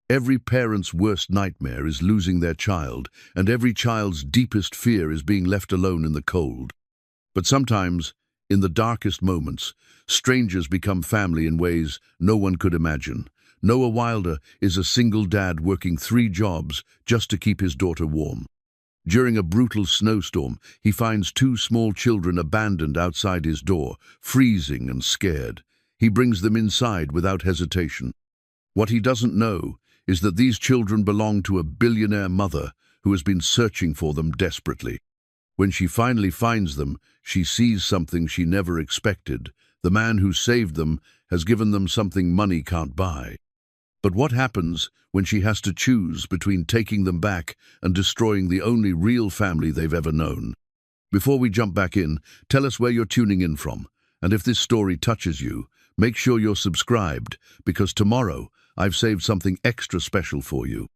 Every parent's worst nightmare is losing their child, and every child's deepest fear is being left alone in the cold. But sometimes, in the darkest moments, strangers become family in ways no one could imagine. Noah Wilder is a single dad working 3 jobs just to keep his daughter warm. During a brutal snowstorm, he finds 2 small children abandoned outside his door, freezing and scared. He brings them inside without hesitation. What he doesn't know is that these children belong to a billionaire mother who has been searching for them desperately. When she finally finds them, she sees something she never expected. The man who saved them has given them something money can't buy. But what happens when she has to choose between taking them back and destroying the only real family they've ever known? Before we jump back in, tell us where you're tuning in from. And if this story touches you, make sure you're subscribed, because tomorrow I've saved something extra special for you.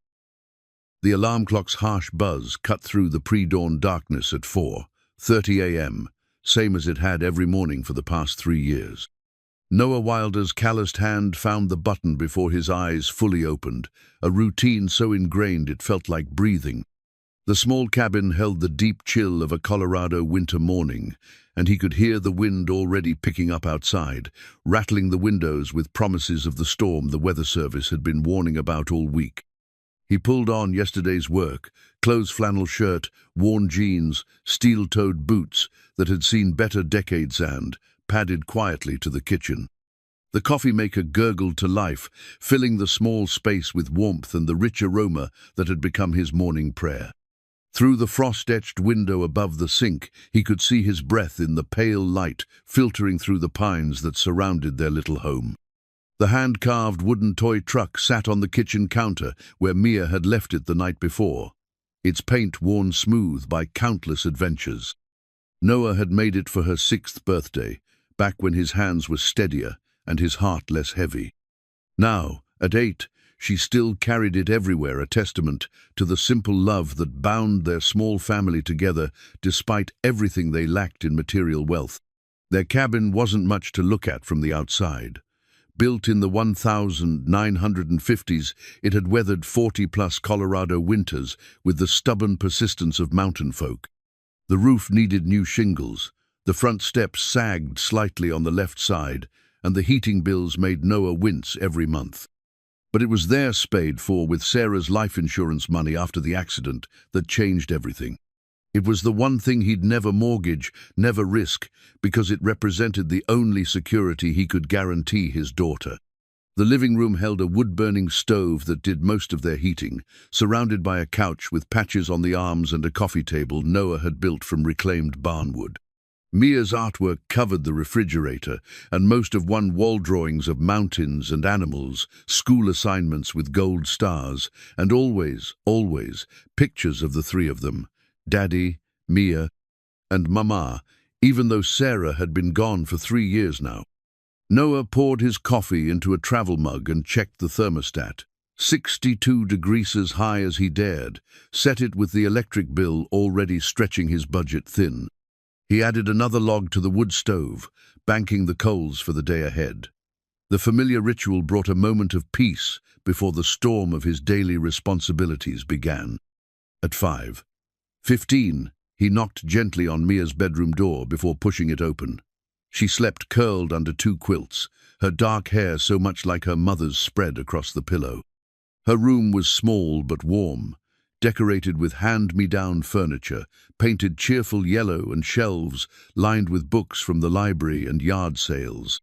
The alarm clock's harsh buzz cut through the pre-dawn darkness at 4:30 a.m., same as it had every morning for the past 3 years. Noah Wilder's calloused hand found the button before his eyes fully opened, a routine so ingrained it felt like breathing. The small cabin held the deep chill of a Colorado winter morning, and he could hear the wind already picking up outside, rattling the windows with promises of the storm the weather service had been warning about all week. He pulled on yesterday's work, clothes flannel shirt, worn jeans, steel-toed boots that had seen better decades and padded quietly to the kitchen. The coffee maker gurgled to life, filling the small space with warmth and the rich aroma that had become his morning prayer. Through the frost-etched window above the sink, he could see his breath in the pale light filtering through the pines that surrounded their little home. The hand-carved wooden toy truck sat on the kitchen counter where Mia had left it the night before, its paint worn smooth by countless adventures. Noah had made it for her 6th birthday, back when his hands were steadier and his heart less heavy. Now, at 8, she still carried it everywhere, a testament to the simple love that bound their small family together despite everything they lacked in material wealth. Their cabin wasn't much to look at from the outside. Built in the 1950s, it had weathered 40-plus Colorado winters with the stubborn persistence of mountain folk. The roof needed new shingles, the front steps sagged slightly on the left side, and the heating bills made Noah wince every month. But it was their spade for with Sarah's life insurance money after the accident that changed everything. It was the one thing he'd never mortgage, never risk, because it represented the only security he could guarantee his daughter. The living room held a wood-burning stove that did most of their heating, surrounded by a couch with patches on the arms and a coffee table Noah had built from reclaimed barnwood. Mia's artwork covered the refrigerator, and most of one wall drawings of mountains and animals, school assignments with gold stars, and always, pictures of the 3 of them, Daddy, Mia, and Mama, even though Sarah had been gone for 3 years now. Noah poured his coffee into a travel mug and checked the thermostat. 62 degrees as high as he dared, set it with the electric bill already stretching his budget thin. He added another log to the wood stove, banking the coals for the day ahead. The familiar ritual brought a moment of peace before the storm of his daily responsibilities began. At 5:15, he knocked gently on Mia's bedroom door before pushing it open. She slept curled under 2 quilts, her dark hair so much like her mother's spread across the pillow. Her room was small but warm, decorated with hand-me-down furniture, painted cheerful yellow, and shelves lined with books from the library and yard sales.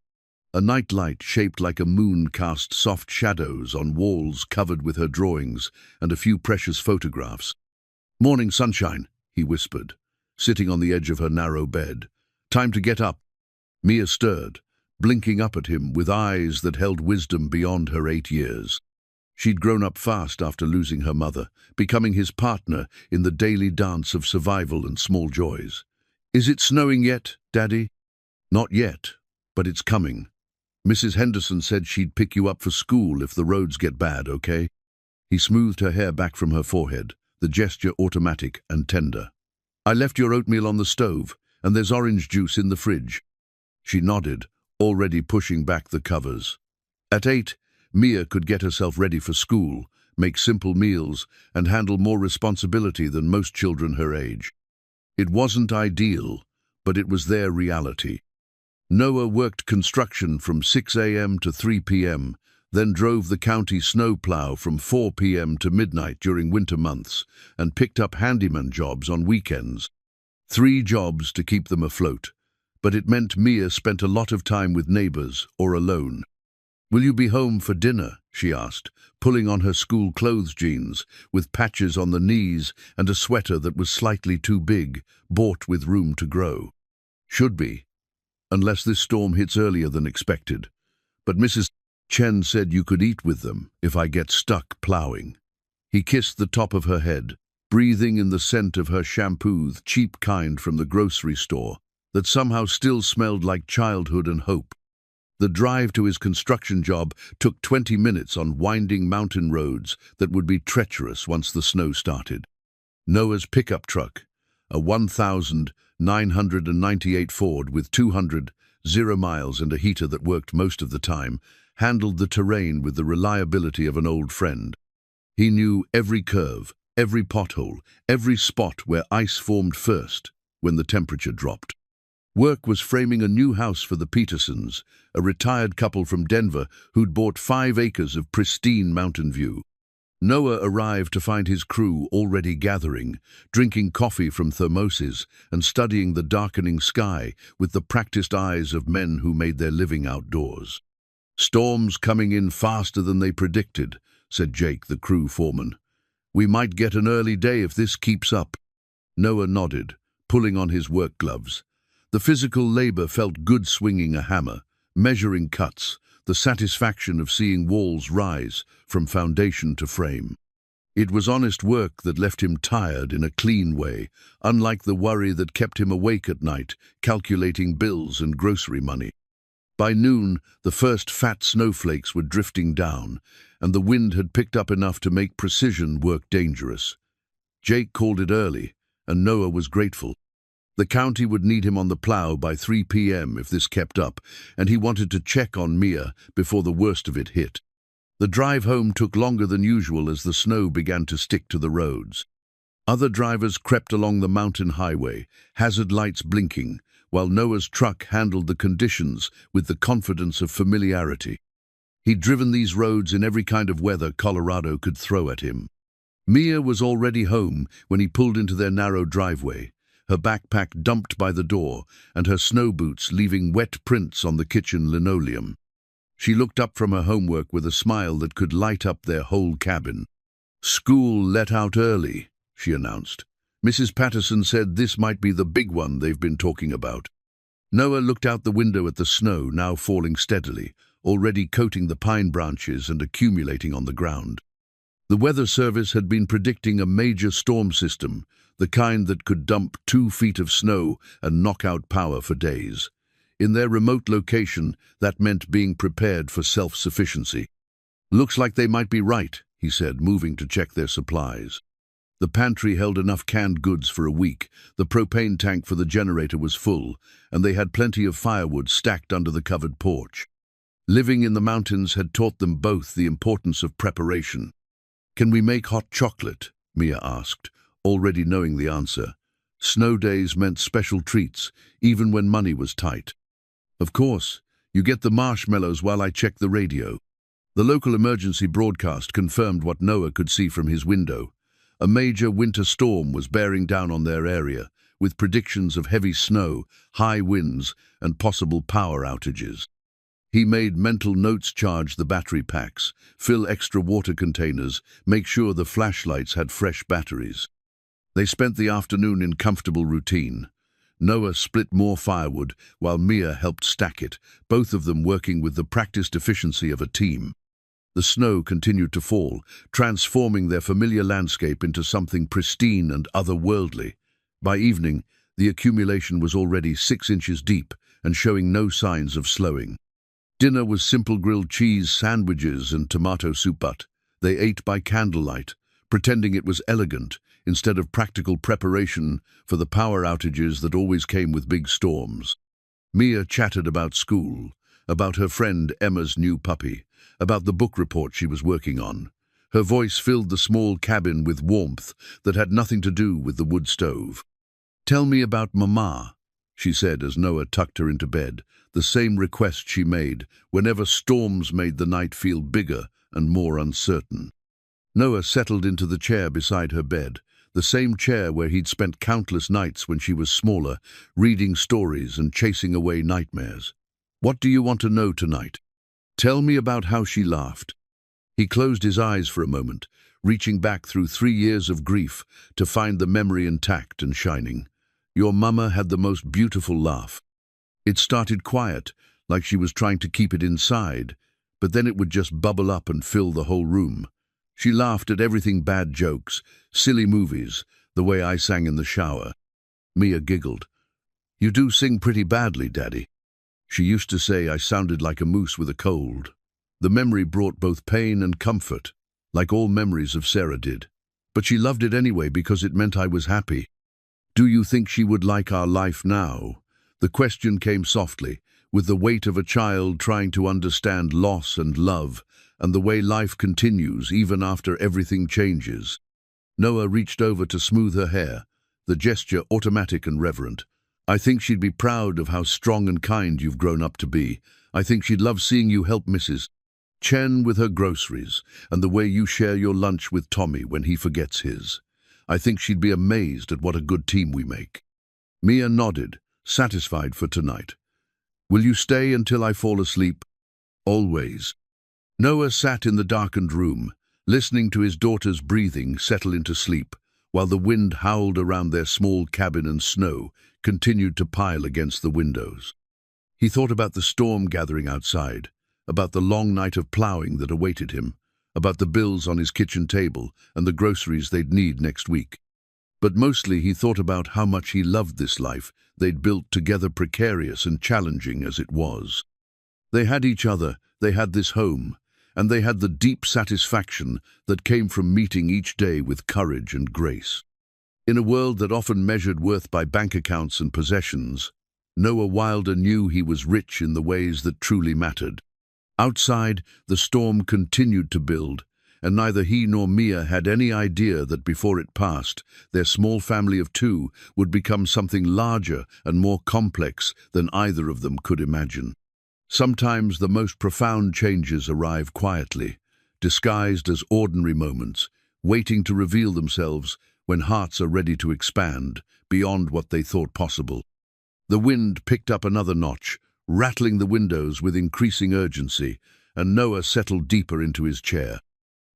A nightlight shaped like a moon cast soft shadows on walls covered with her drawings and a few precious photographs. "Morning sunshine," he whispered, sitting on the edge of her narrow bed. "Time to get up." Mia stirred, blinking up at him with eyes that held wisdom beyond her 8 years. She'd grown up fast after losing her mother, becoming his partner in the daily dance of survival and small joys. "Is it snowing yet, Daddy?" "Not yet, but it's coming. Mrs. Henderson said she'd pick you up for school if the roads get bad, okay?" He smoothed her hair back from her forehead, the gesture automatic and tender. "I left your oatmeal on the stove, and there's orange juice in the fridge." She nodded, already pushing back the covers. At 8, Mia could get herself ready for school, make simple meals, and handle more responsibility than most children her age. It wasn't ideal, but it was their reality. Noah worked construction from 6 a.m. to 3 p.m., then drove the county snowplow from 4 p.m. to midnight during winter months, and picked up handyman jobs on weekends. 3 jobs to keep them afloat, but it meant Mia spent a lot of time with neighbors or alone. "Will you be home for dinner?" she asked, pulling on her school clothes jeans, with patches on the knees and a sweater that was slightly too big, bought with room to grow. "Should be, unless this storm hits earlier than expected. But Mrs. Chen said you could eat with them if I get stuck plowing." He kissed the top of her head, breathing in the scent of her shampoo, the cheap kind from the grocery store, that somehow still smelled like childhood and hope. The drive to his construction job took 20 minutes on winding mountain roads that would be treacherous once the snow started. Noah's pickup truck, a 1,998 Ford with 0 miles and a heater that worked most of the time, handled the terrain with the reliability of an old friend. He knew every curve, every pothole, every spot where ice formed first when the temperature dropped. Work was framing a new house for the Petersons, a retired couple from Denver who'd bought 5 acres of pristine mountain view. Noah arrived to find his crew already gathering, drinking coffee from thermoses and studying the darkening sky with the practiced eyes of men who made their living outdoors. "Storm's coming in faster than they predicted," said Jake, the crew foreman. "We might get an early day if this keeps up." Noah nodded, pulling on his work gloves. The physical labor felt good, swinging a hammer, measuring cuts, the satisfaction of seeing walls rise from foundation to frame. It was honest work that left him tired in a clean way, unlike the worry that kept him awake at night, calculating bills and grocery money. By noon, the first fat snowflakes were drifting down, and the wind had picked up enough to make precision work dangerous. Jake called it early, and Noah was grateful. The county would need him on the plow by 3 p.m. if this kept up, and he wanted to check on Mia before the worst of it hit. The drive home took longer than usual as the snow began to stick to the roads. Other drivers crept along the mountain highway, hazard lights blinking, while Noah's truck handled the conditions with the confidence of familiarity. He'd driven these roads in every kind of weather Colorado could throw at him. Mia was already home when he pulled into their narrow driveway, her backpack dumped by the door and her snow boots leaving wet prints on the kitchen linoleum. She looked up from her homework with a smile that could light up their whole cabin. "School let out early," she announced. "Mrs. Patterson said this might be the big one they've been talking about." Noah looked out the window at the snow now falling steadily, already coating the pine branches and accumulating on the ground. The Weather Service had been predicting a major storm system, the kind that could dump 2 feet of snow and knock out power for days. In their remote location, that meant being prepared for self-sufficiency. "Looks like they might be right," he said, moving to check their supplies. The pantry held enough canned goods for a week, the propane tank for the generator was full, and they had plenty of firewood stacked under the covered porch. Living in the mountains had taught them both the importance of preparation. "Can we make hot chocolate?" Mia asked, already knowing the answer. Snow days meant special treats, even when money was tight. "Of course. You get the marshmallows while I check the radio." The local emergency broadcast confirmed what Noah could see from his window. A major winter storm was bearing down on their area, with predictions of heavy snow, high winds, and possible power outages. He made mental notes: charge the battery packs, fill extra water containers, make sure the flashlights had fresh batteries. They spent the afternoon in comfortable routine. Noah split more firewood, while Mia helped stack it, both of them working with the practiced efficiency of a team. The snow continued to fall, transforming their familiar landscape into something pristine and otherworldly. By evening, the accumulation was already 6 inches deep and showing no signs of slowing. Dinner was simple grilled cheese sandwiches and tomato soup, but they ate by candlelight, pretending it was elegant instead of practical preparation for the power outages that always came with big storms. Mia chatted about school, about her friend Emma's new puppy, about the book report she was working on. Her voice filled the small cabin with warmth that had nothing to do with the wood stove. "Tell me about Mama," she said as Noah tucked her into bed, the same request she made whenever storms made the night feel bigger and more uncertain. Noah settled into the chair beside her bed, the same chair where he'd spent countless nights when she was smaller, reading stories and chasing away nightmares. "What do you want to know tonight?" "Tell me about how she laughed." He closed his eyes for a moment, reaching back through 3 years of grief to find the memory intact and shining. "Your mama had the most beautiful laugh. It started quiet, like she was trying to keep it inside, but then it would just bubble up and fill the whole room. She laughed at everything: bad jokes, silly movies, the way I sang in the shower." Mia giggled. "You do sing pretty badly, Daddy." She used to say I sounded like a moose with a cold. The memory brought both pain and comfort, like all memories of Sarah did. But she loved it anyway because it meant I was happy. "Do you think she would like our life now?" The question came softly, with the weight of a child trying to understand loss and love, and the way life continues even after everything changes. Noah reached over to smooth her hair, the gesture automatic and reverent. "I think she'd be proud of how strong and kind you've grown up to be. I think she'd love seeing you help Mrs. Chen with her groceries, and the way you share your lunch with Tommy when he forgets his. I think she'd be amazed at what a good team we make." Mia nodded, satisfied for tonight. "Will you stay until I fall asleep?" "Always." Noah sat in the darkened room, listening to his daughter's breathing settle into sleep, while the wind howled around their small cabin and snow continued to pile against the windows. He thought about the storm gathering outside, about the long night of plowing that awaited him, about the bills on his kitchen table and the groceries they'd need next week. But mostly he thought about how much he loved this life they'd built together, precarious and challenging as it was. They had each other, they had this home, and they had the deep satisfaction that came from meeting each day with courage and grace. In a world that often measured worth by bank accounts and possessions, Noah Wilder knew he was rich in the ways that truly mattered. Outside, the storm continued to build, and neither he nor Mia had any idea that before it passed, their small family of 2 would become something larger and more complex than either of them could imagine. Sometimes the most profound changes arrive quietly, disguised as ordinary moments, waiting to reveal themselves when hearts are ready to expand beyond what they thought possible. The wind picked up another notch, rattling the windows with increasing urgency, and Noah settled deeper into his chair,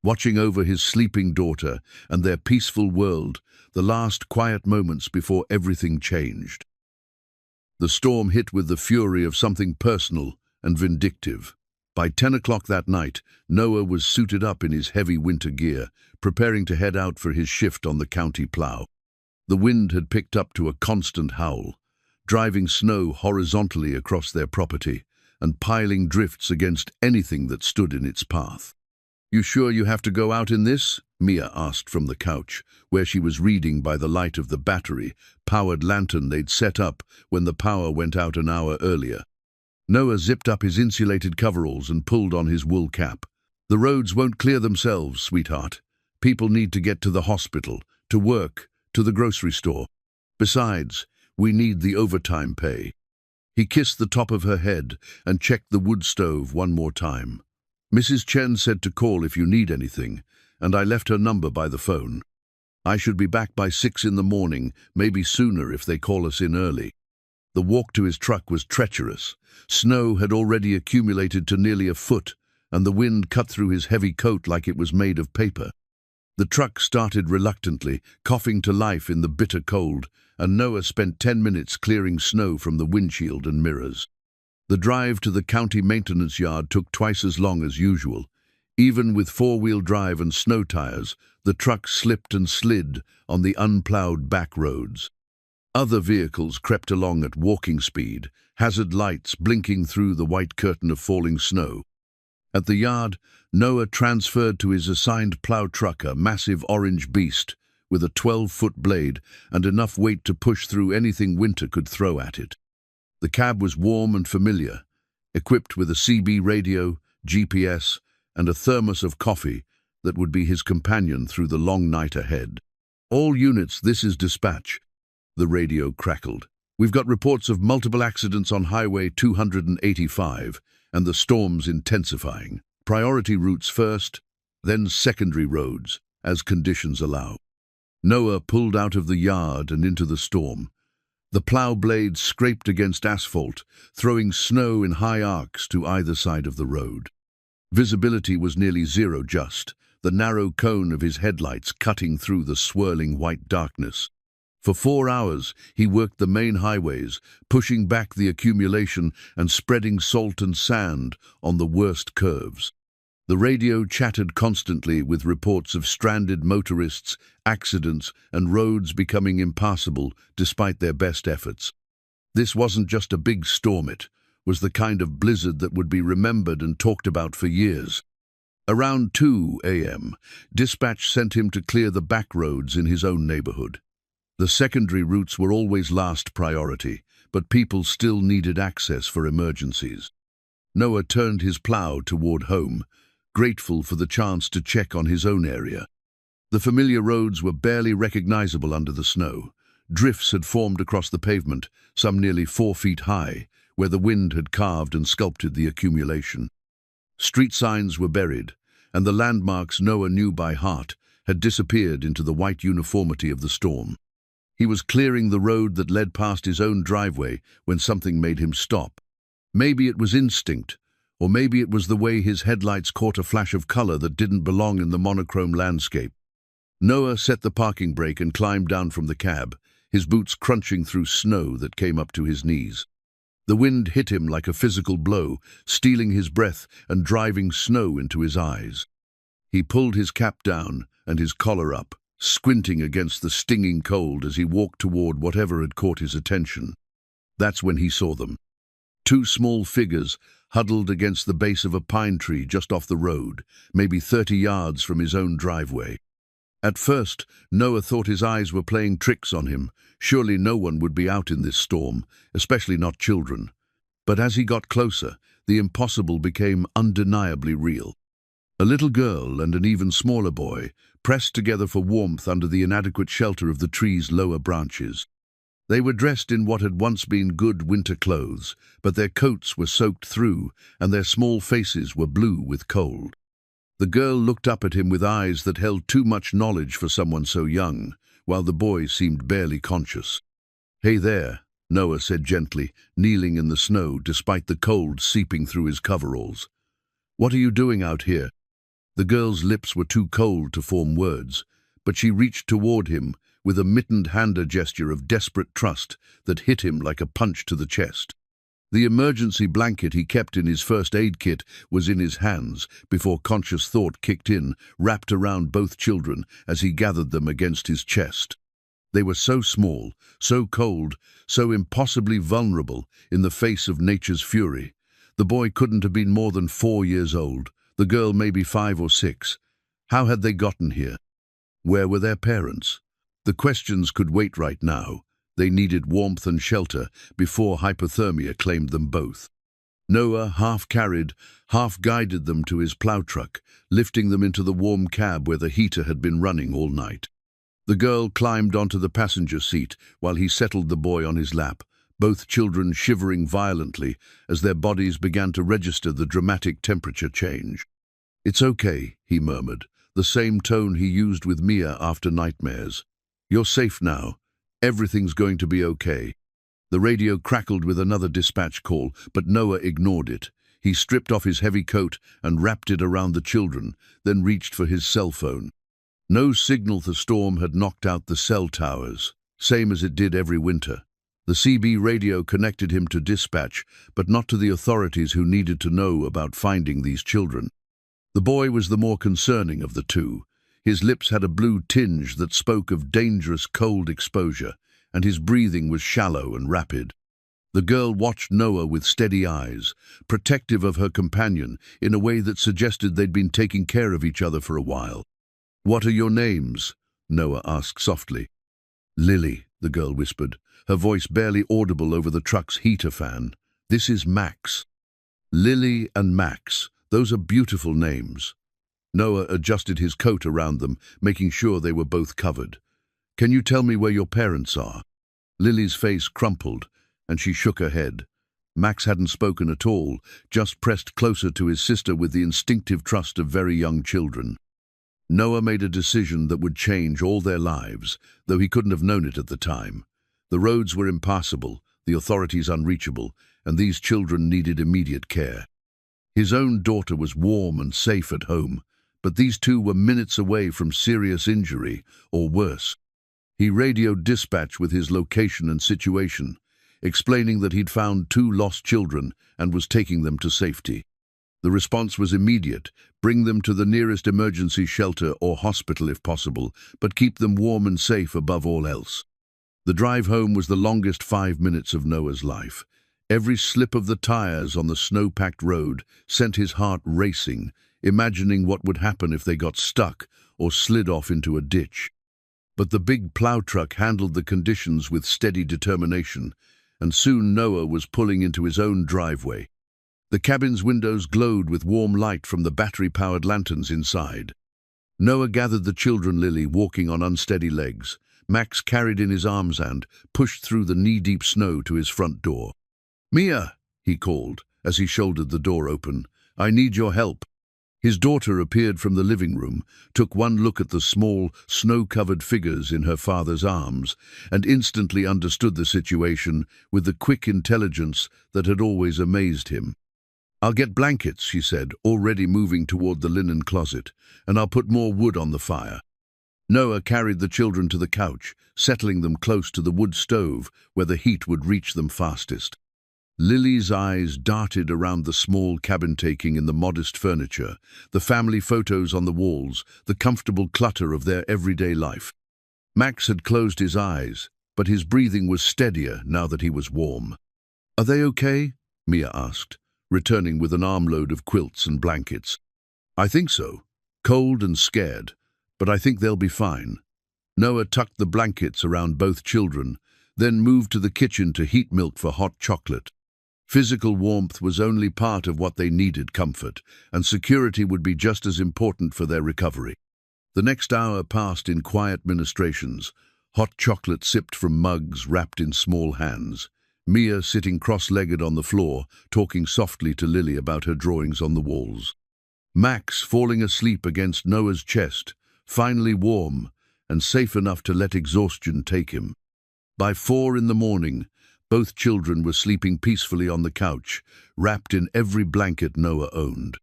watching over his sleeping daughter and their peaceful world, the last quiet moments before everything changed. The storm hit with the fury of something personal and vindictive. By 10 o'clock that night, Noah was suited up in his heavy winter gear, preparing to head out for his shift on the county plow. The wind had picked up to a constant howl, driving snow horizontally across their property and piling drifts against anything that stood in its path. "You sure you have to go out in this?" Mia asked from the couch, where she was reading by the light of the battery-powered lantern they'd set up when the power went out an hour earlier. Noah zipped up his insulated coveralls and pulled on his wool cap. "The roads won't clear themselves, sweetheart. People need to get to the hospital, to work, to the grocery store. Besides, we need the overtime pay." He kissed the top of her head and checked the wood stove one more time. "Mrs. Chen said to call if you need anything, and I left her number by the phone. I should be back by 6 in the morning, maybe sooner if they call us in early." The walk to his truck was treacherous. Snow had already accumulated to nearly a foot, and the wind cut through his heavy coat like it was made of paper. The truck started reluctantly, coughing to life in the bitter cold, and Noah spent 10 minutes clearing snow from the windshield and mirrors. The drive to the county maintenance yard took twice as long as usual. Even with 4-wheel drive and snow tires, the truck slipped and slid on the unplowed back roads. Other vehicles crept along at walking speed, hazard lights blinking through the white curtain of falling snow. At the yard, Noah transferred to his assigned plow truck a massive orange beast with a 12-foot blade and enough weight to push through anything winter could throw at it. The cab was warm and familiar, equipped with a CB radio, GPS, and a thermos of coffee that would be his companion through the long night ahead. "All units, this is dispatch," the radio crackled. "We've got reports of multiple accidents on Highway 285, and the storm's intensifying. Priority routes first, then secondary roads, as conditions allow." Noah pulled out of the yard and into the storm. The plow blades scraped against asphalt, throwing snow in high arcs to either side of the road. Visibility was nearly zero, just the narrow cone of his headlights cutting through the swirling white darkness. For 4 hours, he worked the main highways, pushing back the accumulation and spreading salt and sand on the worst curves. The radio chattered constantly with reports of stranded motorists, accidents, and roads becoming impassable despite their best efforts. This wasn't just a big storm, it was the kind of blizzard that would be remembered and talked about for years. Around 2 a.m., dispatch sent him to clear the back roads in his own neighborhood. The secondary routes were always last priority, but people still needed access for emergencies. Noah turned his plow toward home, grateful for the chance to check on his own area. The familiar roads were barely recognizable under the snow. Drifts had formed across the pavement, some nearly 4 feet high, where the wind had carved and sculpted the accumulation. Street signs were buried, and the landmarks Noah knew by heart had disappeared into the white uniformity of the storm. He was clearing the road that led past his own driveway when something made him stop. Maybe it was instinct, or maybe it was the way his headlights caught a flash of color that didn't belong in the monochrome landscape. Noah set the parking brake and climbed down from the cab, his boots crunching through snow that came up to his knees. The wind hit him like a physical blow, stealing his breath and driving snow into his eyes. He pulled his cap down and his collar up, squinting against the stinging cold as he walked toward whatever had caught his attention. That's when he saw them. 2 small figures huddled against the base of a pine tree just off the road, maybe 30 yards from his own driveway. At first, Noah thought his eyes were playing tricks on him. Surely no one would be out in this storm, especially not children. But as he got closer, the impossible became undeniably real. A little girl and an even smaller boy, pressed together for warmth under the inadequate shelter of the tree's lower branches. They were dressed in what had once been good winter clothes, but their coats were soaked through, and their small faces were blue with cold. The girl looked up at him with eyes that held too much knowledge for someone so young, while the boy seemed barely conscious. "Hey there," Noah said gently, kneeling in the snow despite the cold seeping through his coveralls. "What are you doing out here?" The girl's lips were too cold to form words, but she reached toward him with a mittened-hander gesture of desperate trust that hit him like a punch to the chest. The emergency blanket he kept in his first aid kit was in his hands before conscious thought kicked in, wrapped around both children as he gathered them against his chest. They were so small, so cold, so impossibly vulnerable in the face of nature's fury. The boy couldn't have been more than 4 years old, the girl maybe 5 or 6. How had they gotten here? Where were their parents? The questions could wait right now. They needed warmth and shelter before hypothermia claimed them both. Noah half-carried, half-guided them to his plow truck, lifting them into the warm cab where the heater had been running all night. The girl climbed onto the passenger seat while he settled the boy on his lap, both children shivering violently as their bodies began to register the dramatic temperature change. "It's okay," he murmured, the same tone he used with Mia after nightmares. "You're safe now. Everything's going to be okay." The radio crackled with another dispatch call, but Noah ignored it. He stripped off his heavy coat and wrapped it around the children, then reached for his cell phone. No signal the storm had knocked out the cell towers, same as it did every winter. The CB radio connected him to dispatch, but not to the authorities who needed to know about finding these children. The boy was the more concerning of the two. His lips had a blue tinge that spoke of dangerous cold exposure, and his breathing was shallow and rapid. The girl watched Noah with steady eyes, protective of her companion in a way that suggested they'd been taking care of each other for a while. "What are your names?" Noah asked softly. "Lily," the girl whispered, her voice barely audible over the truck's heater fan. "This is Max." Lily and Max, those are beautiful names. Noah adjusted his coat around them, making sure they were both covered. Can you tell me where your parents are? Lily's face crumpled, and she shook her head. Max hadn't spoken at all, just pressed closer to his sister with the instinctive trust of very young children. Noah made a decision that would change all their lives, though he couldn't have known it at the time. The roads were impassable, the authorities unreachable, and these children needed immediate care. His own daughter was warm and safe at home, but these two were minutes away from serious injury, or worse. He radioed dispatch with his location and situation, explaining that he'd found two lost children and was taking them to safety. The response was immediate: bring them to the nearest emergency shelter or hospital if possible, but keep them warm and safe above all else. The drive home was the longest 5 minutes of Noah's life. Every slip of the tires on the snow-packed road sent his heart racing, imagining what would happen if they got stuck or slid off into a ditch. But the big plow truck handled the conditions with steady determination, and soon Noah was pulling into his own driveway. The cabin's windows glowed with warm light from the battery-powered lanterns inside. Noah gathered the children, Lily walking on unsteady legs. Max carried in his arms and pushed through the knee-deep snow to his front door. "Mia," he called as he shouldered the door open, "I need your help." His daughter appeared from the living room, took one look at the small, snow-covered figures in her father's arms, and instantly understood the situation with the quick intelligence that had always amazed him. "I'll get blankets," she said, already moving toward the linen closet, "and I'll put more wood on the fire." Noah carried the children to the couch, settling them close to the wood stove where the heat would reach them fastest. Lily's eyes darted around the small cabin, taking in the modest furniture, the family photos on the walls, the comfortable clutter of their everyday life. Max had closed his eyes, but his breathing was steadier now that he was warm. "Are they okay?" Mia asked, returning with an armload of quilts and blankets. "I think so. Cold and scared, but I think they'll be fine." Noah tucked the blankets around both children, then moved to the kitchen to heat milk for hot chocolate. Physical warmth was only part of what they needed. Comfort and security would be just as important for their recovery. The next hour passed in quiet ministrations, hot chocolate sipped from mugs wrapped in small hands. Mia sitting cross-legged on the floor, talking softly to Lily about her drawings on the walls. Max falling asleep against Noah's chest, finally warm and safe enough to let exhaustion take him. By 4 in the morning, both children were sleeping peacefully on the couch, wrapped in every blanket Noah owned.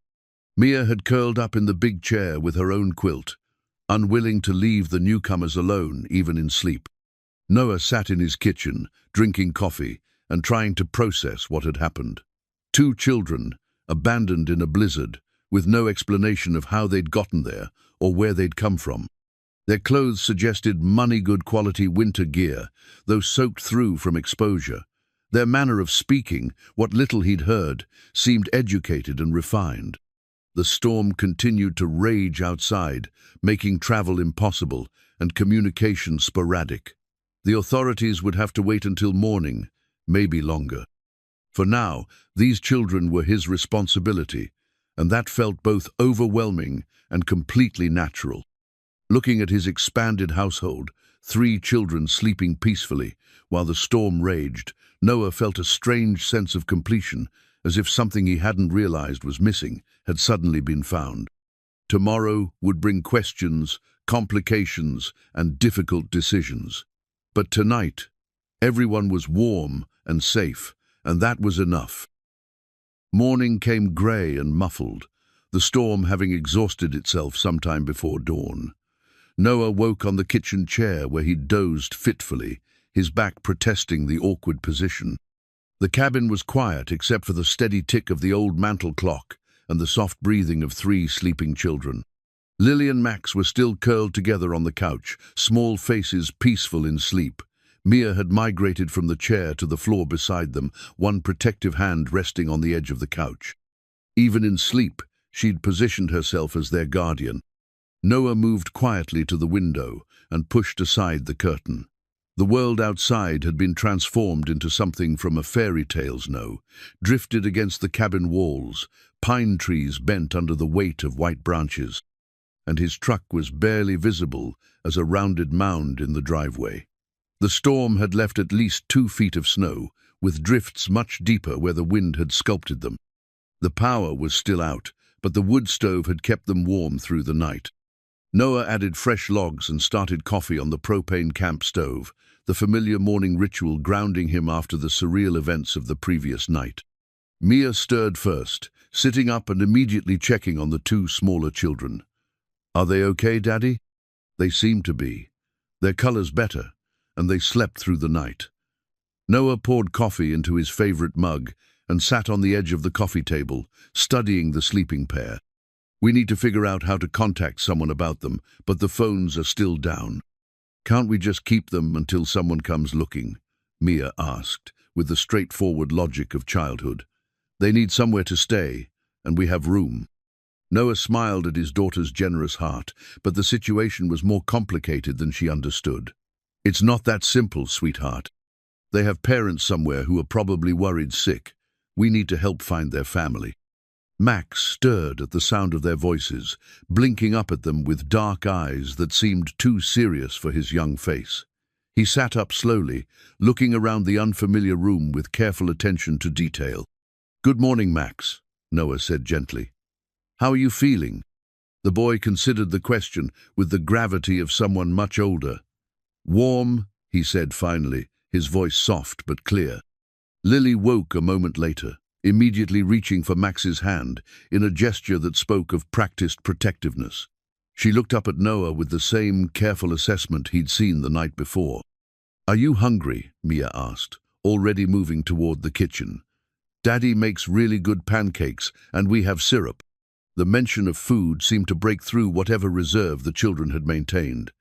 Mia had curled up in the big chair with her own quilt, unwilling to leave the newcomers alone, even in sleep. Noah sat in his kitchen, drinking coffee and trying to process what had happened. 2 children, abandoned in a blizzard, with no explanation of how they'd gotten there or where they'd come from. Their clothes suggested money-good quality winter gear, though soaked through from exposure. Their manner of speaking, what little he'd heard, seemed educated and refined. The storm continued to rage outside, making travel impossible and communication sporadic. The authorities would have to wait until morning, maybe longer. For now, these children were his responsibility, and that felt both overwhelming and completely natural. Looking at his expanded household, 3 children sleeping peacefully while the storm raged, Noah felt a strange sense of completion, as if something he hadn't realized was missing had suddenly been found. Tomorrow would bring questions, complications, and difficult decisions. But tonight, everyone was warm and safe, and that was enough. Morning came grey and muffled, the storm having exhausted itself sometime before dawn. Noah woke on the kitchen chair where he'd dozed fitfully, his back protesting the awkward position. The cabin was quiet except for the steady tick of the old mantel clock and the soft breathing of 3 sleeping children. Lily and Max were still curled together on the couch, small faces peaceful in sleep. Mia had migrated from the chair to the floor beside them, one protective hand resting on the edge of the couch. Even in sleep, she'd positioned herself as their guardian. Noah moved quietly to the window and pushed aside the curtain. The world outside had been transformed into something from a fairy tale's drifted against the cabin walls, pine trees bent under the weight of white branches, and his truck was barely visible as a rounded mound in the driveway. The storm had left at least 2 feet of snow, with drifts much deeper where the wind had sculpted them. The power was still out, but the wood stove had kept them warm through the night. Noah added fresh logs and started coffee on the propane camp stove, the familiar morning ritual grounding him after the surreal events of the previous night. Mia stirred first, sitting up and immediately checking on the 2 smaller children. "Are they okay, Daddy?" "They seem to be. Their color's better, and they slept through the night." Noah poured coffee into his favorite mug and sat on the edge of the coffee table, studying the sleeping pair. "We need to figure out how to contact someone about them, but the phones are still down." "Can't we just keep them until someone comes looking?" Mia asked, with the straightforward logic of childhood. "They need somewhere to stay, and we have room." Noah smiled at his daughter's generous heart, but the situation was more complicated than she understood. "It's not that simple, sweetheart. They have parents somewhere who are probably worried sick. We need to help find their family." Max stirred at the sound of their voices, blinking up at them with dark eyes that seemed too serious for his young face. He sat up slowly, looking around the unfamiliar room with careful attention to detail. "Good morning, Max," Noah said gently. "How are you feeling?" The boy considered the question with the gravity of someone much older. "Warm," he said finally, his voice soft but clear. Lily woke a moment later, immediately reaching for Max's hand in a gesture that spoke of practiced protectiveness. She looked up at Noah with the same careful assessment he'd seen the night before. "Are you hungry?" Mia asked, already moving toward the kitchen. "Daddy makes really good pancakes, and we have syrup." The mention of food seemed to break through whatever reserve the children had maintained.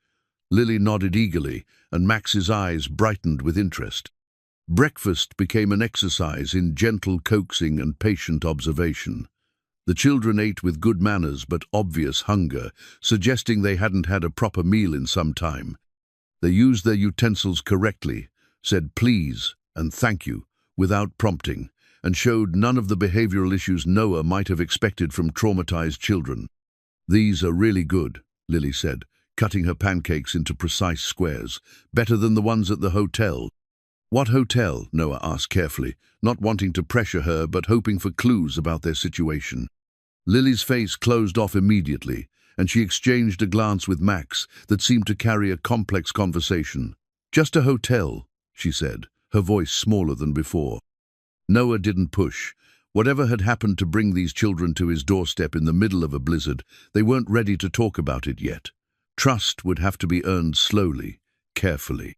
Lily nodded eagerly, and Max's eyes brightened with interest. Breakfast became an exercise in gentle coaxing and patient observation. The children ate with good manners but obvious hunger, suggesting they hadn't had a proper meal in some time. They used their utensils correctly, said please and thank you without prompting, and showed none of the behavioral issues Noah might have expected from traumatized children. "These are really good," Lily said, cutting her pancakes into precise squares, "better than the ones at the hotel." "What hotel?" Noah asked carefully, not wanting to pressure her but hoping for clues about their situation. Lily's face closed off immediately, and she exchanged a glance with Max that seemed to carry a complex conversation. "Just a hotel," she said, her voice smaller than before. Noah didn't push. Whatever had happened to bring these children to his doorstep in the middle of a blizzard, they weren't ready to talk about it yet. Trust would have to be earned slowly, carefully.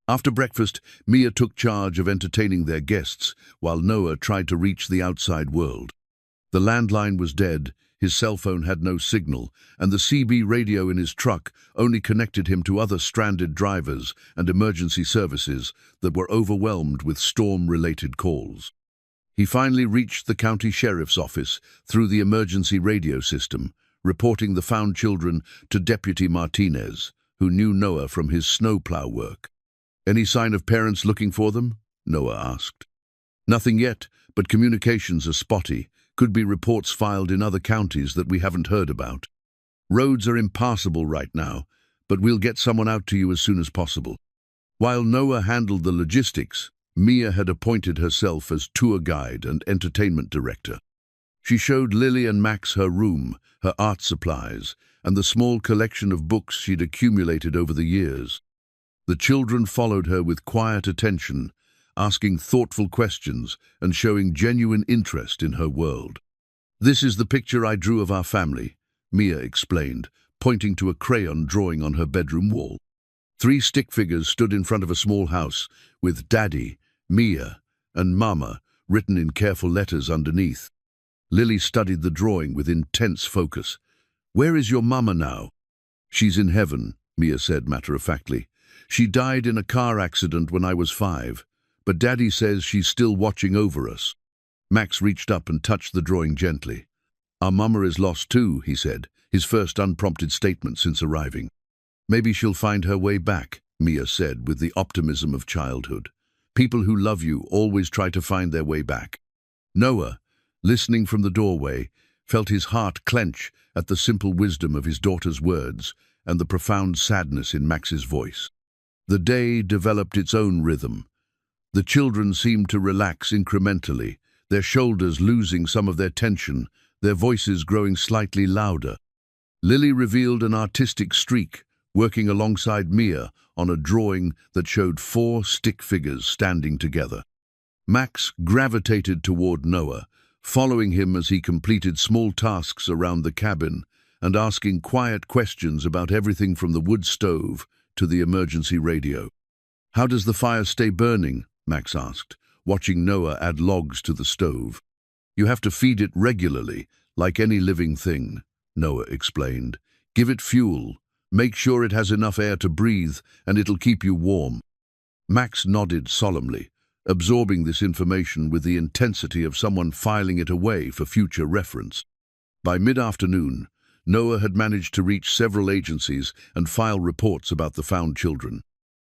After breakfast, Mia took charge of entertaining their guests, while Noah tried to reach the outside world. The landline was dead, his cell phone had no signal, and the CB radio in his truck only connected him to other stranded drivers and emergency services that were overwhelmed with storm-related calls. He finally reached the county sheriff's office through the emergency radio system, reporting the found children to Deputy Martinez, who knew Noah from his snowplow work. "Any sign of parents looking for them?" Noah asked. "Nothing yet, but communications are spotty. Could be reports filed in other counties that we haven't heard about. Roads are impassable right now, but we'll get someone out to you as soon as possible." While Noah handled the logistics, Mia had appointed herself as tour guide and entertainment director. She showed Lily and Max her room, her art supplies, and the small collection of books she'd accumulated over the years. The children followed her with quiet attention, asking thoughtful questions and showing genuine interest in her world. "This is the picture I drew of our family," Mia explained, pointing to a crayon drawing on her bedroom wall. 3 stick figures stood in front of a small house, with Daddy, Mia, and Mama written in careful letters underneath. Lily studied the drawing with intense focus. "Where is your Mama now?" "She's in heaven," Mia said matter-of-factly. "She died in a car accident when I was 5, but Daddy says she's still watching over us." Max reached up and touched the drawing gently. "Our Mama is lost too," he said, his first unprompted statement since arriving. "Maybe she'll find her way back," Mia said with the optimism of childhood. People who love you always try to find their way back. Noah, listening from the doorway, felt his heart clench at the simple wisdom of his daughter's words and the profound sadness in Max's voice. The day developed its own rhythm. The children seemed to relax incrementally, their shoulders losing some of their tension, their voices growing slightly louder. Lily revealed an artistic streak, working alongside Mia on a drawing that showed 4 stick figures standing together. Max gravitated toward Noah, following him as he completed small tasks around the cabin and asking quiet questions about everything from the wood stove to the emergency radio. "How does the fire stay burning?" Max asked, watching Noah add logs to the stove. "You have to feed it regularly, like any living thing," Noah explained. "Give it fuel, make sure it has enough air to breathe, and it'll keep you warm." Max nodded solemnly, absorbing this information with the intensity of someone filing it away for future reference. By mid-afternoon, Noah had managed to reach several agencies and file reports about the found children.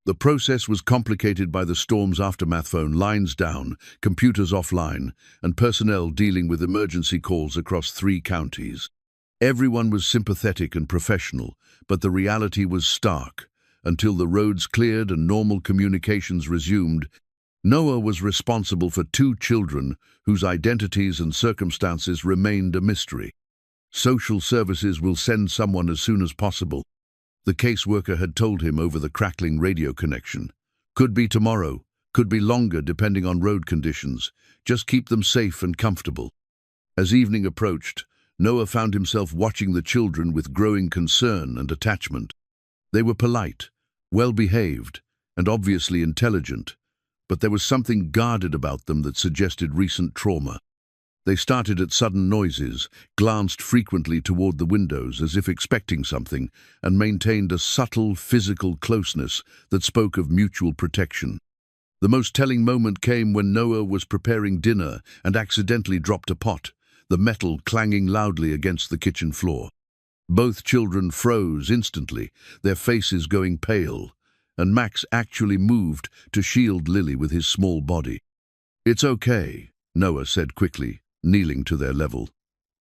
The process was complicated by the storm's aftermath: phone lines down, computers offline, and personnel dealing with emergency calls across 3 counties. Everyone was sympathetic and professional, but the reality was stark. Until the roads cleared and normal communications resumed, Noah was responsible for 2 children whose identities and circumstances remained a mystery. "Social services will send someone as soon as possible," the caseworker had told him over the crackling radio connection. "Could be tomorrow, could be longer depending on road conditions. Just keep them safe and comfortable." As evening approached, Noah found himself watching the children with growing concern and attachment. They were polite, well-behaved, and obviously intelligent, but there was something guarded about them that suggested recent trauma. They started at sudden noises, glanced frequently toward the windows as if expecting something, and maintained a subtle physical closeness that spoke of mutual protection. The most telling moment came when Noah was preparing dinner and accidentally dropped a pot, the metal clanging loudly against the kitchen floor. Both children froze instantly, their faces going pale, and Max actually moved to shield Lily with his small body. "It's okay," Noah said quickly, kneeling to their level.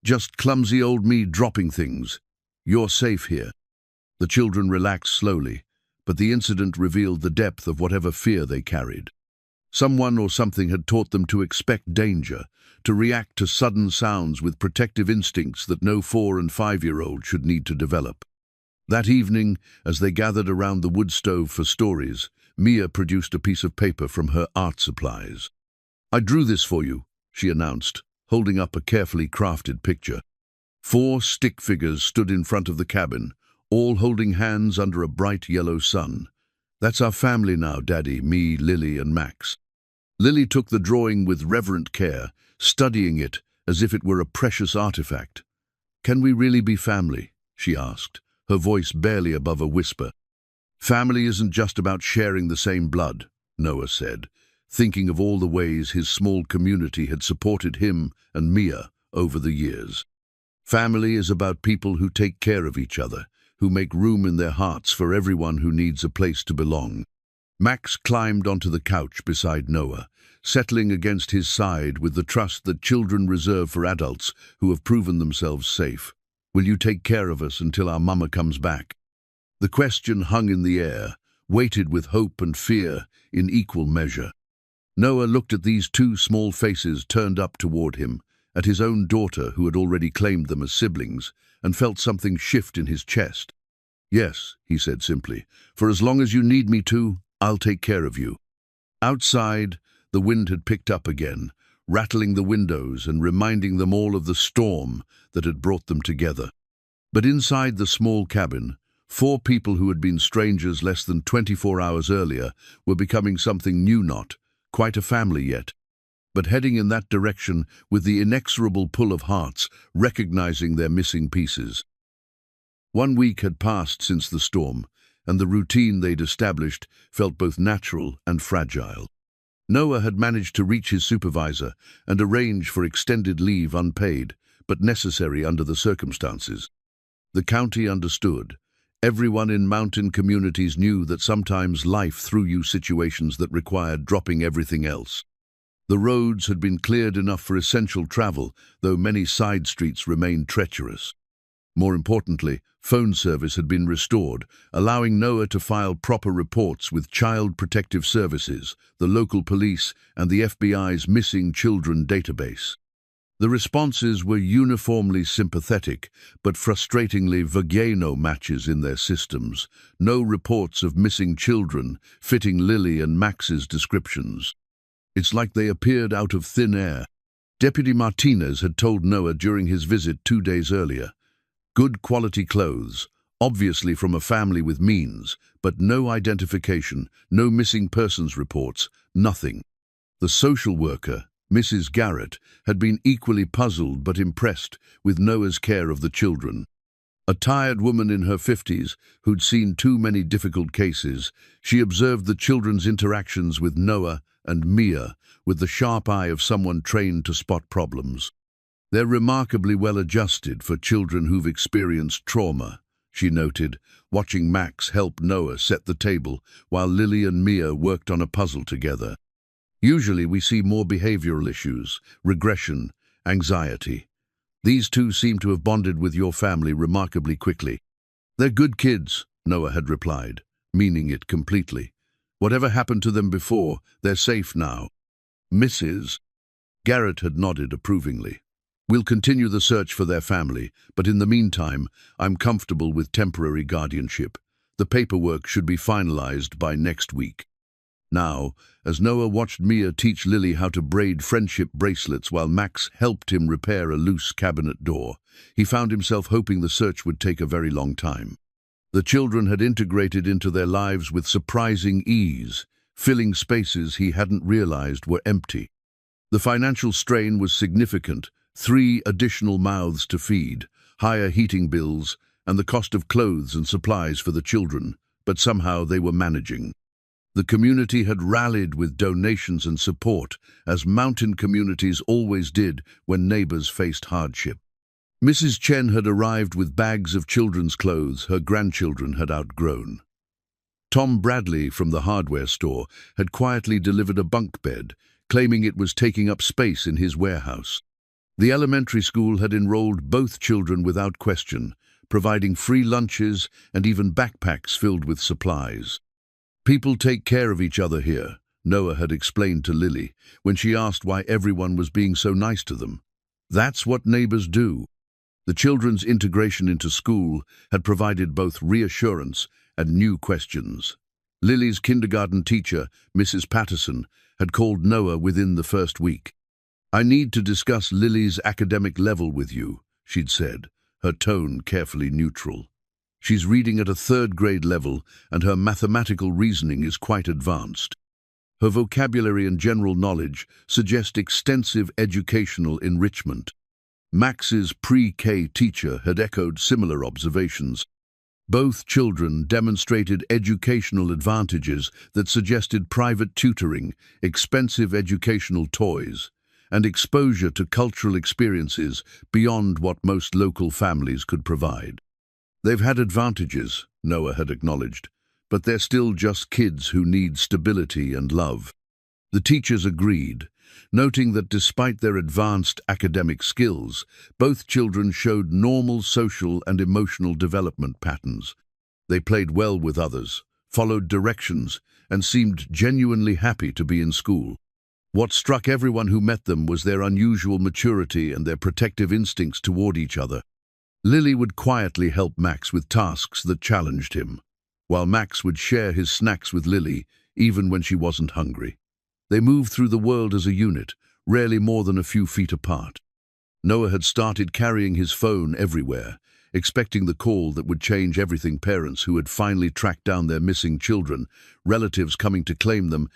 "Just clumsy old me dropping things. You're safe here." The children relaxed slowly, but the incident revealed the depth of whatever fear they carried. Someone or something had taught them to expect danger, to react to sudden sounds with protective instincts that no 4- and 5-year-old should need to develop. That evening, as they gathered around the wood stove for stories, Mia produced a piece of paper from her art supplies. "I drew this for you," she announced, holding up a carefully crafted picture. 4 stick figures stood in front of the cabin, all holding hands under a bright yellow sun. "That's our family now, Daddy, me, Lily, and Max." Lily took the drawing with reverent care, studying it as if it were a precious artifact. "Can we really be family?" she asked, her voice barely above a whisper. "Family isn't just about sharing the same blood," Noah said, thinking of all the ways his small community had supported him and Mia over the years. "Family is about people who take care of each other, who make room in their hearts for everyone who needs a place to belong." Max climbed onto the couch beside Noah, settling against his side with the trust that children reserve for adults who have proven themselves safe. "Will you take care of us until our mama comes back?" The question hung in the air, weighted with hope and fear in equal measure. Noah looked at these 2 small faces turned up toward him, at his own daughter who had already claimed them as siblings, and felt something shift in his chest. "Yes," he said simply, "for as long as you need me to, I'll take care of you." Outside, the wind had picked up again, rattling the windows and reminding them all of the storm that had brought them together. But inside the small cabin, 4 people who had been strangers less than 24 hours earlier were becoming something new, not quite a family yet, but heading in that direction with the inexorable pull of hearts, recognizing their missing pieces. 1 week had passed since the storm, and the routine they'd established felt both natural and fragile. Noah had managed to reach his supervisor and arrange for extended leave unpaid, but necessary under the circumstances. The county understood. Everyone in mountain communities knew that sometimes life threw you situations that required dropping everything else. The roads had been cleared enough for essential travel, though many side streets remained treacherous. More importantly, phone service had been restored, allowing Noah to file proper reports with Child Protective Services, the local police, and the FBI's missing children database. The responses were uniformly sympathetic, but frustratingly vague matches in their systems. No reports of missing children fitting Lily and Max's descriptions. It's like they appeared out of thin air. Deputy Martinez had told Noah during his visit 2 days earlier. Good quality clothes, obviously from a family with means, but no identification, no missing persons reports, nothing. The social worker, Mrs. Garrett, had been equally puzzled but impressed with Noah's care of the children. A tired woman in her 50s who'd seen too many difficult cases, she observed the children's interactions with Noah and Mia with the sharp eye of someone trained to spot problems. They're remarkably well adjusted for children who've experienced trauma, she noted, watching Max help Noah set the table while Lily and Mia worked on a puzzle together. Usually we see more behavioral issues, regression, anxiety. These two seem to have bonded with your family remarkably quickly. They're good kids, Noah had replied, meaning it completely. Whatever happened to them before, they're safe now. Mrs. Garrett had nodded approvingly. We'll continue the search for their family, but in the meantime, I'm comfortable with temporary guardianship. The paperwork should be finalized by next week. Now, as Noah watched Mia teach Lily how to braid friendship bracelets while Max helped him repair a loose cabinet door, he found himself hoping the search would take a very long time. The children had integrated into their lives with surprising ease, filling spaces he hadn't realized were empty. The financial strain was significant. 3 additional mouths to feed, higher heating bills, and the cost of clothes and supplies for the children, but somehow they were managing. The community had rallied with donations and support, as mountain communities always did when neighbors faced hardship. Mrs. Chen had arrived with bags of children's clothes her grandchildren had outgrown. Tom Bradley from the hardware store had quietly delivered a bunk bed, claiming it was taking up space in his warehouse. The elementary school had enrolled both children without question, providing free lunches and even backpacks filled with supplies. People take care of each other here, Noah had explained to Lily when she asked why everyone was being so nice to them. That's what neighbors do. The children's integration into school had provided both reassurance and new questions. Lily's kindergarten teacher, Mrs. Patterson, had called Noah within the first week. I need to discuss Lily's academic level with you, she'd said, her tone carefully neutral. She's reading at a 3rd grade level, and her mathematical reasoning is quite advanced. Her vocabulary and general knowledge suggest extensive educational enrichment. Max's pre-K teacher had echoed similar observations. Both children demonstrated educational advantages that suggested private tutoring, expensive educational toys, and exposure to cultural experiences beyond what most local families could provide. They've had advantages, Noah had acknowledged, but they're still just kids who need stability and love. The teachers agreed, noting that despite their advanced academic skills, both children showed normal social and emotional development patterns. They played well with others, followed directions, and seemed genuinely happy to be in school. What struck everyone who met them was their unusual maturity and their protective instincts toward each other. Lily would quietly help Max with tasks that challenged him, while Max would share his snacks with Lily, even when she wasn't hungry. They moved through the world as a unit, rarely more than a few feet apart. Noah had started carrying his phone everywhere, expecting the call that would change everything. Parents who had finally tracked down their missing children, relatives coming to claim them,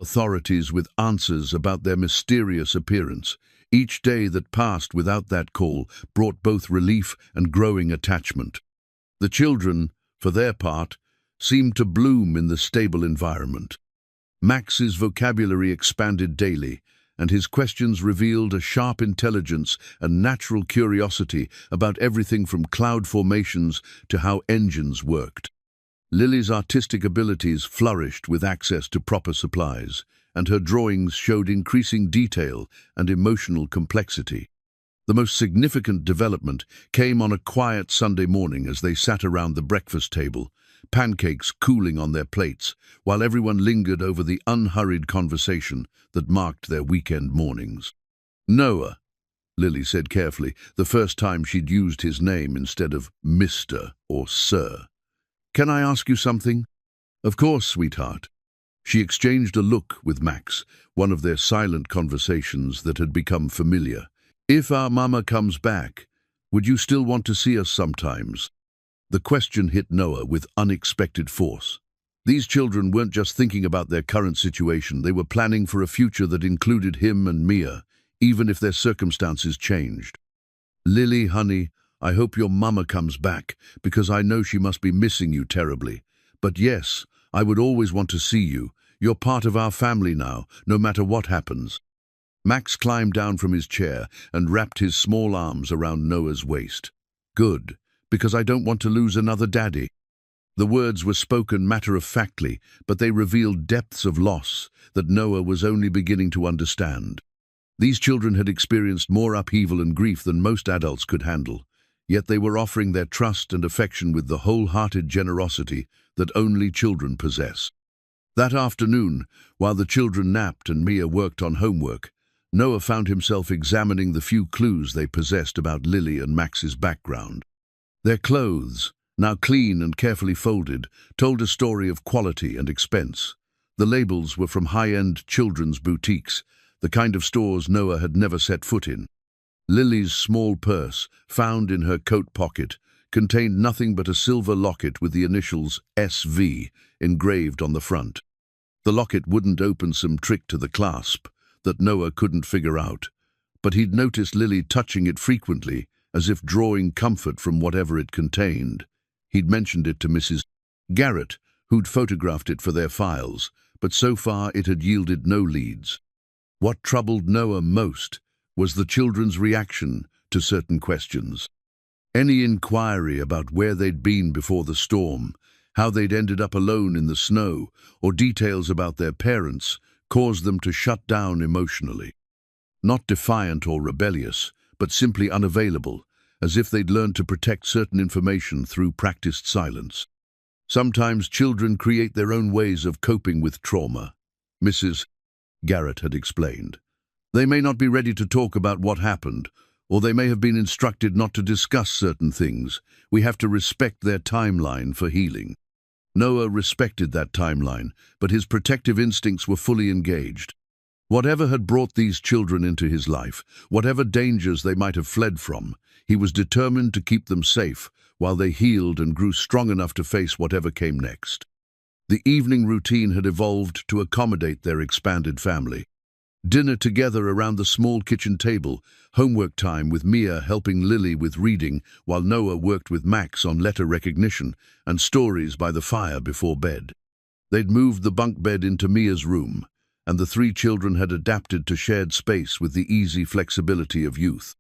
authorities with answers about their mysterious appearance. Each day that passed without that call brought both relief and growing attachment. The children, for their part, seemed to bloom in the stable environment. Max's vocabulary expanded daily, and his questions revealed a sharp intelligence and natural curiosity about everything from cloud formations to how engines worked. Lily's artistic abilities flourished with access to proper supplies, and her drawings showed increasing detail and emotional complexity. The most significant development came on a quiet Sunday morning as they sat around the breakfast table, pancakes cooling on their plates, while everyone lingered over the unhurried conversation that marked their weekend mornings. "Noah," Lily said carefully, the first time she'd used his name instead of Mr. or Sir. "Can I ask you something?" "Of course, sweetheart." She exchanged a look with Max, one of their silent conversations that had become familiar. "If our mama comes back, would you still want to see us sometimes?" The question hit Noah with unexpected force. These children weren't just thinking about their current situation, they were planning for a future that included him and Mia, even if their circumstances changed. "Lily, honey, I hope your mama comes back, because I know she must be missing you terribly. But yes, I would always want to see you. You're part of our family now, no matter what happens." Max climbed down from his chair and wrapped his small arms around Noah's waist. "Good, because I don't want to lose another daddy." The words were spoken matter-of-factly, but they revealed depths of loss that Noah was only beginning to understand. These children had experienced more upheaval and grief than most adults could handle, yet they were offering their trust and affection with the wholehearted generosity that only children possess. That afternoon, while the children napped and Mia worked on homework, Noah found himself examining the few clues they possessed about Lily and Max's background. Their clothes, now clean and carefully folded, told a story of quality and expense. The labels were from high-end children's boutiques, the kind of stores Noah had never set foot in. Lily's small purse, found in her coat pocket, contained nothing but a silver locket with the initials SV engraved on the front. The locket wouldn't open some trick to the clasp that Noah couldn't figure out, but he'd noticed Lily touching it frequently, as if drawing comfort from whatever it contained. He'd mentioned it to Mrs. Garrett, who'd photographed it for their files, but so far it had yielded no leads. What troubled Noah most was the children's reaction to certain questions. Any inquiry about where they'd been before the storm, how they'd ended up alone in the snow, or details about their parents caused them to shut down emotionally. Not defiant or rebellious, but simply unavailable, as if they'd learned to protect certain information through practiced silence. Sometimes children create their own ways of coping with trauma, Mrs. Garrett had explained. They may not be ready to talk about what happened, or they may have been instructed not to discuss certain things. We have to respect their timeline for healing. Noah respected that timeline, but his protective instincts were fully engaged. Whatever had brought these children into his life, whatever dangers they might have fled from, he was determined to keep them safe while they healed and grew strong enough to face whatever came next. The evening routine had evolved to accommodate their expanded family. Dinner together around the small kitchen table, homework time with Mia helping Lily with reading while Noah worked with Max on letter recognition, and stories by the fire before bed. They'd moved the bunk bed into Mia's room, and the three children had adapted to shared space with the easy flexibility of youth.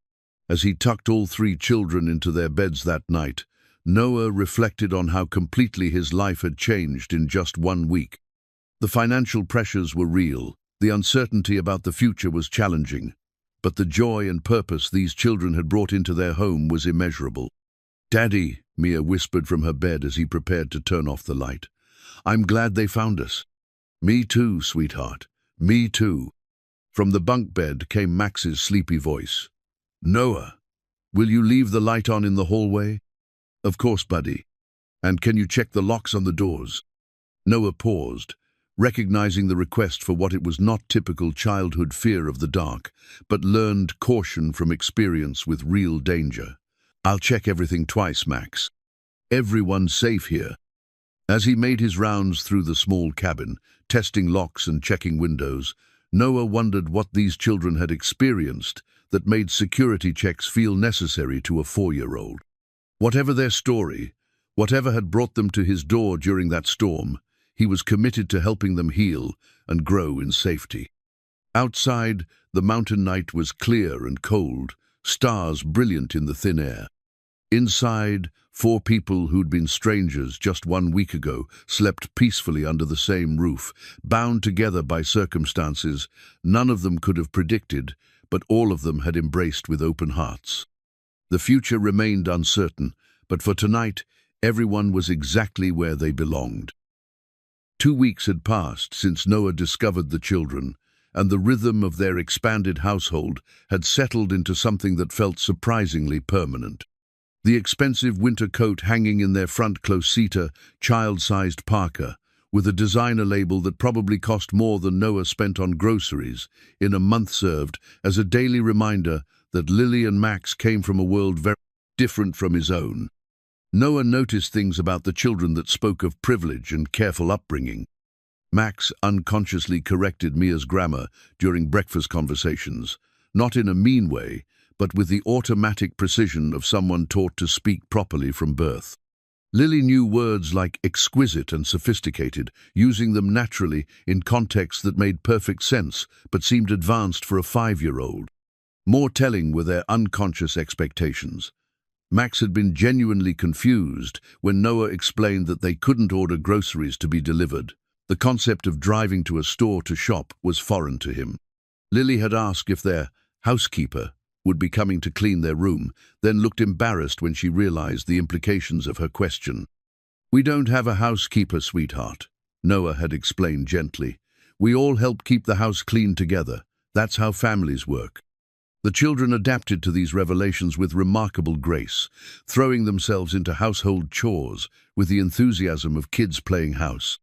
As he tucked all three children into their beds that night, Noah reflected on how completely his life had changed in just 1 week. The financial pressures were real, the uncertainty about the future was challenging, but the joy and purpose these children had brought into their home was immeasurable. "Daddy," Mia whispered from her bed as he prepared to turn off the light. "I'm glad they found us." "Me too, sweetheart. Me too." From the bunk bed came Max's sleepy voice. "Noah, will you leave the light on in the hallway?" "Of course, buddy. And can you check the locks on the doors?" Noah paused, recognizing the request for what it was not typical childhood fear of the dark, but learned caution from experience with real danger. "I'll check everything twice, Max. Everyone's safe here." As he made his rounds through the small cabin, testing locks and checking windows, Noah wondered what these children had experienced that made security checks feel necessary to a 4-year-old. Whatever their story, whatever had brought them to his door during that storm, he was committed to helping them heal and grow in safety. Outside, the The mountain night was clear and cold, stars brilliant in the thin air. Inside, 4 people who'd been strangers just 1 week ago slept peacefully under the same roof, bound together by circumstances none of them could have predicted, but all of them had embraced with open hearts. The future remained uncertain, but for tonight, everyone was exactly where they belonged. 2 weeks had passed since Noah discovered the children, and the rhythm of their expanded household had settled into something that felt surprisingly permanent. The expensive winter coat hanging in their front close-seater, child-sized parka, with a designer label that probably cost more than Noah spent on groceries in a month, served as a daily reminder that Lily and Max came from a world very different from his own. Noah noticed things about the children that spoke of privilege and careful upbringing. Max unconsciously corrected Mia's grammar during breakfast conversations, not in a mean way, but with the automatic precision of someone taught to speak properly from birth. Lily knew words like exquisite and sophisticated, using them naturally in contexts that made perfect sense but seemed advanced for a 5-year-old. More telling were their unconscious expectations. Max had been genuinely confused when Noah explained that they couldn't order groceries to be delivered. The concept of driving to a store to shop was foreign to him. Lily had asked if their housekeeper would be coming to clean their room, then looked embarrassed when she realized the implications of her question. "We don't have a housekeeper, sweetheart," Noah had explained gently. "We all help keep the house clean together. That's how families work." The children adapted to these revelations with remarkable grace, throwing themselves into household chores with the enthusiasm of kids playing house.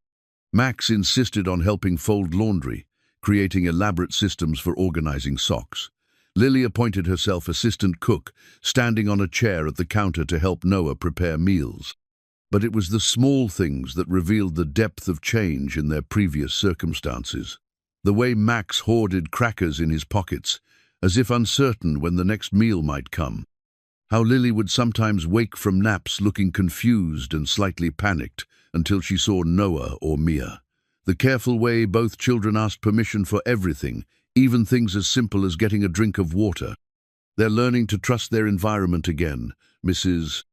Max insisted on helping fold laundry, creating elaborate systems for organizing socks. Lily appointed herself assistant cook, standing on a chair at the counter to help Noah prepare meals. But it was the small things that revealed the depth of change in their previous circumstances. The way Max hoarded crackers in his pockets, as if uncertain when the next meal might come. How Lily would sometimes wake from naps looking confused and slightly panicked until she saw Noah or Mia. The careful way both children asked permission for everything, even things as simple as getting a drink of water. They're learning to trust their environment again, Mrs.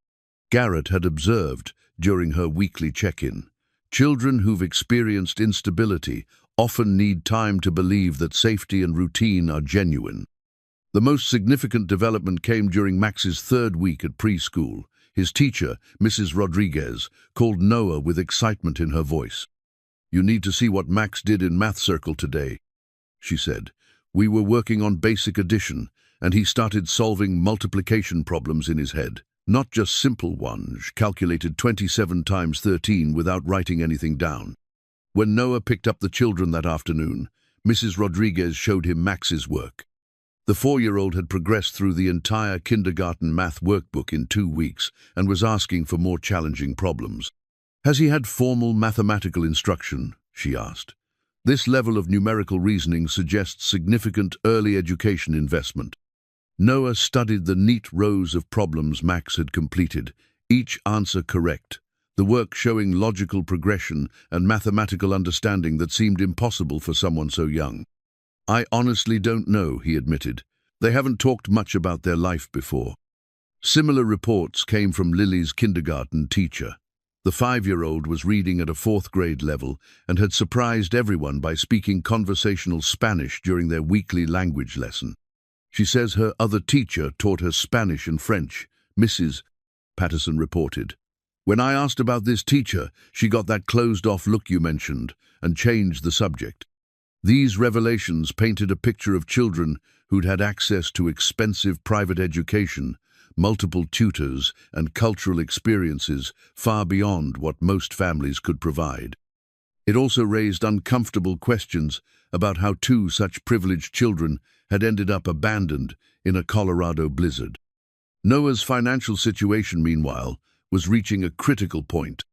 Garrett had observed during her weekly check-in. Children who've experienced instability often need time to believe that safety and routine are genuine. The most significant development came during Max's 3rd week at preschool. His teacher, Mrs. Rodriguez, called Noah with excitement in her voice. "You need to see what Max did in math circle today," she said. "We were working on basic addition, and he started solving multiplication problems in his head. Not just simple ones, calculated 27 times 13 without writing anything down." When Noah picked up the children that afternoon, Mrs. Rodriguez showed him Max's work. The 4-year-old had progressed through the entire kindergarten math workbook in 2 weeks and was asking for more challenging problems. "Has he had formal mathematical instruction?" she asked. "This level of numerical reasoning suggests significant early education investment." Noah studied the neat rows of problems Max had completed, each answer correct, the work showing logical progression and mathematical understanding that seemed impossible for someone so young. "I honestly don't know," he admitted. "They haven't talked much about their life before." Similar reports came from Lily's kindergarten teacher. The 5-year-old was reading at a 4th grade level and had surprised everyone by speaking conversational Spanish during their weekly language lesson. She says her other teacher taught her Spanish and French, Mrs. Patterson reported. "When I asked about this teacher, she got that closed-off look you mentioned and changed the subject." These revelations painted a picture of children who'd had access to expensive private education, multiple tutors, and cultural experiences far beyond what most families could provide. It also raised uncomfortable questions about how 2 such privileged children had ended up abandoned in a Colorado blizzard. Noah's financial situation, meanwhile, was reaching a critical point.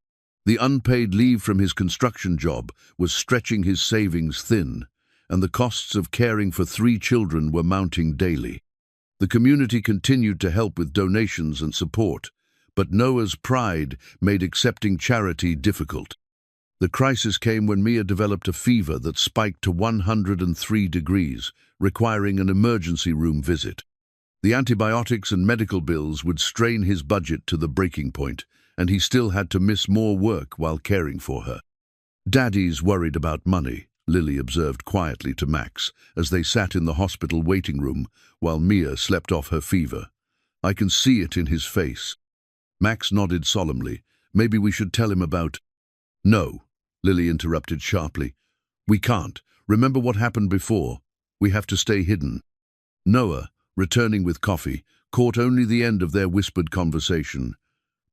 The unpaid leave from his construction job was stretching his savings thin, and the costs of caring for 3 children were mounting daily. The community continued to help with donations and support, but Noah's pride made accepting charity difficult. The crisis came when Mia developed a fever that spiked to 103 degrees, requiring an emergency room visit. The antibiotics and medical bills would strain his budget to the breaking point, and he still had to miss more work while caring for her. "Daddy's worried about money," Lily observed quietly to Max as they sat in the hospital waiting room while Mia slept off her fever. "I can see it in his face." Max nodded solemnly. "Maybe we should tell him about—" "No," Lily interrupted sharply. "We can't. Remember what happened before. We have to stay hidden." Noah, returning with coffee, caught only the end of their whispered conversation,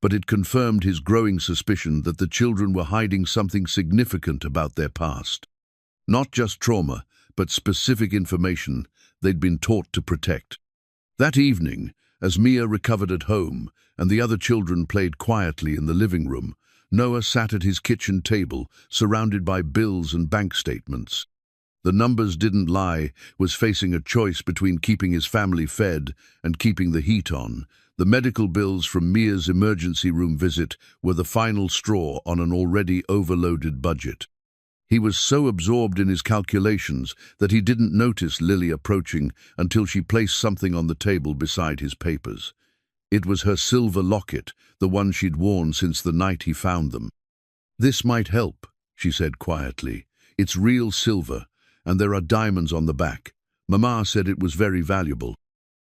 but it confirmed his growing suspicion that the children were hiding something significant about their past. Not just trauma, but specific information they'd been taught to protect. That evening, as Mia recovered at home and the other children played quietly in the living room, Noah sat at his kitchen table, surrounded by bills and bank statements. The numbers didn't lie, was facing a choice between keeping his family fed and keeping the heat on. The medical bills from Mia's emergency room visit were the final straw on an already overloaded budget. He was so absorbed in his calculations that he didn't notice Lily approaching until she placed something on the table beside his papers. It was her silver locket, the one she'd worn since the night he found them. "This might help," she said quietly. "It's real silver, and there are diamonds on the back. Mama said it was very valuable."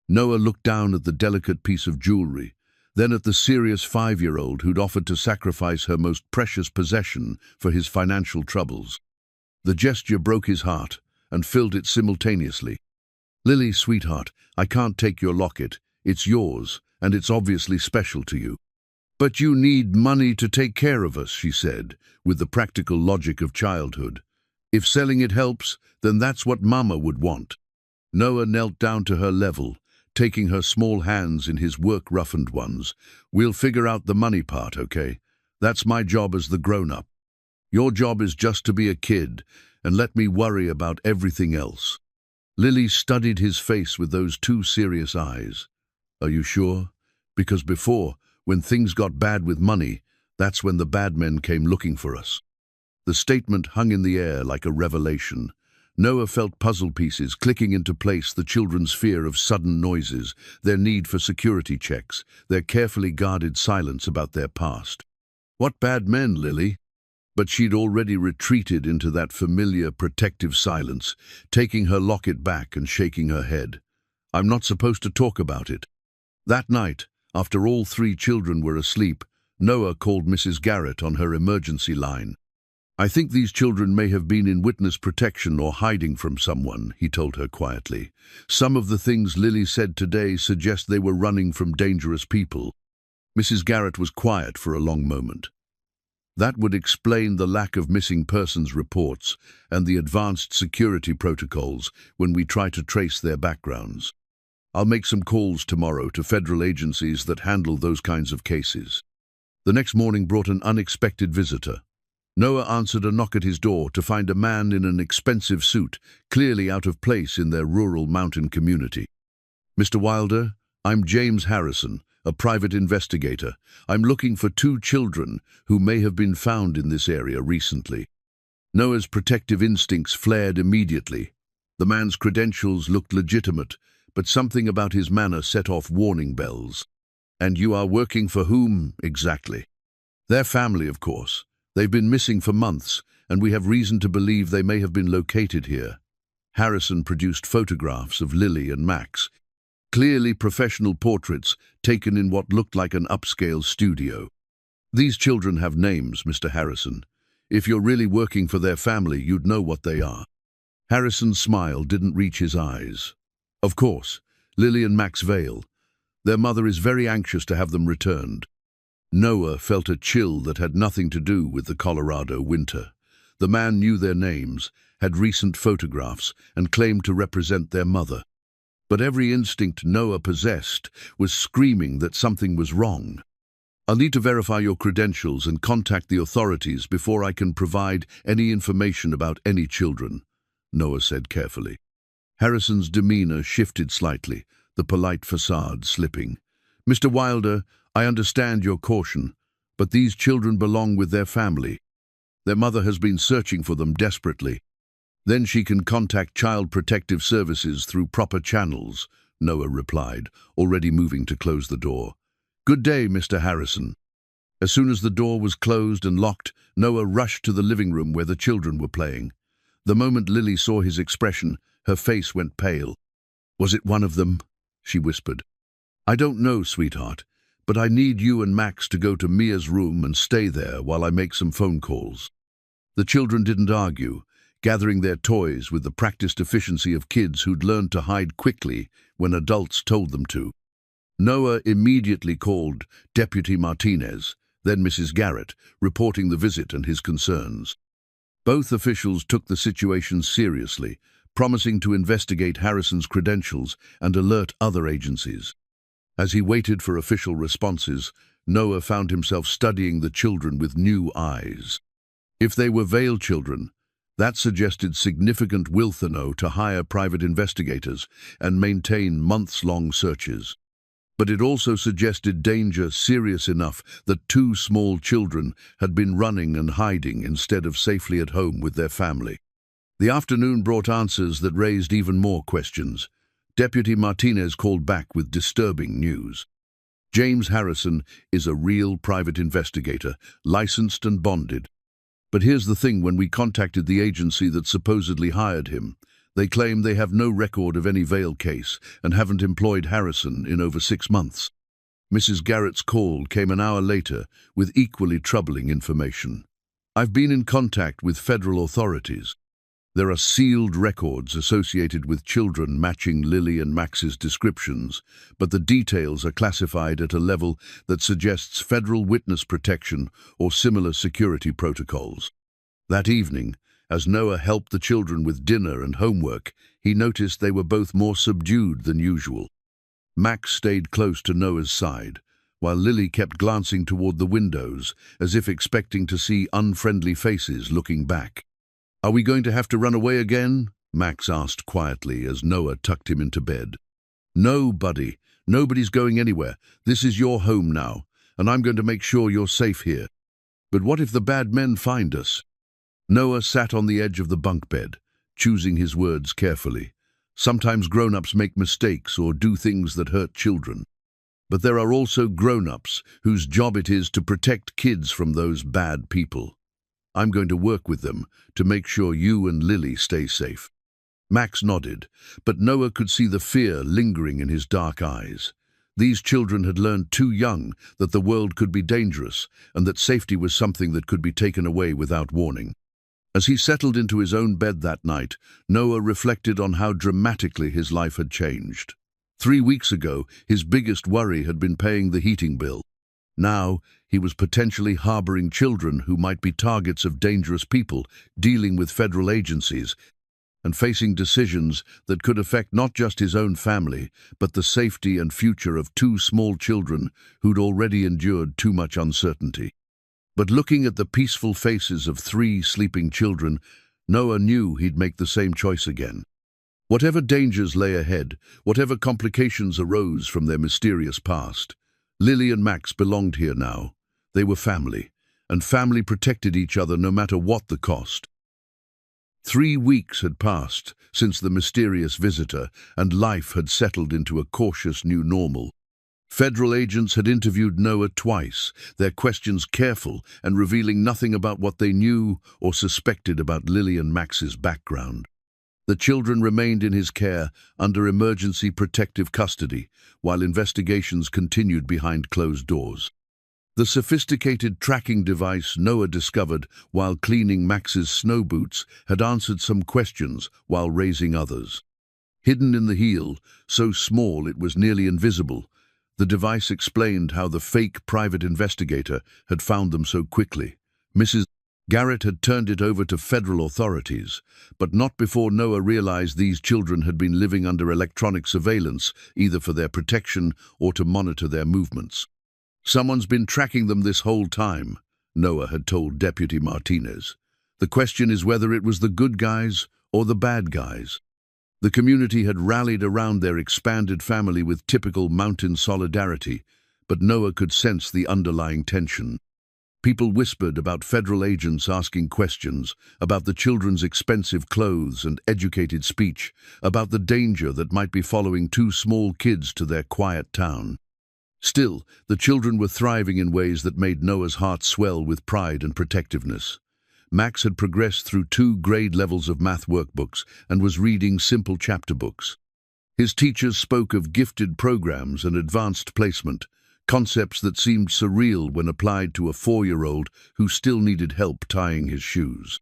Noah looked down at the delicate piece of jewelry, then at the serious 5-year-old who'd offered to sacrifice her most precious possession for his financial troubles. The gesture broke his heart and filled it simultaneously. "Lily, sweetheart, I can't take your locket. It's yours, and it's obviously special to you." "But you need money to take care of us," she said, with the practical logic of childhood. "If selling it helps, then that's what Mama would want." Noah knelt down to her level, taking her small hands in his work-roughened ones. "We'll figure out the money part, okay? That's my job as the grown-up. Your job is just to be a kid, and let me worry about everything else." Lily studied his face with those two serious eyes. "Are you sure? Because before, when things got bad with money, that's when the bad men came looking for us." The statement hung in the air like a revelation. Noah felt puzzle pieces clicking into place: the children's fear of sudden noises, their need for security checks, their carefully guarded silence about their past. "What bad men, Lily?" But she'd already retreated into that familiar protective silence, taking her locket back and shaking her head. "I'm not supposed to talk about it." That night, after all 3 children were asleep, Noah called Mrs. Garrett on her emergency line. "I think these children may have been in witness protection or hiding from someone," he told her quietly. "Some of the things Lily said today suggest they were running from dangerous people." Mrs. Garrett was quiet for a long moment. That would explain the lack of missing persons reports and the advanced security protocols when we try to trace their backgrounds. "I'll make some calls tomorrow to federal agencies that handle those kinds of cases." The next morning brought an unexpected visitor. Noah answered a knock at his door to find a man in an expensive suit, clearly out of place in their rural mountain community. "Mr. Wilder, I'm James Harrison, a private investigator. I'm looking for 2 children who may have been found in this area recently." Noah's protective instincts flared immediately. The man's credentials looked legitimate, but something about his manner set off warning bells. "And you are working for whom, exactly?" "Their family, of course. They've been missing for months, and we have reason to believe they may have been located here." Harrison produced photographs of Lily and Max, clearly professional portraits taken in what looked like an upscale studio. "These children have names, Mr. Harrison. If you're really working for their family, you'd know what they are." Harrison's smile didn't reach his eyes. "Of course, Lily and Max Vale. Their mother is very anxious to have them returned." Noah felt a chill that had nothing to do with the Colorado winter. The man knew their names, had recent photographs, and claimed to represent their mother. But every instinct Noah possessed was screaming that something was wrong. "I'll need to verify your credentials and contact the authorities before I can provide any information about any children," Noah said carefully. Harrison's demeanor shifted slightly, the polite facade slipping. "Mr. Wilder, I understand your caution, but these children belong with their family." Their mother has been searching for them desperately. Then she can contact Child Protective Services through proper channels, Noah replied, already moving to close the door. Good day, Mr. Harrison. As soon as the door was closed and locked, Noah rushed to the living room where the children were playing. The moment Lily saw his expression, her face went pale. Was it one of them? She whispered. I don't know, sweetheart, but I need you and Max to go to Mia's room and stay there while I make some phone calls. The children didn't argue, gathering their toys with the practiced efficiency of kids who'd learned to hide quickly when adults told them to. Noah immediately called Deputy Martinez, then Mrs. Garrett, reporting the visit and his concerns. Both officials took the situation seriously, promising to investigate Harrison's credentials and alert other agencies. As he waited for official responses, Noah found himself studying the children with new eyes. If they were veiled children, that suggested significant willpower to hire private investigators and maintain months-long searches. But it also suggested danger serious enough that two small children had been running and hiding instead of safely at home with their family. The afternoon brought answers that raised even more questions. Deputy Martinez called back with disturbing news. James Harrison is a real private investigator, licensed and bonded. But here's the thing, when we contacted the agency that supposedly hired him, they claim they have no record of any veil case and haven't employed Harrison in over 6 months. Mrs. Garrett's call came an hour later with equally troubling information. I've been in contact with federal authorities. There are sealed records associated with children matching Lily and Max's descriptions, but the details are classified at a level that suggests federal witness protection or similar security protocols. That evening, as Noah helped the children with dinner and homework, he noticed they were both more subdued than usual. Max stayed close to Noah's side, while Lily kept glancing toward the windows, as if expecting to see unfriendly faces looking back. Are we going to have to run away again? Max asked quietly as Noah tucked him into bed. No, buddy. Nobody's going anywhere. This is your home now, and I'm going to make sure you're safe here. But what if the bad men find us? Noah sat on the edge of the bunk bed, choosing his words carefully. Sometimes grown-ups make mistakes or do things that hurt children. But there are also grown-ups whose job it is to protect kids from those bad people. I'm going to work with them to make sure you and Lily stay safe. Max nodded, but Noah could see the fear lingering in his dark eyes. These children had learned too young that the world could be dangerous and that safety was something that could be taken away without warning. As he settled into his own bed that night, Noah reflected on how dramatically his life had changed. 3 weeks ago, his biggest worry had been paying the heating bill. Now, he was potentially harboring children who might be targets of dangerous people, dealing with federal agencies, and facing decisions that could affect not just his own family, but the safety and future of 2 small children who'd already endured too much uncertainty. But looking at the peaceful faces of 3 sleeping children, Noah knew he'd make the same choice again. Whatever dangers lay ahead, whatever complications arose from their mysterious past, Lily and Max belonged here now. They were family, and family protected each other no matter what the cost. 3 weeks had passed since the mysterious visitor, and life had settled into a cautious new normal. Federal agents had interviewed Noah twice, their questions careful and revealing nothing about what they knew or suspected about Lily and Max's background. The children remained in his care under emergency protective custody, while investigations continued behind closed doors. The sophisticated tracking device Noah discovered while cleaning Max's snow boots had answered some questions while raising others. Hidden in the heel, so small it was nearly invisible, the device explained how the fake private investigator had found them so quickly. Mrs. Garrett had turned it over to federal authorities, but not before Noah realized these children had been living under electronic surveillance, either for their protection or to monitor their movements. Someone's been tracking them this whole time, Noah had told Deputy Martinez. The question is whether it was the good guys or the bad guys. The community had rallied around their expanded family with typical mountain solidarity, but Noah could sense the underlying tension. People whispered about federal agents asking questions, about the children's expensive clothes and educated speech, about the danger that might be following two small kids to their quiet town. Still, the children were thriving in ways that made Noah's heart swell with pride and protectiveness. Max had progressed through 2 grade levels of math workbooks and was reading simple chapter books. His teachers spoke of gifted programs and advanced placement, concepts that seemed surreal when applied to a 4-year-old who still needed help tying his shoes.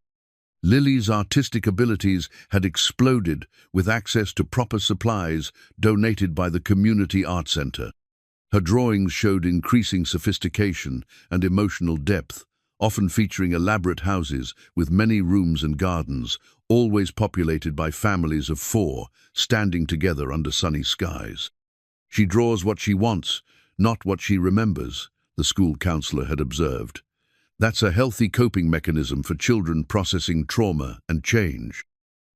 Lily's artistic abilities had exploded with access to proper supplies donated by the Community Art Center. Her drawings showed increasing sophistication and emotional depth, often featuring elaborate houses with many rooms and gardens, always populated by families of 4, standing together under sunny skies. She draws what she wants, not what she remembers, the school counselor had observed. That's a healthy coping mechanism for children processing trauma and change.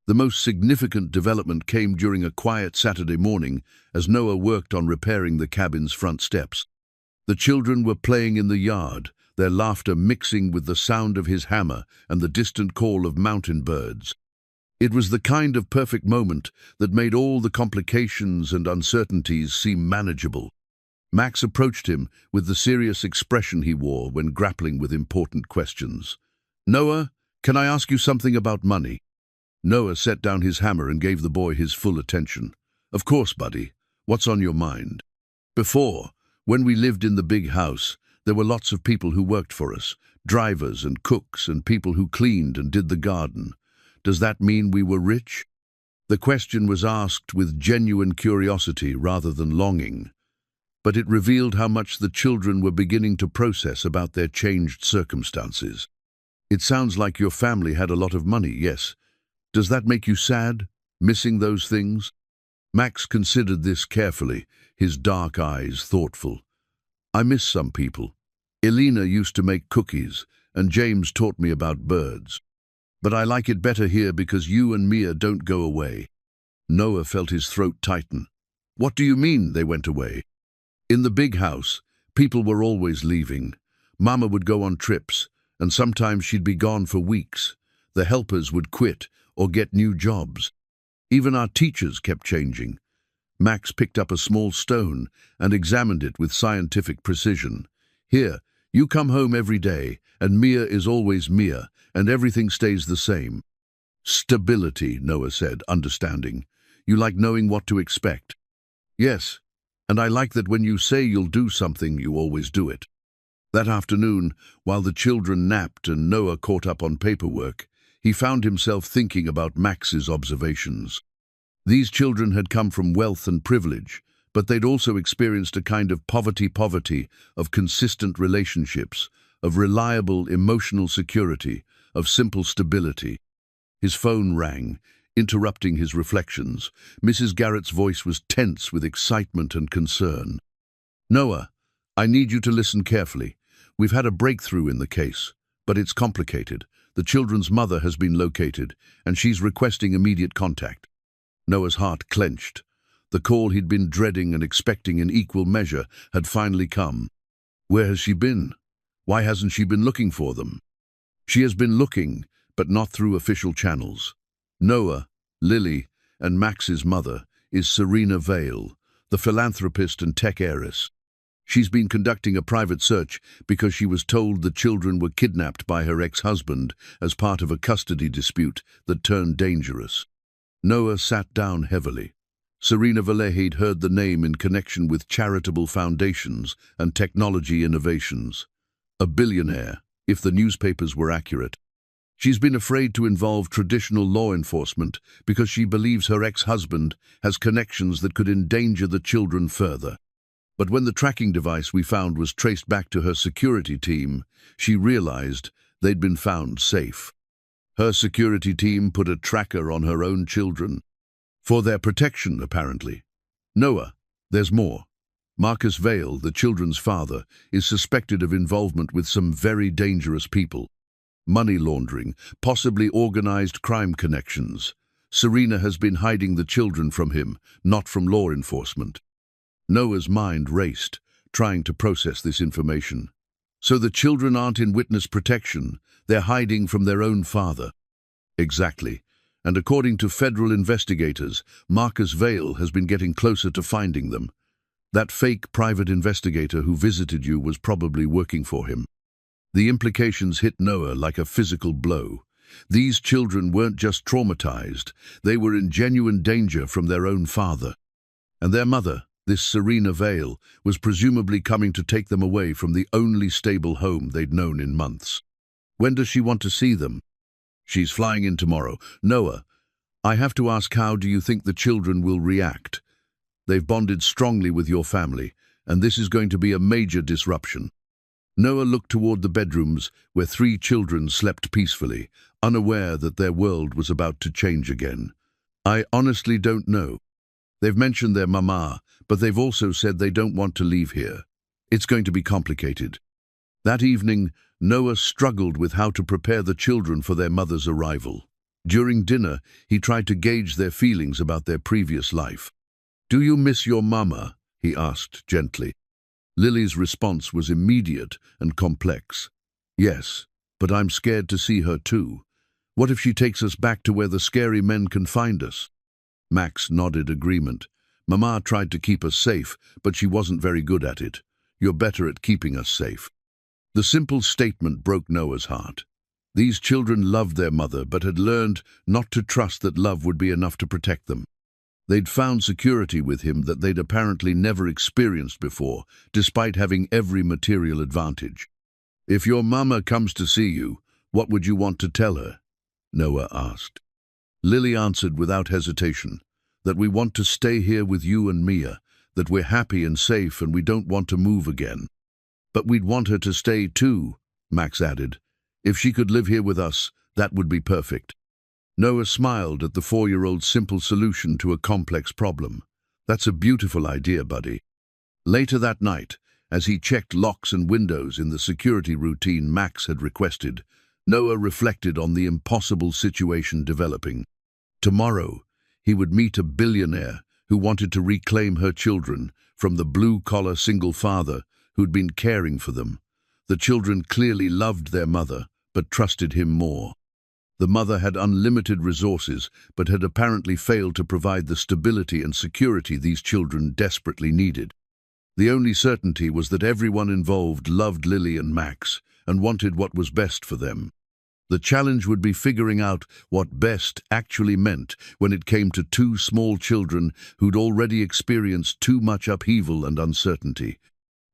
The most significant development came during a quiet Saturday morning as Noah worked on repairing the cabin's front steps. The children were playing in the yard, their laughter mixing with the sound of his hammer and the distant call of mountain birds. It was the kind of perfect moment that made all the complications and uncertainties seem manageable. Max approached him with the serious expression he wore when grappling with important questions. "Noah, can I ask you something about money?" Noah set down his hammer and gave the boy his full attention. "Of course, buddy. What's on your mind?" "Before, when we lived in the big house, there were lots of people who worked for us, drivers and cooks and people who cleaned and did the garden. Does that mean we were rich?" The question was asked with genuine curiosity rather than longing, but it revealed how much the children were beginning to process about their changed circumstances. "It sounds like your family had a lot of money, yes. Does that make you sad, missing those things?" Max considered this carefully, his dark eyes thoughtful. "I miss some people. Elena used to make cookies, and James taught me about birds. But I like it better here because you and Mia don't go away." Noah felt his throat tighten. "What do you mean they went away?" "In the big house, people were always leaving. Mama would go on trips, and sometimes she'd be gone for weeks. The helpers would quit or get new jobs. Even our teachers kept changing." Max picked up a small stone and examined it with scientific precision. "Here, you come home every day, and Mia is always Mia, and everything stays the same." "Stability," Noah said, understanding. "You like knowing what to expect." "Yes, and I like that when you say you'll do something, you always do it." That afternoon, while the children napped and Noah caught up on paperwork, he found himself thinking about Max's observations. These children had come from wealth and privilege, but they'd also experienced a kind of poverty of consistent relationships, of reliable emotional security, of simple stability. His phone rang, interrupting his reflections. Mrs. Garrett's voice was tense with excitement and concern. "Noah, I need you to listen carefully. We've had a breakthrough in the case, but it's complicated. The children's mother has been located, and she's requesting immediate contact." Noah's heart clenched. The call he'd been dreading and expecting in equal measure had finally come. Where has she been? Why hasn't she been looking for them? She has been looking, but not through official channels. Noah, Lily, and Max's mother is Serena Vale, the philanthropist and tech heiress. She's been conducting a private search because she was told the children were kidnapped by her ex-husband as part of a custody dispute that turned dangerous. Noah sat down heavily. Serena Vale had heard the name in connection with charitable foundations and technology innovations. A billionaire, if the newspapers were accurate. She's been afraid to involve traditional law enforcement because she believes her ex-husband has connections that could endanger the children further. But when the tracking device we found was traced back to her security team, she realized they'd been found safe. Her security team put a tracker on her own children. For their protection, apparently. Noah, there's more. Marcus Vale, the children's father, is suspected of involvement with some very dangerous people. Money laundering, possibly organized crime connections. Serena has been hiding the children from him, not from law enforcement. Noah's mind raced, trying to process this information. So the children aren't in witness protection, they're hiding from their own father. Exactly. And according to federal investigators, Marcus Vale has been getting closer to finding them. That fake private investigator who visited you was probably working for him. The implications hit Noah like a physical blow. These children weren't just traumatized, they were in genuine danger from their own father. And their mother, this Serena Vale, was presumably coming to take them away from the only stable home they'd known in months. When does she want to see them? She's flying in tomorrow. Noah, I have to ask, how do you think the children will react? They've bonded strongly with your family, and this is going to be a major disruption. Noah looked toward the bedrooms where 3 children slept peacefully, unaware that their world was about to change again. I honestly don't know. They've mentioned their mama, but they've also said they don't want to leave here. It's going to be complicated. That evening, Noah struggled with how to prepare the children for their mother's arrival. During dinner, he tried to gauge their feelings about their previous life. "Do you miss your mama?" he asked gently. Lily's response was immediate and complex. "Yes, but I'm scared to see her too. What if she takes us back to where the scary men can find us?" Max nodded agreement. "Mama tried to keep us safe, but she wasn't very good at it. You're better at keeping us safe." The simple statement broke Noah's heart. These children loved their mother, but had learned not to trust that love would be enough to protect them. They'd found security with him that they'd apparently never experienced before, despite having every material advantage. "If your mama comes to see you, what would you want to tell her?" Noah asked. Lily answered without hesitation, "That we want to stay here with you and Mia, that we're happy and safe and we don't want to move again." "But we'd want her to stay too," Max added. "If she could live here with us, that would be perfect." Noah smiled at the 4-year-old's simple solution to a complex problem. "That's a beautiful idea, buddy." Later that night, as he checked locks and windows in the security routine Max had requested, Noah reflected on the impossible situation developing. Tomorrow, he would meet a billionaire who wanted to reclaim her children from the blue-collar single father who'd been caring for them. The children clearly loved their mother, but trusted him more. The mother had unlimited resources, but had apparently failed to provide the stability and security these children desperately needed. The only certainty was that everyone involved loved Lily and Max, and wanted what was best for them. The challenge would be figuring out what best actually meant when it came to 2 small children who'd already experienced too much upheaval and uncertainty.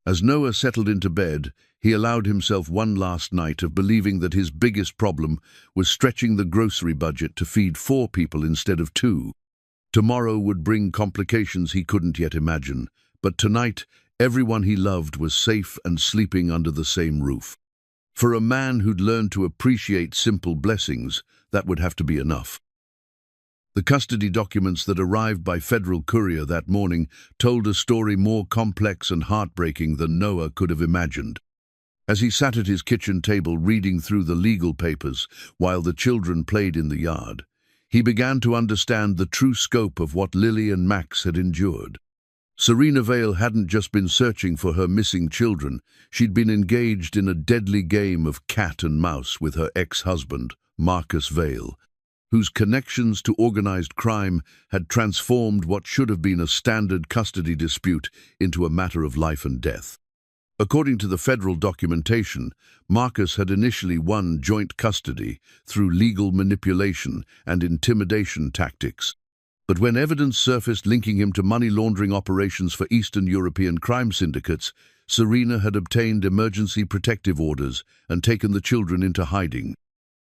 As Noah settled into bed, he allowed himself one last night of believing that his biggest problem was stretching the grocery budget to feed 4 people instead of 2. Tomorrow would bring complications he couldn't yet imagine, but tonight, everyone he loved was safe and sleeping under the same roof. For a man who'd learned to appreciate simple blessings, that would have to be enough. The custody documents that arrived by federal courier that morning told a story more complex and heartbreaking than Noah could have imagined. As he sat at his kitchen table reading through the legal papers while the children played in the yard, he began to understand the true scope of what Lily and Max had endured. Serena Vale hadn't just been searching for her missing children, she'd been engaged in a deadly game of cat and mouse with her ex-husband, Marcus Vale, whose connections to organized crime had transformed what should have been a standard custody dispute into a matter of life and death. According to the federal documentation, Marcus had initially won joint custody through legal manipulation and intimidation tactics. But when evidence surfaced linking him to money laundering operations for Eastern European crime syndicates, Serena had obtained emergency protective orders and taken the children into hiding.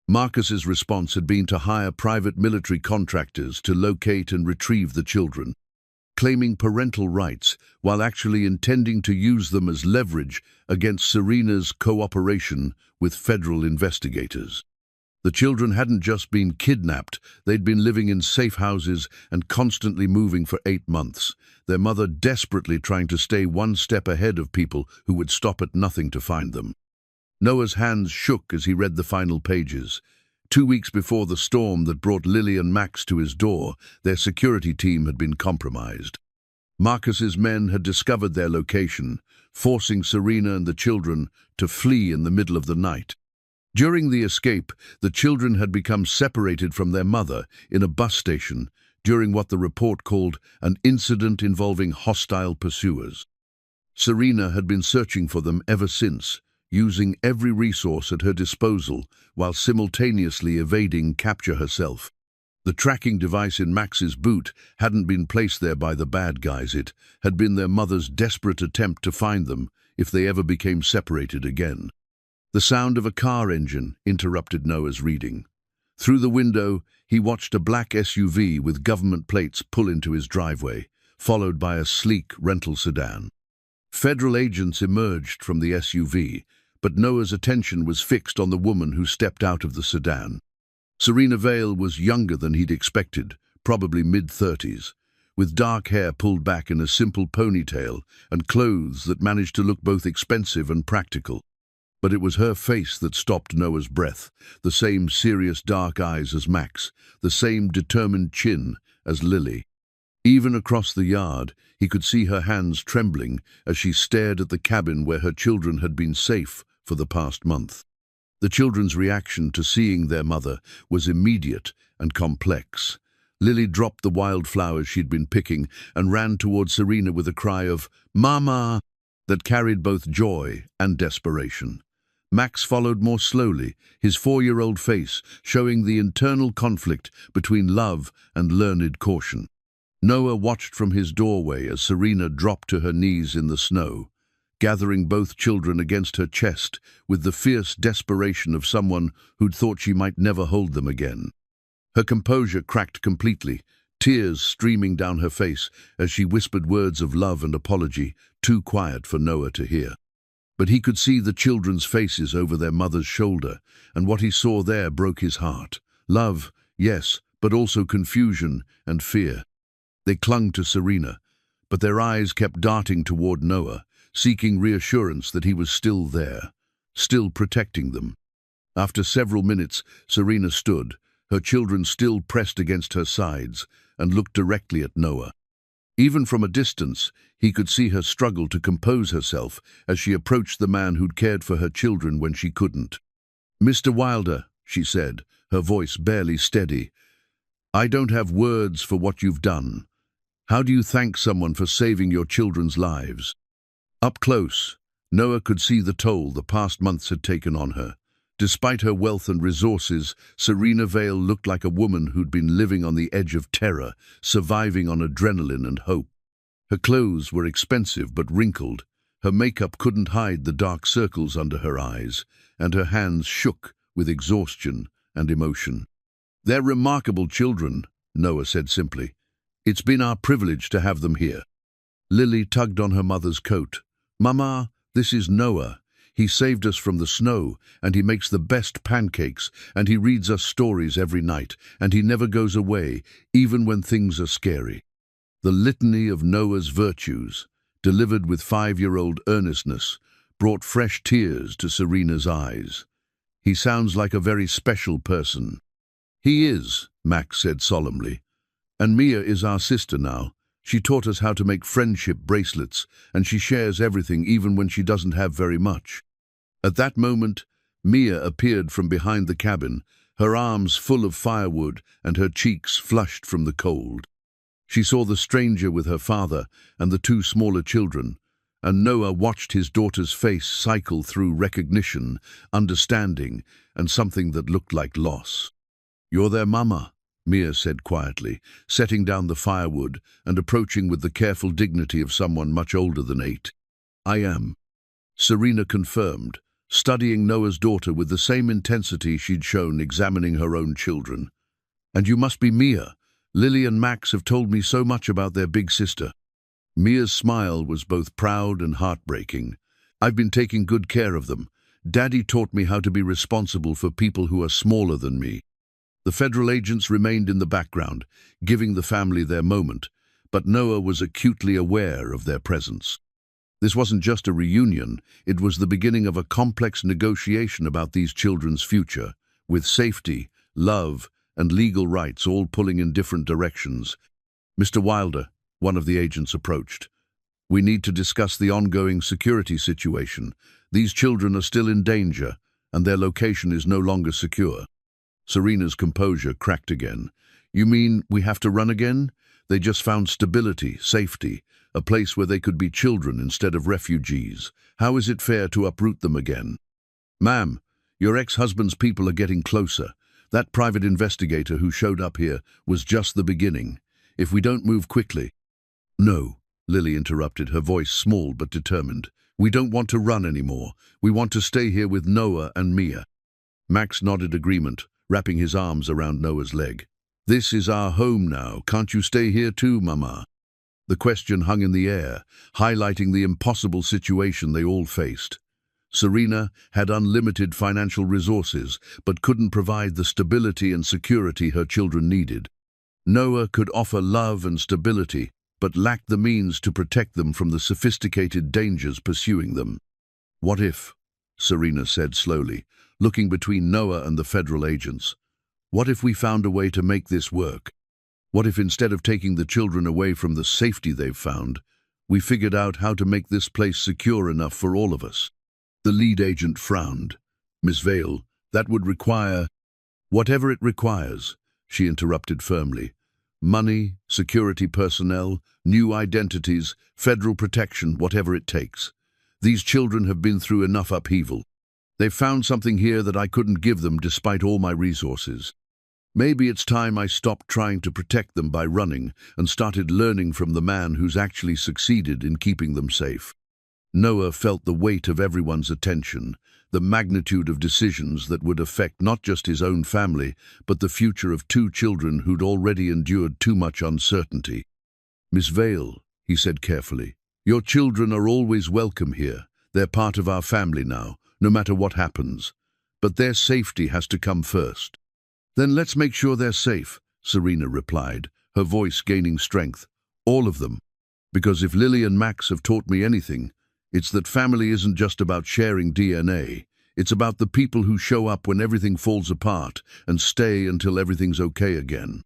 Marcus's response had been to hire private military contractors to locate and retrieve the children, claiming parental rights while actually intending to use them as leverage against Serena's cooperation with federal investigators. The children hadn't just been kidnapped, they'd been living in safe houses and constantly moving for 8 months, their mother desperately trying to stay one step ahead of people who would stop at nothing to find them. Noah's hands shook as he read the final pages. 2 weeks before the storm that brought Lily and Max to his door, their security team had been compromised. Marcus's men had discovered their location, forcing Serena and the children to flee in the middle of the night. During the escape, the children had become separated from their mother in a bus station during what the report called an incident involving hostile pursuers. Serena had been searching for them ever since, using every resource at her disposal while simultaneously evading capture herself. The tracking device in Max's boot hadn't been placed there by the bad guys. It had been their mother's desperate attempt to find them if they ever became separated again. The sound of a car engine interrupted Noah's reading. Through the window, he watched a black SUV with government plates pull into his driveway, followed by a sleek rental sedan. Federal agents emerged from the SUV, but Noah's attention was fixed on the woman who stepped out of the sedan. Serena Vale was younger than he'd expected, probably mid-30s, with dark hair pulled back in a simple ponytail and clothes that managed to look both expensive and practical. But it was her face that stopped Noah's breath, the same serious dark eyes as Max, the same determined chin as Lily. Even across the yard, he could see her hands trembling as she stared at the cabin where her children had been safe for the past month. The children's reaction to seeing their mother was immediate and complex. Lily dropped the wildflowers she'd been picking and ran toward Serena with a cry of "Mama!" that carried both joy and desperation. Max followed more slowly, his 4-year-old face showing the internal conflict between love and learned caution. Noah watched from his doorway as Serena dropped to her knees in the snow, gathering both children against her chest with the fierce desperation of someone who'd thought she might never hold them again. Her composure cracked completely, tears streaming down her face as she whispered words of love and apology, too quiet for Noah to hear. But he could see the children's faces over their mother's shoulder, and what he saw there broke his heart. Love, yes, but also confusion and fear. They clung to Serena, but their eyes kept darting toward Noah, seeking reassurance that he was still there, still protecting them. After several minutes, Serena stood, her children still pressed against her sides, and looked directly at Noah. Even from a distance, he could see her struggle to compose herself as she approached the man who'd cared for her children when she couldn't. "Mr. Wilder," she said, her voice barely steady, "I don't have words for what you've done. How do you thank someone for saving your children's lives?" Up close, Noah could see the toll the past months had taken on her. Despite her wealth and resources, Serena Vale looked like a woman who'd been living on the edge of terror, surviving on adrenaline and hope. Her clothes were expensive but wrinkled, her makeup couldn't hide the dark circles under her eyes, and her hands shook with exhaustion and emotion. "They're remarkable children," Noah said simply. "It's been our privilege to have them here." Lily tugged on her mother's coat. "Mama, this is Noah. He saved us from the snow, and he makes the best pancakes, and he reads us stories every night, and he never goes away, even when things are scary." The litany of Noah's virtues, delivered with 5-year-old earnestness, brought fresh tears to Serena's eyes. "He sounds like a very special person." "He is," Max said solemnly. "And Mia is our sister now. She taught us how to make friendship bracelets, and she shares everything even when she doesn't have very much." At that moment, Mia appeared from behind the cabin, her arms full of firewood and her cheeks flushed from the cold. She saw the stranger with her father and the 2 smaller children, and Noah watched his daughter's face cycle through recognition, understanding, and something that looked like loss. "You're their mama," Mia said quietly, setting down the firewood and approaching with the careful dignity of someone much older than 8. "I am," Serena confirmed, studying Noah's daughter with the same intensity she'd shown examining her own children. "And you must be Mia. Lily and Max have told me so much about their big sister." Mia's smile was both proud and heartbreaking. "I've been taking good care of them. Daddy taught me how to be responsible for people who are smaller than me." The federal agents remained in the background, giving the family their moment, but Noah was acutely aware of their presence. This wasn't just a reunion, it was the beginning of a complex negotiation about these children's future, with safety, love, and legal rights all pulling in different directions. "Mr. Wilder," One of the agents approached. "We need to discuss the ongoing security situation. These children are still in danger, and their location is no longer secure." Serena's composure cracked again. "You mean we have to run again? They just found stability, safety, a place where they could be children instead of refugees. How is it fair to uproot them again?" "Ma'am, your ex-husband's people are getting closer. That private investigator who showed up here was just the beginning. If we don't move quickly—" "No," Lily interrupted, her voice small but determined. "We don't want to run anymore. We want to stay here with Noah and Mia." Max nodded agreement, wrapping his arms around Noah's leg. "This is our home now. Can't you stay here too, Mama?" The question hung in the air, highlighting the impossible situation they all faced. Serena had unlimited financial resources, but couldn't provide the stability and security her children needed. Noah could offer love and stability, but lacked the means to protect them from the sophisticated dangers pursuing them. "What if," Serena said slowly, looking between Noah and the federal agents, "what if we found a way to make this work? What if instead of taking the children away from the safety they've found, we figured out how to make this place secure enough for all of us?" The lead agent frowned. "Miss Vale, that would require—" "Whatever it requires," she interrupted firmly. "Money, security personnel, new identities, federal protection, whatever it takes. These children have been through enough upheaval. They've found something here that I couldn't give them despite all my resources. Maybe it's time I stopped trying to protect them by running and started learning from the man who's actually succeeded in keeping them safe." Noah felt the weight of everyone's attention, the magnitude of decisions that would affect not just his own family, but the future of two children who'd already endured too much uncertainty. "Miss Vale," he said carefully, "your children are always welcome here. They're part of our family now, no matter what happens. But their safety has to come first." "Then let's make sure they're safe," Serena replied, her voice gaining strength. "All of them. Because if Lily and Max have taught me anything, it's that family isn't just about sharing DNA. It's about the people who show up when everything falls apart and stay until everything's okay again."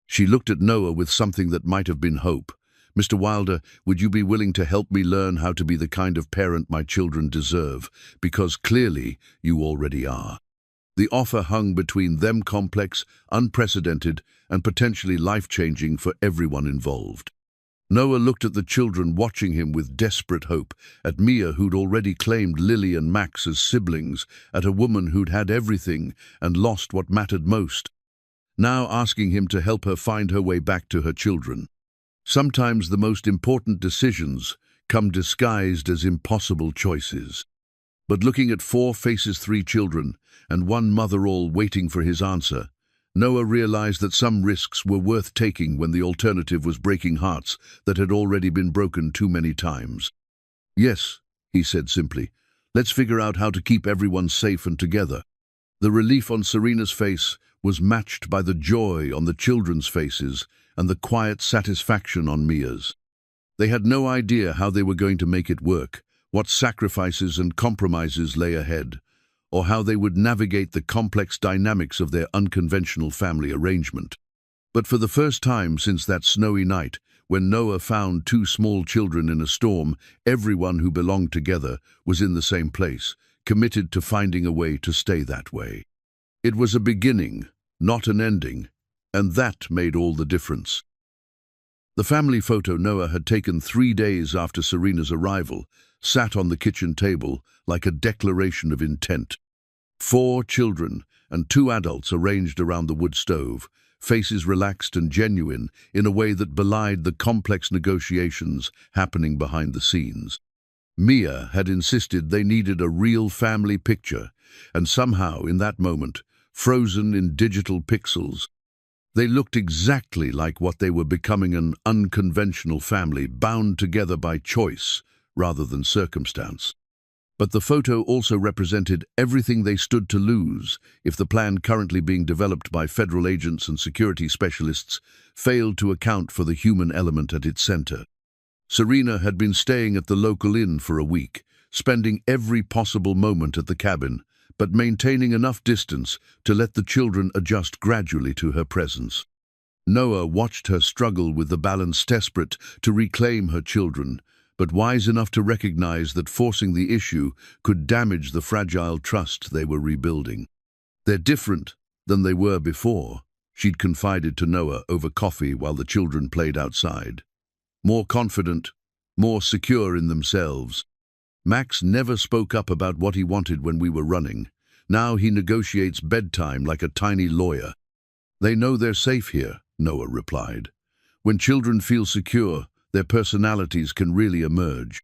She looked at Noah with something that might have been hope. "Mr. Wilder, would you be willing to help me learn how to be the kind of parent my children deserve? Because clearly you already are." The offer hung between them, complex, unprecedented, and potentially life-changing for everyone involved. Noah looked at the children watching him with desperate hope, at Mia who'd already claimed Lily and Max as siblings, at a woman who'd had everything and lost what mattered most, now asking him to help her find her way back to her children. Sometimes the most important decisions come disguised as impossible choices. But looking at 4 faces, 3 children, and one mother all waiting for his answer, Noah realized that some risks were worth taking when the alternative was breaking hearts that had already been broken too many times. "Yes," he said simply, "let's figure out how to keep everyone safe and together." The relief on Serena's face was matched by the joy on the children's faces and the quiet satisfaction on Mia's. They had no idea how they were going to make it work, what sacrifices and compromises lay ahead, or how they would navigate the complex dynamics of their unconventional family arrangement. But for the first time since that snowy night, when Noah found 2 small children in a storm, everyone who belonged together was in the same place, committed to finding a way to stay that way. It was a beginning, not an ending, and that made all the difference. The family photo Noah had taken 3 days after Serena's arrival sat on the kitchen table like a declaration of intent. 4 children and 2 adults arranged around the wood stove, faces relaxed and genuine in a way that belied the complex negotiations happening behind the scenes. Mia had insisted they needed a real family picture, and somehow, in that moment, frozen in digital pixels, they looked exactly like what they were becoming, an unconventional family bound together by choice rather than circumstance. But the photo also represented everything they stood to lose if the plan currently being developed by federal agents and security specialists failed to account for the human element at its center. Serena had been staying at the local inn for a week, spending every possible moment at the cabin, but maintaining enough distance to let the children adjust gradually to her presence. Noah watched her struggle with the balance, desperate to reclaim her children, but wise enough to recognize that forcing the issue could damage the fragile trust they were rebuilding. "They're different than they were before," she'd confided to Noah over coffee while the children played outside. "More confident, more secure in themselves." Max never spoke up about what he wanted when we were running. Now he negotiates bedtime like a tiny lawyer. "They know they're safe here," Noah replied. "When children feel secure, their personalities can really emerge."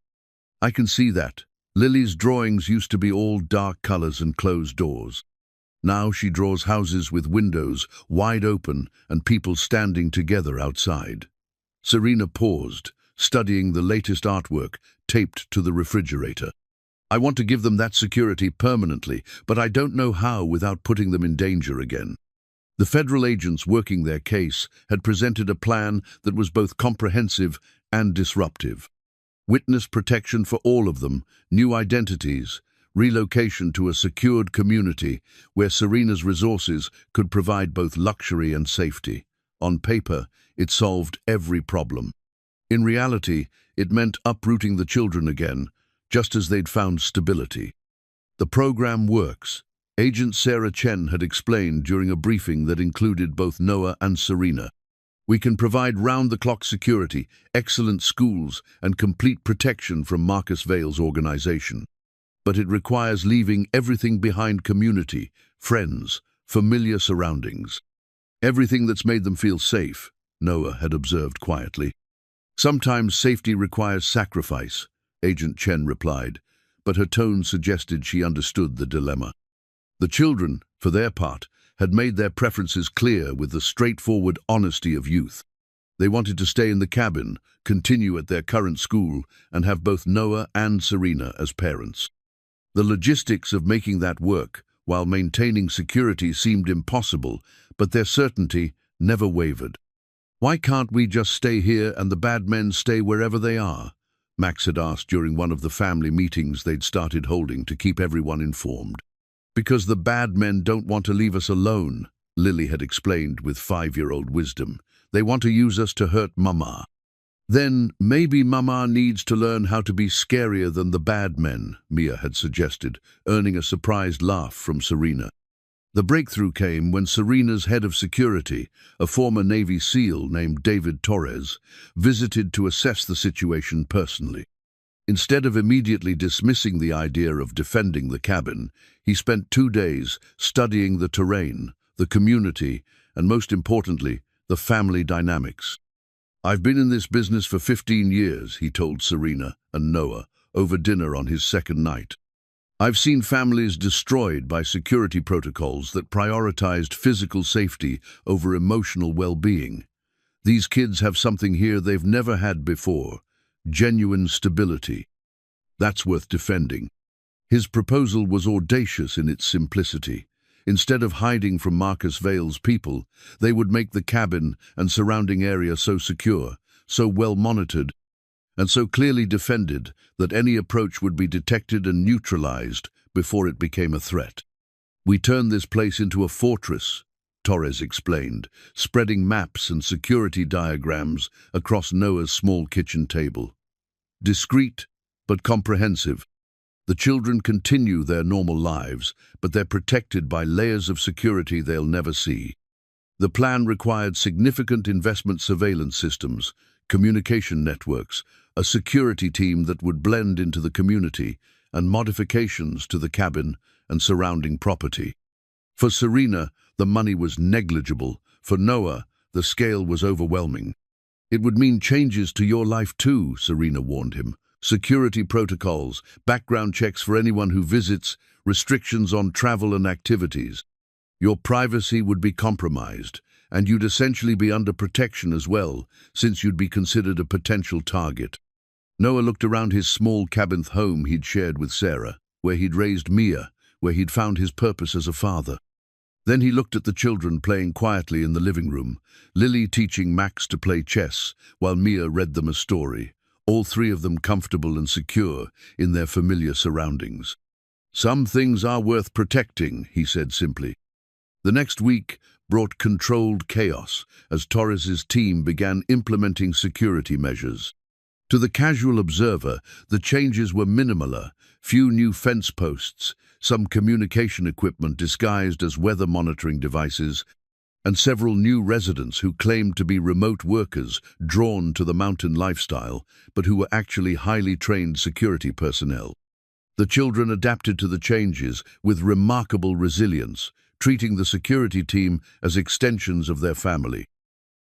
"I can see that. Lily's drawings used to be all dark colors and closed doors. Now she draws houses with windows wide open and people standing together outside." Serena paused, studying the latest artwork taped to the refrigerator. "I want to give them that security permanently, but I don't know how without putting them in danger again." The federal agents working their case had presented a plan that was both comprehensive and disruptive. Witness protection for all of them, new identities, relocation to a secured community where Serena's resources could provide both luxury and safety. On paper, it solved every problem. In reality, it meant uprooting the children again, just as they'd found stability. The program works. Agent Sarah Chen had explained during a briefing that included both Noah and Serena. "We can provide round-the-clock security, excellent schools, and complete protection from Marcus Vale's organization. But it requires leaving everything behind: community, friends, familiar surroundings. Everything that's made them feel safe," Noah had observed quietly. "Sometimes safety requires sacrifice," Agent Chen replied, but her tone suggested she understood the dilemma. The children, for their part, had made their preferences clear with the straightforward honesty of youth. They wanted to stay in the cabin, continue at their current school, and have both Noah and Serena as parents. The logistics of making that work, while maintaining security, seemed impossible, but their certainty never wavered. "Why can't we just stay here and the bad men stay wherever they are?" Max had asked during one of the family meetings they'd started holding to keep everyone informed. "Because the bad men don't want to leave us alone," Lily had explained with 5-year-old wisdom. "They want to use us to hurt Mama." "Then maybe Mama needs to learn how to be scarier than the bad men," Mia had suggested, earning a surprised laugh from Serena. The breakthrough came when Serena's head of security, a former Navy SEAL named David Torres, visited to assess the situation personally. Instead of immediately dismissing the idea of defending the cabin, he spent 2 days studying the terrain, the community, and most importantly, the family dynamics. "I've been in this business for 15 years, he told Serena and Noah over dinner on his second night. "I've seen families destroyed by security protocols that prioritized physical safety over emotional well-being. These kids have something here they've never had before: genuine stability. That's worth defending." His proposal was audacious in its simplicity. Instead of hiding from Marcus Vale's people, they would make the cabin and surrounding area so secure, so well monitored, and so clearly defended that any approach would be detected and neutralized before it became a threat. "We turned this place into a fortress," Torres explained, spreading maps and security diagrams across Noah's small kitchen table. "Discreet, but comprehensive. The children continue their normal lives, but they're protected by layers of security they'll never see." The plan required significant investment: surveillance systems, communication networks, a security team that would blend into the community, and modifications to the cabin and surrounding property. For Serena, the money was negligible. For Noah, the scale was overwhelming. "It would mean changes to your life too," Serena warned him. "Security protocols, background checks for anyone who visits, restrictions on travel and activities. Your privacy would be compromised, and you'd essentially be under protection as well, since you'd be considered a potential target." Noah looked around his small cabin home he'd shared with Sarah, where he'd raised Mia, where he'd found his purpose as a father. Then he looked at the children playing quietly in the living room, Lily teaching Max to play chess, while Mia read them a story, all 3 of them comfortable and secure in their familiar surroundings. "Some things are worth protecting," he said simply. The next week brought controlled chaos as Torres's team began implementing security measures. To the casual observer, the changes were minimal: few new fence posts, some communication equipment disguised as weather monitoring devices, and several new residents who claimed to be remote workers drawn to the mountain lifestyle, but who were actually highly trained security personnel. The children adapted to the changes with remarkable resilience, treating the security team as extensions of their family.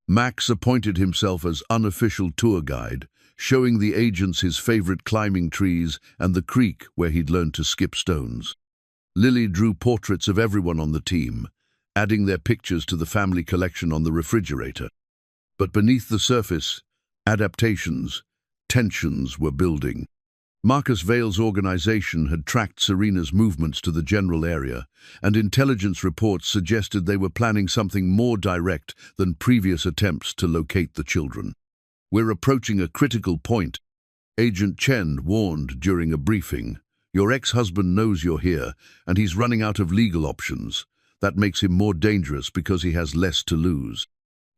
Max appointed himself as unofficial tour guide, showing the agents his favorite climbing trees and the creek where he'd learned to skip stones. Lily drew portraits of everyone on the team, adding their pictures to the family collection on the refrigerator. But beneath the surface, adaptations, tensions were building. Marcus Vale's organization had tracked Serena's movements to the general area, and intelligence reports suggested they were planning something more direct than previous attempts to locate the children. "We're approaching a critical point," Agent Chen warned during a briefing. "Your ex-husband knows you're here, and he's running out of legal options. That makes him more dangerous because he has less to lose."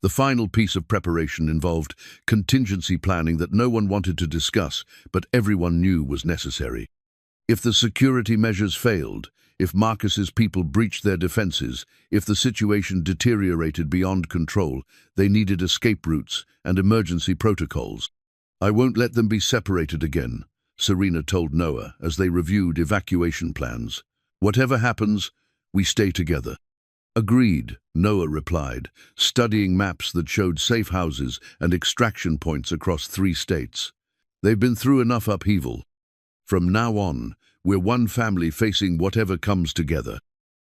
The final piece of preparation involved contingency planning that no one wanted to discuss, but everyone knew was necessary. If the security measures failed, if Marcus's people breached their defenses, if the situation deteriorated beyond control, they needed escape routes and emergency protocols. "I won't let them be separated again," Serena told Noah as they reviewed evacuation plans. "Whatever happens, we stay together." "Agreed," Noah replied, studying maps that showed safe houses and extraction points across 3 states. "They've been through enough upheaval. From now on, we're one family facing whatever comes together."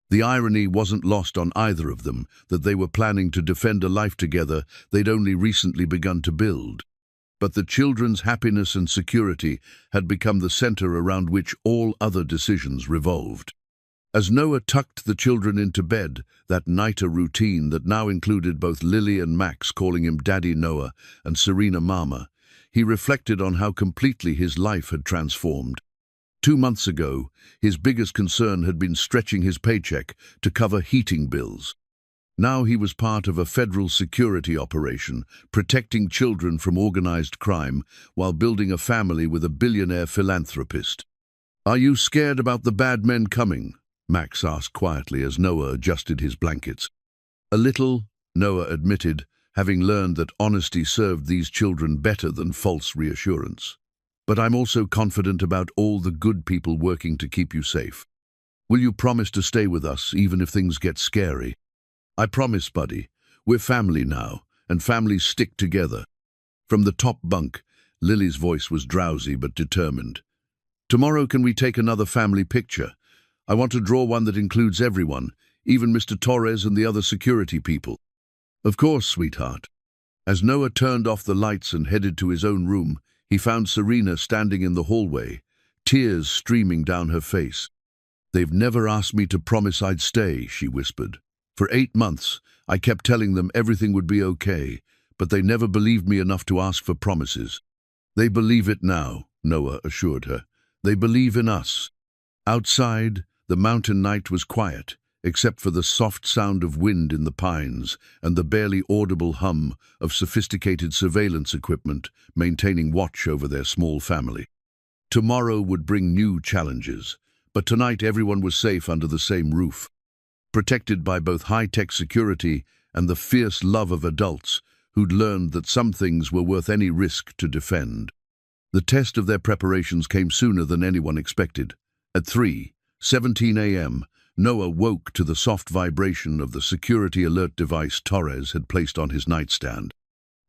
The irony wasn't lost on either of them that they were planning to defend a life together they'd only recently begun to build. But the children's happiness and security had become the center around which all other decisions revolved. As Noah tucked the children into bed that night, a routine that now included both Lily and Max calling him Daddy Noah and Serena Mama, he reflected on how completely his life had transformed. 2 months ago, his biggest concern had been stretching his paycheck to cover heating bills. Now he was part of a federal security operation, protecting children from organized crime while building a family with a billionaire philanthropist. "Are you scared about the bad men coming?" Max asked quietly as Noah adjusted his blankets. "A little," Noah admitted, having learned that honesty served these children better than false reassurance. "But I'm also confident about all the good people working to keep you safe. Will you promise to stay with us even if things get scary?" "I promise, buddy. We're family now, and families stick together." From the top bunk, Lily's voice was drowsy but determined. "Tomorrow can we take another family picture? I want to draw one that includes everyone, even Mr. Torres and the other security people." "Of course, sweetheart." As Noah turned off the lights and headed to his own room, he found Serena standing in the hallway, tears streaming down her face. "They've never asked me to promise I'd stay," she whispered. "For 8 months, I kept telling them everything would be okay, but they never believed me enough to ask for promises." "They believe it now," Noah assured her. "They believe in us." Outside, the mountain night was quiet, except for the soft sound of wind in the pines and the barely audible hum of sophisticated surveillance equipment maintaining watch over their small family. Tomorrow would bring new challenges, but tonight everyone was safe under the same roof, protected by both high-tech security and the fierce love of adults who'd learned that some things were worth any risk to defend. The test of their preparations came sooner than anyone expected. At 3:17 a.m., Noah woke to the soft vibration of the security alert device Torres had placed on his nightstand.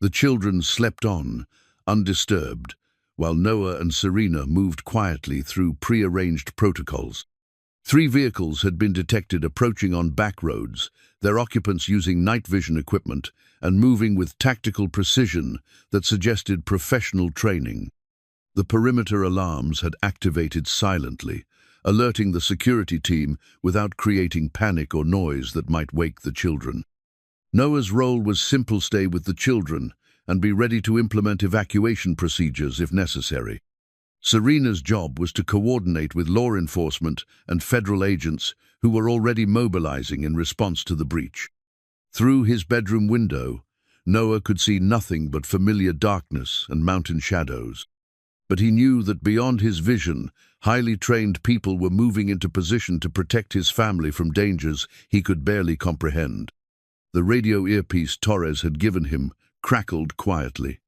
The children slept on, undisturbed, while Noah and Serena moved quietly through pre-arranged protocols. 3 vehicles had been detected approaching on back roads, their occupants using night vision equipment and moving with tactical precision that suggested professional training. The perimeter alarms had activated silently, alerting the security team without creating panic or noise that might wake the children. Noah's role was simple: stay with the children and be ready to implement evacuation procedures if necessary. Serena's job was to coordinate with law enforcement and federal agents who were already mobilizing in response to the breach. Through his bedroom window, Noah could see nothing but familiar darkness and mountain shadows. But he knew that beyond his vision, highly trained people were moving into position to protect his family from dangers he could barely comprehend. The radio earpiece Torres had given him crackled quietly.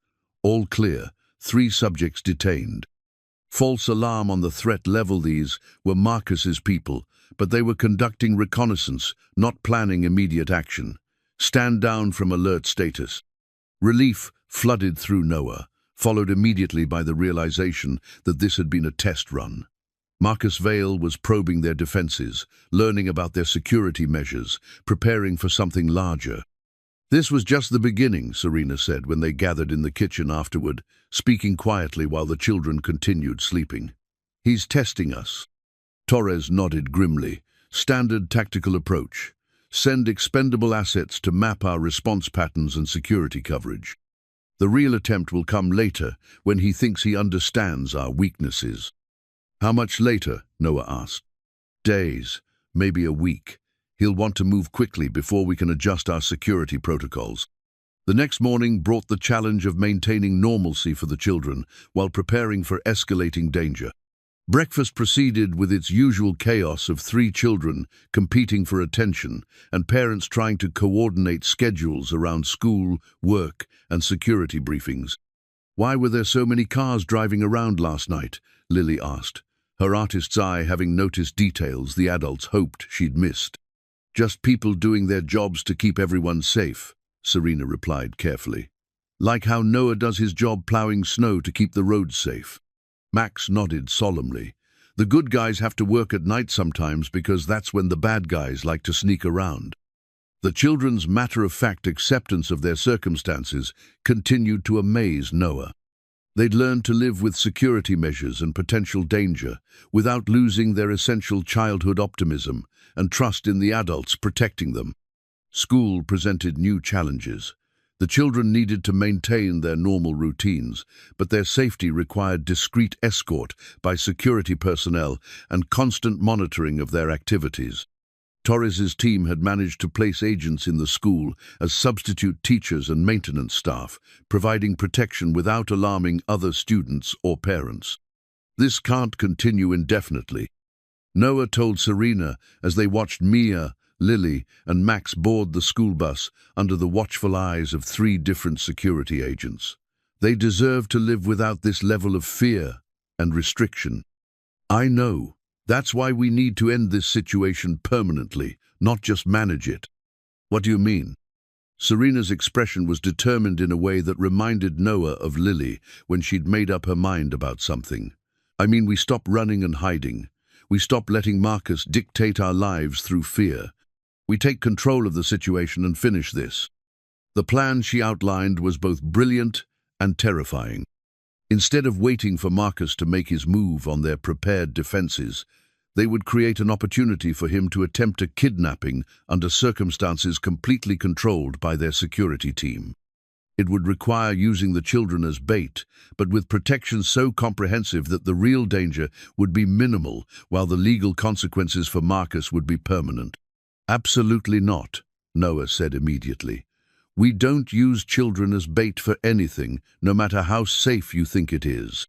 All clear, 3 subjects detained. False alarm on the threat level. These were Marcus's people, but they were conducting reconnaissance, not planning immediate action. Stand down from alert status. Relief flooded through Noah, followed immediately by the realization that this had been a test run. Marcus Vale was probing their defenses, learning about their security measures, preparing for something larger. This was just the beginning, Serena said when they gathered in the kitchen afterward, speaking quietly while the children continued sleeping. He's testing us. Torres nodded grimly. Standard tactical approach. Send expendable assets to map our response patterns and security coverage. The real attempt will come later, when he thinks he understands our weaknesses. How much later? Noah asked. Days, maybe a week. He'll want to move quickly before we can adjust our security protocols. The next morning brought the challenge of maintaining normalcy for the children while preparing for escalating danger. Breakfast proceeded with its usual chaos of 3 children competing for attention and parents trying to coordinate schedules around school, work, and security briefings. Why were there so many cars driving around last night? Lily asked, her artist's eye having noticed details the adults hoped she'd missed. Just people doing their jobs to keep everyone safe, Serena replied carefully. Like how Noah does his job plowing snow to keep the roads safe. Max nodded solemnly. The good guys have to work at night sometimes because that's when the bad guys like to sneak around. The children's matter-of-fact acceptance of their circumstances continued to amaze Noah. They'd learned to live with security measures and potential danger without losing their essential childhood optimism and trust in the adults protecting them. School presented new challenges. The children needed to maintain their normal routines, but their safety required discreet escort by security personnel and constant monitoring of their activities. Torres's team had managed to place agents in the school as substitute teachers and maintenance staff, providing protection without alarming other students or parents. This can't continue indefinitely. Noah told Serena as they watched Mia, Lily, and Max board the school bus under the watchful eyes of 3 different security agents. They deserve to live without this level of fear and restriction. I know. That's why we need to end this situation permanently, not just manage it. What do you mean? Serena's expression was determined in a way that reminded Noah of Lily when she'd made up her mind about something. I mean, we stop running and hiding. We stop letting Marcus dictate our lives through fear. We take control of the situation and finish this. The plan she outlined was both brilliant and terrifying. Instead of waiting for Marcus to make his move on their prepared defenses, they would create an opportunity for him to attempt a kidnapping under circumstances completely controlled by their security team. It would require using the children as bait, but with protection so comprehensive that the real danger would be minimal, while the legal consequences for Marcus would be permanent. Absolutely not, Noah said immediately. We don't use children as bait for anything, no matter how safe you think it is.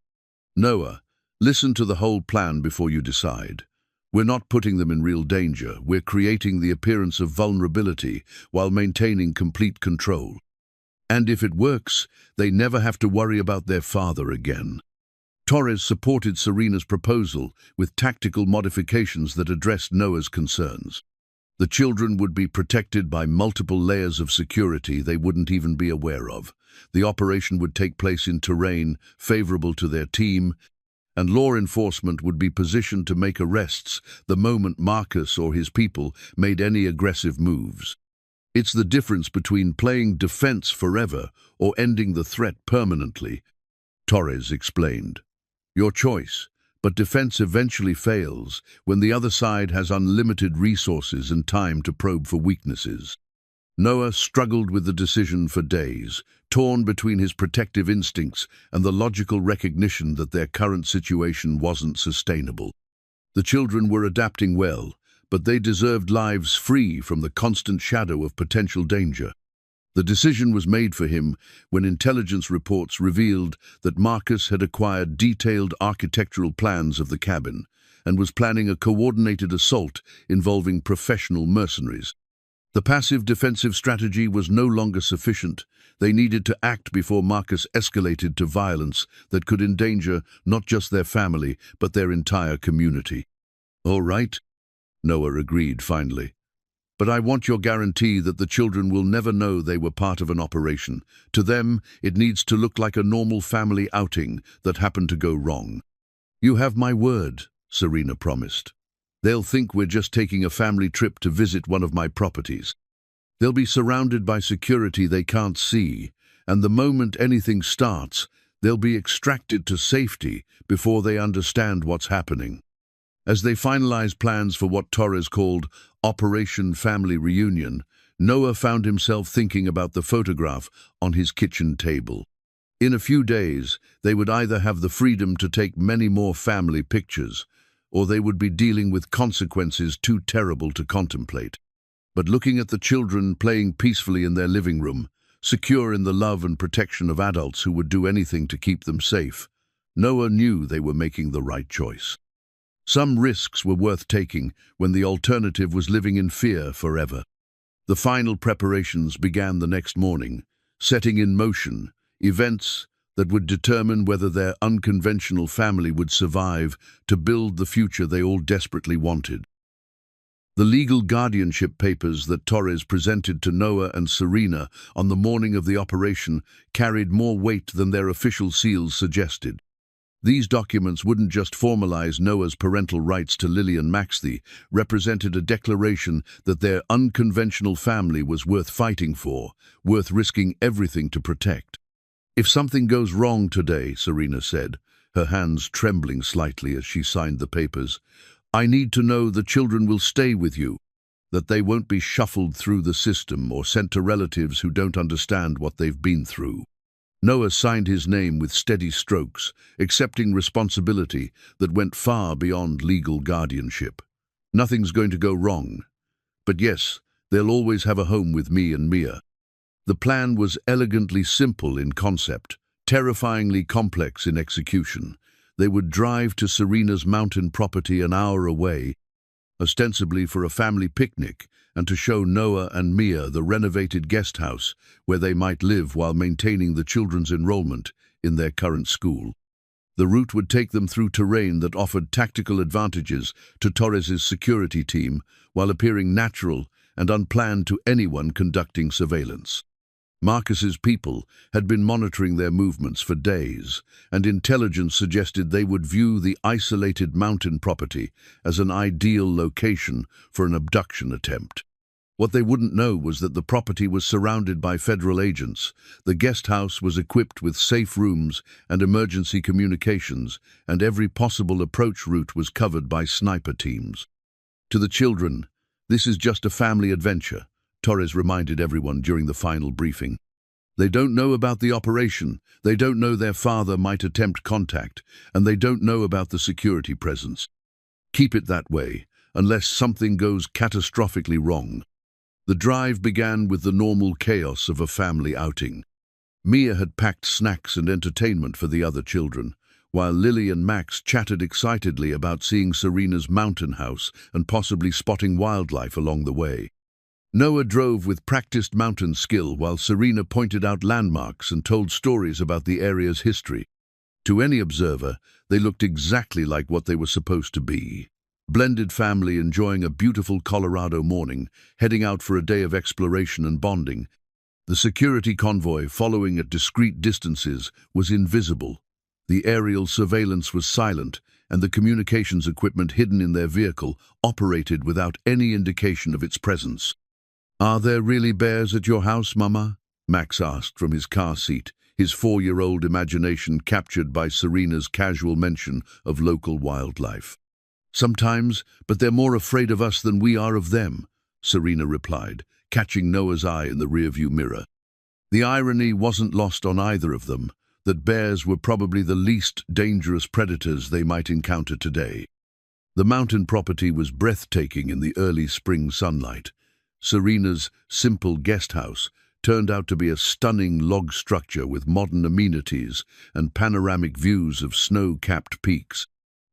Noah, listen to the whole plan before you decide. We're not putting them in real danger. We're creating the appearance of vulnerability while maintaining complete control. And if it works, they never have to worry about their father again. Torres supported Serena's proposal with tactical modifications that addressed Noah's concerns. The children would be protected by multiple layers of security they wouldn't even be aware of. The operation would take place in terrain favorable to their team, and law enforcement would be positioned to make arrests the moment Marcus or his people made any aggressive moves. It's the difference between playing defense forever or ending the threat permanently, Torres explained. Your choice. But defense eventually fails when the other side has unlimited resources and time to probe for weaknesses. Noah struggled with the decision for days, torn between his protective instincts and the logical recognition that their current situation wasn't sustainable. The children were adapting well, but they deserved lives free from the constant shadow of potential danger. The decision was made for him when intelligence reports revealed that Marcus had acquired detailed architectural plans of the cabin and was planning a coordinated assault involving professional mercenaries. The passive defensive strategy was no longer sufficient. They needed to act before Marcus escalated to violence that could endanger not just their family, but their entire community. "All right," Noah agreed finally. "But I want your guarantee that the children will never know they were part of an operation. To them, it needs to look like a normal family outing that happened to go wrong." "You have my word," Serena promised. "They'll think we're just taking a family trip to visit one of my properties. They'll be surrounded by security they can't see, and the moment anything starts, they'll be extracted to safety before they understand what's happening." As they finalized plans for what Torres called Operation Family Reunion, Noah found himself thinking about the photograph on his kitchen table. In a few days, they would either have the freedom to take many more family pictures, or they would be dealing with consequences too terrible to contemplate. But looking at the children playing peacefully in their living room, secure in the love and protection of adults who would do anything to keep them safe, Noah knew they were making the right choice. Some risks were worth taking when the alternative was living in fear forever. The final preparations began the next morning, setting in motion events that would determine whether their unconventional family would survive to build the future they all desperately wanted. The legal guardianship papers that Torres presented to Noah and Serena on the morning of the operation carried more weight than their official seals suggested. These documents wouldn't just formalize Noah's parental rights to Lily and Max. They represented a declaration that their unconventional family was worth fighting for, worth risking everything to protect. "If something goes wrong today," Serena said, her hands trembling slightly as she signed the papers, "I need to know the children will stay with you, that they won't be shuffled through the system or sent to relatives who don't understand what they've been through." Noah signed his name with steady strokes, accepting responsibility that went far beyond legal guardianship. "Nothing's going to go wrong. But yes, they'll always have a home with me and Mia." The plan was elegantly simple in concept, terrifyingly complex in execution. They would drive to Serena's mountain property an hour away, ostensibly for a family picnic, and to show Noah and Mia the renovated guest house where they might live while maintaining the children's enrollment in their current school. The route would take them through terrain that offered tactical advantages to Torres's security team while appearing natural and unplanned to anyone conducting surveillance. Marcus's people had been monitoring their movements for days, and intelligence suggested they would view the isolated mountain property as an ideal location for an abduction attempt. What they wouldn't know was that the property was surrounded by federal agents. The guest house was equipped with safe rooms and emergency communications, and every possible approach route was covered by sniper teams. To the children, "This is just a family adventure," Torres reminded everyone during the final briefing. "They don't know about the operation, they don't know their father might attempt contact, and they don't know about the security presence. Keep it that way, unless something goes catastrophically wrong." The drive began with the normal chaos of a family outing. Mia had packed snacks and entertainment for the other children, while Lily and Max chatted excitedly about seeing Serena's mountain house and possibly spotting wildlife along the way. Noah drove with practiced mountain skill while Serena pointed out landmarks and told stories about the area's history. To any observer, they looked exactly like what they were supposed to be. Blended family enjoying a beautiful Colorado morning, heading out for a day of exploration and bonding. The security convoy, following at discreet distances, was invisible. The aerial surveillance was silent, and the communications equipment hidden in their vehicle operated without any indication of its presence. "Are there really bears at your house, Mama?" Max asked from his car seat, his 4-year-old imagination captured by Serena's casual mention of local wildlife. "Sometimes, but they're more afraid of us than we are of them," Serena replied, catching Noah's eye in the rearview mirror. The irony wasn't lost on either of them, that bears were probably the least dangerous predators they might encounter today. The mountain property was breathtaking in the early spring sunlight. Serena's simple guest house turned out to be a stunning log structure with modern amenities and panoramic views of snow-capped peaks.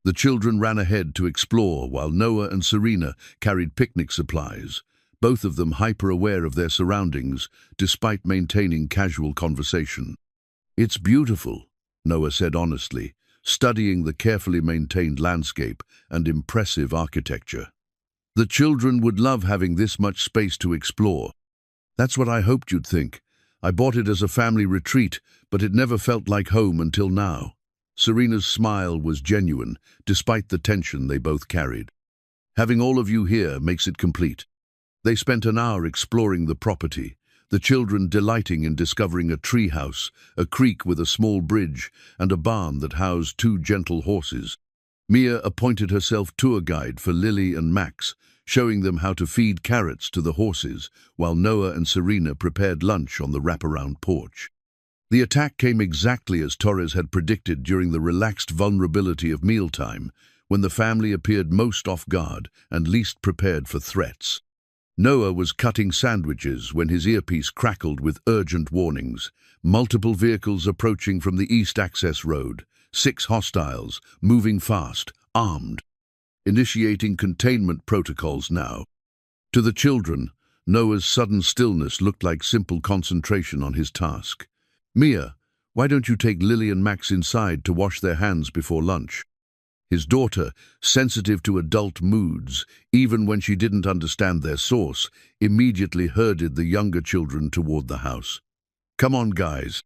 The children ran ahead to explore while Noah and Serena carried picnic supplies, both of them hyper-aware of their surroundings despite maintaining casual conversation. "It's beautiful," Noah said honestly, studying the carefully maintained landscape and impressive architecture. "The children would love having this much space to explore." "That's what I hoped you'd think. I bought it as a family retreat, but it never felt like home until now." Serena's smile was genuine, despite the tension they both carried. "Having all of you here makes it complete." They spent an hour exploring the property, the children delighting in discovering a tree house, a creek with a small bridge, and a barn that housed 2 gentle horses. Mia appointed herself tour guide for Lily and Max, showing them how to feed carrots to the horses, while Noah and Serena prepared lunch on the wraparound porch. The attack came exactly as Torres had predicted during the relaxed vulnerability of mealtime, when the family appeared most off guard and least prepared for threats. Noah was cutting sandwiches when his earpiece crackled with urgent warnings. Multiple vehicles approaching from the east access road, 6 hostiles, moving fast, armed. Initiating containment protocols now. To the children, Noah's sudden stillness looked like simple concentration on his task. "Mia, why don't you take Lily and Max inside to wash their hands before lunch?" His daughter, sensitive to adult moods, even when she didn't understand their source, immediately herded the younger children toward the house. "Come on, guys.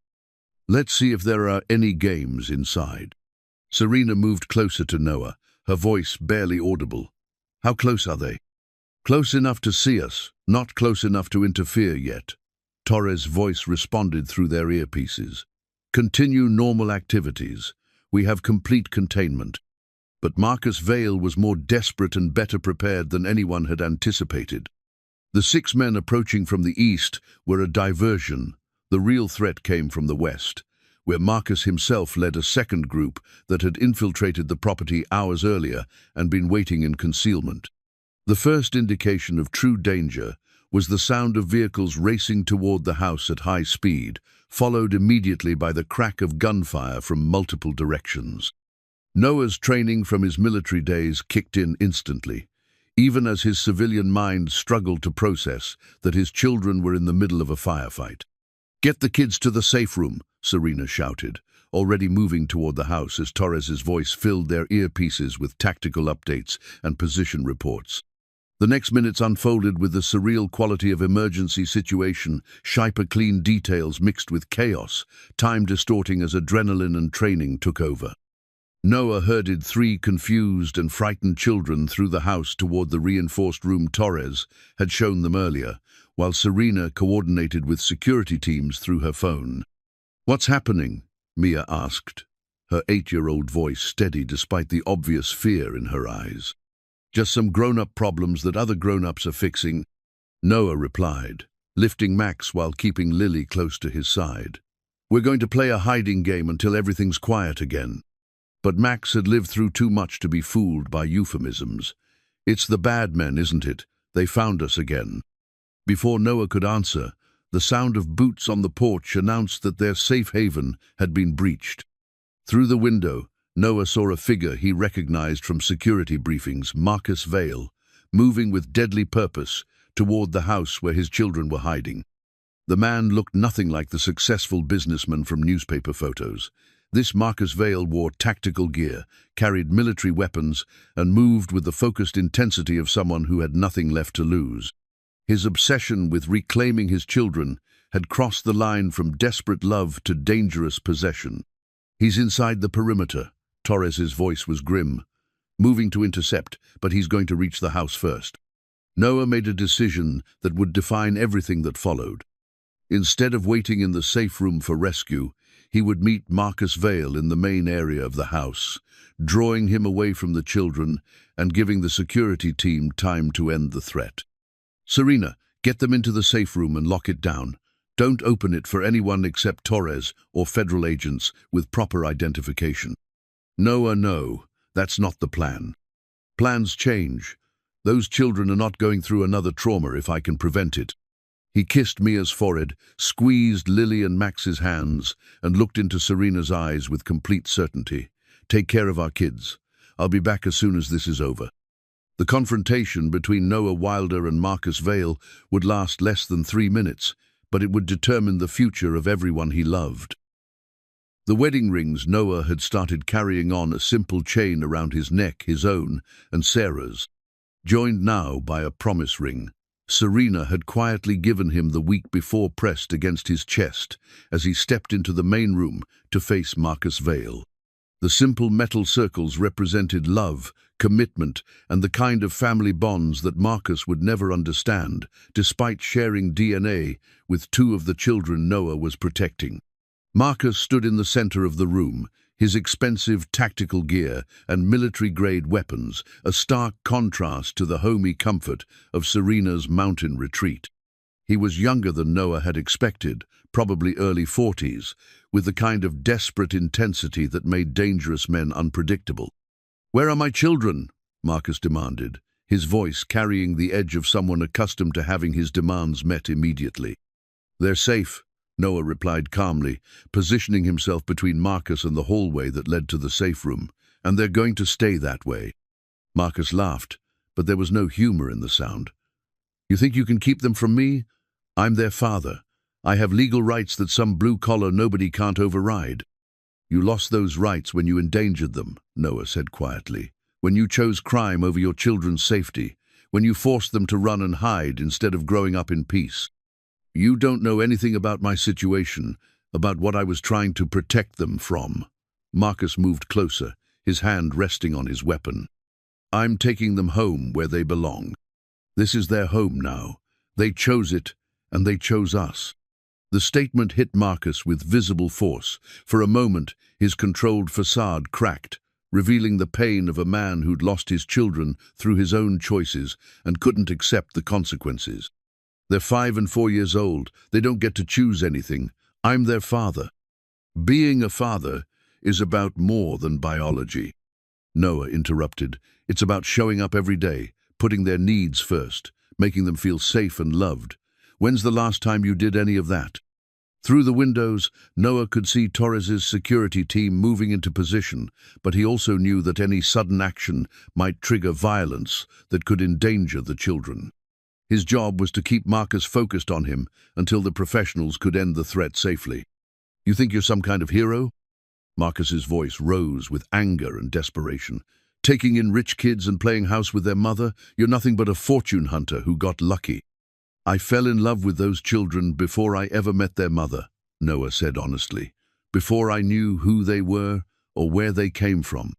Let's see if there are any games inside." Serena moved closer to Noah, her voice barely audible. "How close are they?" "Close enough to see us, not close enough to interfere yet." Torres' voice responded through their earpieces. "Continue normal activities. We have complete containment." But Marcus Vale was more desperate and better prepared than anyone had anticipated. The 6 men approaching from the east were a diversion. The real threat came from the west, where Marcus himself led a second group that had infiltrated the property hours earlier and been waiting in concealment. The first indication of true danger was the sound of vehicles racing toward the house at high speed, followed immediately by the crack of gunfire from multiple directions. Noah's training from his military days kicked in instantly, even as his civilian mind struggled to process that his children were in the middle of a firefight. "Get the kids to the safe room," Serena shouted, already moving toward the house as Torres's voice filled their earpieces with tactical updates and position reports. The next minutes unfolded with the surreal quality of emergency situation, hyper-clean details mixed with chaos, time distorting as adrenaline and training took over. Noah herded 3 confused and frightened children through the house toward the reinforced room Torres had shown them earlier, while Serena coordinated with security teams through her phone. "What's happening?" Mia asked, her 8-year-old voice steady despite the obvious fear in her eyes. "Just some grown-up problems that other grown-ups are fixing," Noah replied, lifting Max while keeping Lily close to his side. "We're going to play a hiding game until everything's quiet again." But Max had lived through too much to be fooled by euphemisms. "It's the bad men, isn't it? They found us again." Before Noah could answer, the sound of boots on the porch announced that their safe haven had been breached. Through the window, Noah saw a figure he recognized from security briefings, Marcus Vale, moving with deadly purpose toward the house where his children were hiding. The man looked nothing like the successful businessman from newspaper photos. This Marcus Vale wore tactical gear, carried military weapons, and moved with the focused intensity of someone who had nothing left to lose. His obsession with reclaiming his children had crossed the line from desperate love to dangerous possession. "He's inside the perimeter," Torres's voice was grim. "Moving to intercept, but he's going to reach the house first." Noah made a decision that would define everything that followed. Instead of waiting in the safe room for rescue, he would meet Marcus Vale in the main area of the house, drawing him away from the children and giving the security team time to end the threat. "Serena, get them into the safe room and lock it down. Don't open it for anyone except Torres or federal agents with proper identification." "No, that's not the plan." Plans change. Those children are not going through another trauma if I can prevent it. He kissed Mia's forehead, squeezed Lily and Max's hands, and looked into Serena's eyes with complete certainty. Take care of our kids. I'll be back as soon as this is over. The confrontation between Noah Wilder and Marcus Vale would last less than 3 minutes, but it would determine the future of everyone he loved. The wedding rings Noah had started carrying on a simple chain around his neck, his own and Sarah's, joined now by a promise ring. Serena had quietly given him the week before, pressed against his chest as he stepped into the main room to face Marcus Vale. The simple metal circles represented love, commitment, and the kind of family bonds that Marcus would never understand, despite sharing DNA with 2 of the children Noah was protecting. Marcus stood in the center of the room, his expensive tactical gear and military-grade weapons, a stark contrast to the homey comfort of Serena's mountain retreat. He was younger than Noah had expected, probably early 40s, with the kind of desperate intensity that made dangerous men unpredictable. "Where are my children?" Marcus demanded, his voice carrying the edge of someone accustomed to having his demands met immediately. "They're safe," Noah replied calmly, positioning himself between Marcus and the hallway that led to the safe room. "And they're going to stay that way." Marcus laughed, but there was no humor in the sound. "You think you can keep them from me? I'm their father. I have legal rights that some blue-collar nobody can't override." "You lost those rights when you endangered them," Noah said quietly. "When you chose crime over your children's safety. When you forced them to run and hide instead of growing up in peace. You don't know anything about my situation, about what I was trying to protect them from." Marcus moved closer, his hand resting on his weapon. "I'm taking them home where they belong. This is their home now. They chose it, and they chose us." The statement hit Marcus with visible force. For a moment, his controlled facade cracked, revealing the pain of a man who'd lost his children through his own choices and couldn't accept the consequences. "They're 5 and 4 years old. They don't get to choose anything. I'm their father." "Being a father is about more than biology," Noah interrupted. "It's about showing up every day, putting their needs first, making them feel safe and loved. When's the last time you did any of that?" Through the windows, Noah could see Torres's security team moving into position, but he also knew that any sudden action might trigger violence that could endanger the children. His job was to keep Marcus focused on him until the professionals could end the threat safely. "You think you're some kind of hero?" Marcus's voice rose with anger and desperation. "Taking in rich kids and playing house with their mother? You're nothing but a fortune hunter who got lucky." "I fell in love with those children before I ever met their mother," Noah said honestly. "Before I knew who they were or where they came from.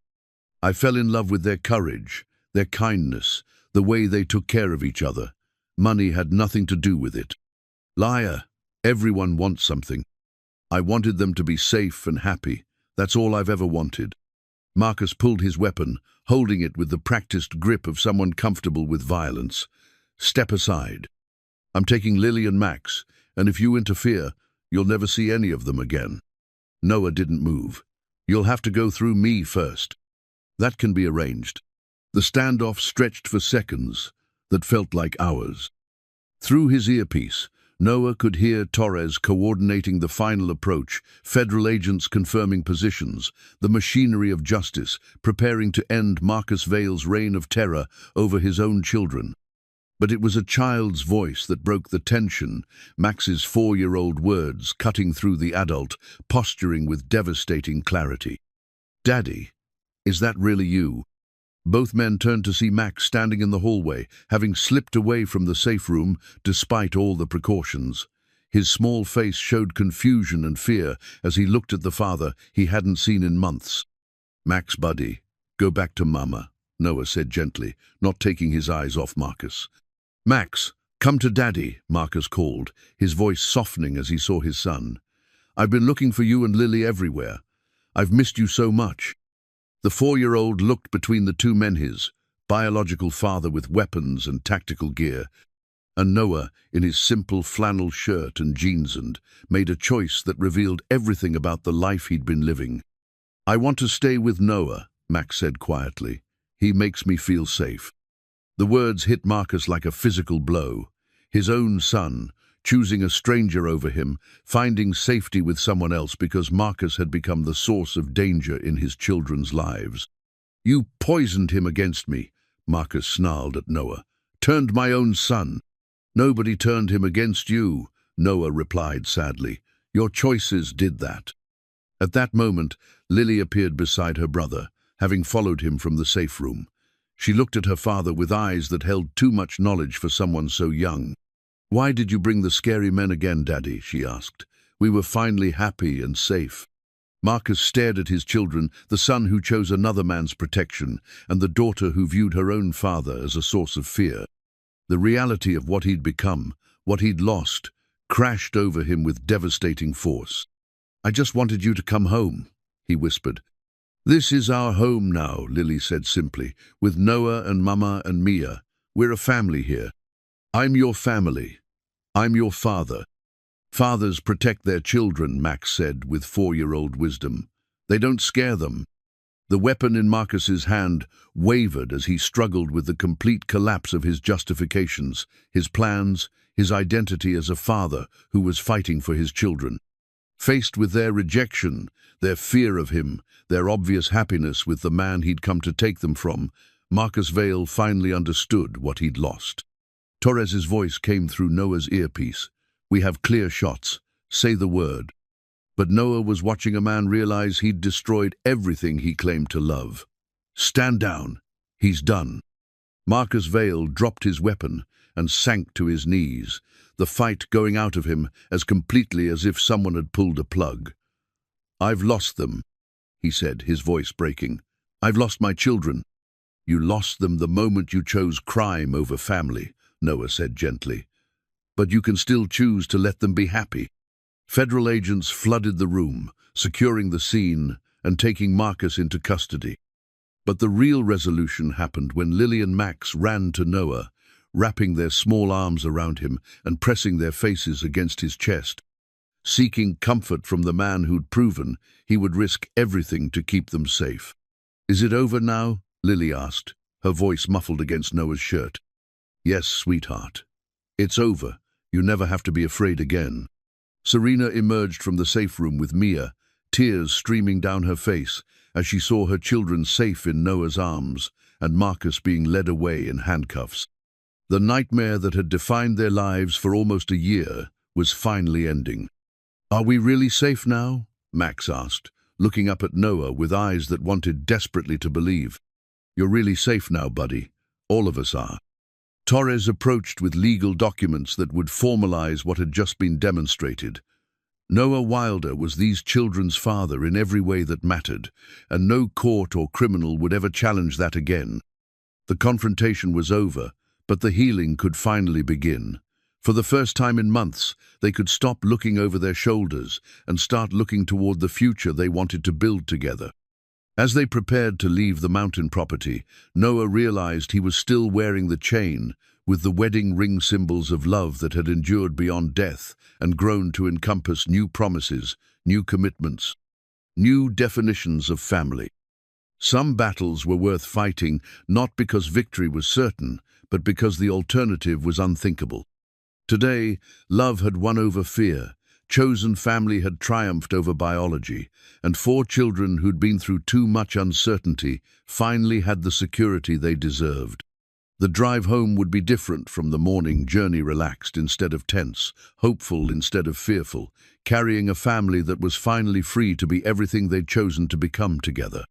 I fell in love with their courage, their kindness, the way they took care of each other. Money had nothing to do with it." "Liar. Everyone wants something. I wanted them to be safe and happy. That's all I've ever wanted." Marcus pulled his weapon, holding it with the practiced grip of someone comfortable with violence. "Step aside. I'm taking Lily and Max, and if you interfere, you'll never see any of them again." Noah didn't move. "You'll have to go through me first." "That can be arranged." The standoff stretched for seconds that felt like hours. Through his earpiece, Noah could hear Torres coordinating the final approach, federal agents confirming positions, the machinery of justice preparing to end Marcus Vale's reign of terror over his own children. But it was a child's voice that broke the tension, Max's 4-year-old words cutting through the adult, posturing with devastating clarity. "Daddy, is that really you?" Both men turned to see Max standing in the hallway, having slipped away from the safe room despite all the precautions. His small face showed confusion and fear as he looked at the father he hadn't seen in months. "Max, buddy, go back to Mama," Noah said gently, not taking his eyes off Marcus. "Max, come to Daddy," Marcus called, his voice softening as he saw his son. "I've been looking for you and Lily everywhere. I've missed you so much." The 4-year-old looked between the 2 men, his biological father with weapons and tactical gear, and Noah in his simple flannel shirt and jeans, and made a choice that revealed everything about the life he'd been living. "I want to stay with Noah," Max said quietly, He makes me feel safe." The words hit Marcus like a physical blow. His own son, choosing a stranger over him, finding safety with someone else because Marcus had become the source of danger in his children's lives. "You poisoned him against me," Marcus snarled at Noah. "Turned my own son." "Nobody turned him against you," Noah replied sadly. "Your choices did that." At that moment, Lily appeared beside her brother, having followed him from the safe room. She looked at her father with eyes that held too much knowledge for someone so young. "Why did you bring the scary men again, Daddy?" she asked. "We were finally happy and safe." Marcus stared at his children, the son who chose another man's protection, and the daughter who viewed her own father as a source of fear. The reality of what he'd become, what he'd lost, crashed over him with devastating force. "I just wanted you to come home," he whispered. "This is our home now," Lily said simply, "with Noah and Mama and Mia. We're a family here. I'm your family. I'm your father." "Fathers protect their children," Max said with 4-year-old wisdom. "They don't scare them." The weapon in Marcus's hand wavered as he struggled with the complete collapse of his justifications, his plans, his identity as a father who was fighting for his children. Faced with their rejection, their fear of him, their obvious happiness with the man he'd come to take them from, Marcus Vale finally understood what he'd lost. Torres's voice came through Noah's earpiece. "We have clear shots. Say the word." But Noah was watching a man realize he'd destroyed everything he claimed to love. "Stand down. He's done." Marcus Vale dropped his weapon and sank to his knees, the fight going out of him as completely as if someone had pulled a plug. "I've lost them," he said, his voice breaking. "I've lost my children." "You lost them the moment you chose crime over family," Noah said gently. "But you can still choose to let them be happy." Federal agents flooded the room, securing the scene and taking Marcus into custody. But the real resolution happened when Lily and Max ran to Noah, wrapping their small arms around him and pressing their faces against his chest, seeking comfort from the man who'd proven he would risk everything to keep them safe. "Is it over now?" Lily asked, her voice muffled against Noah's shirt. "Yes, sweetheart. It's over. You never have to be afraid again." Serena emerged from the safe room with Mia, tears streaming down her face as she saw her children safe in Noah's arms and Marcus being led away in handcuffs. The nightmare that had defined their lives for almost a year was finally ending. "Are we really safe now?" Max asked, looking up at Noah with eyes that wanted desperately to believe. "You're really safe now, buddy. All of us are." Torres approached with legal documents that would formalize what had just been demonstrated. Noah Wilder was these children's father in every way that mattered, and no court or criminal would ever challenge that again. The confrontation was over, but the healing could finally begin. For the first time in months, they could stop looking over their shoulders and start looking toward the future they wanted to build together. As they prepared to leave the mountain property, Noah realized he was still wearing the chain, with the wedding ring symbols of love that had endured beyond death and grown to encompass new promises, new commitments, new definitions of family. Some battles were worth fighting, not because victory was certain, but because the alternative was unthinkable. Today, love had won over fear, chosen family had triumphed over biology, and 4 children who'd been through too much uncertainty finally had the security they deserved. The drive home would be different from the morning journey, relaxed instead of tense, hopeful instead of fearful, carrying a family that was finally free to be everything they'd chosen to become together.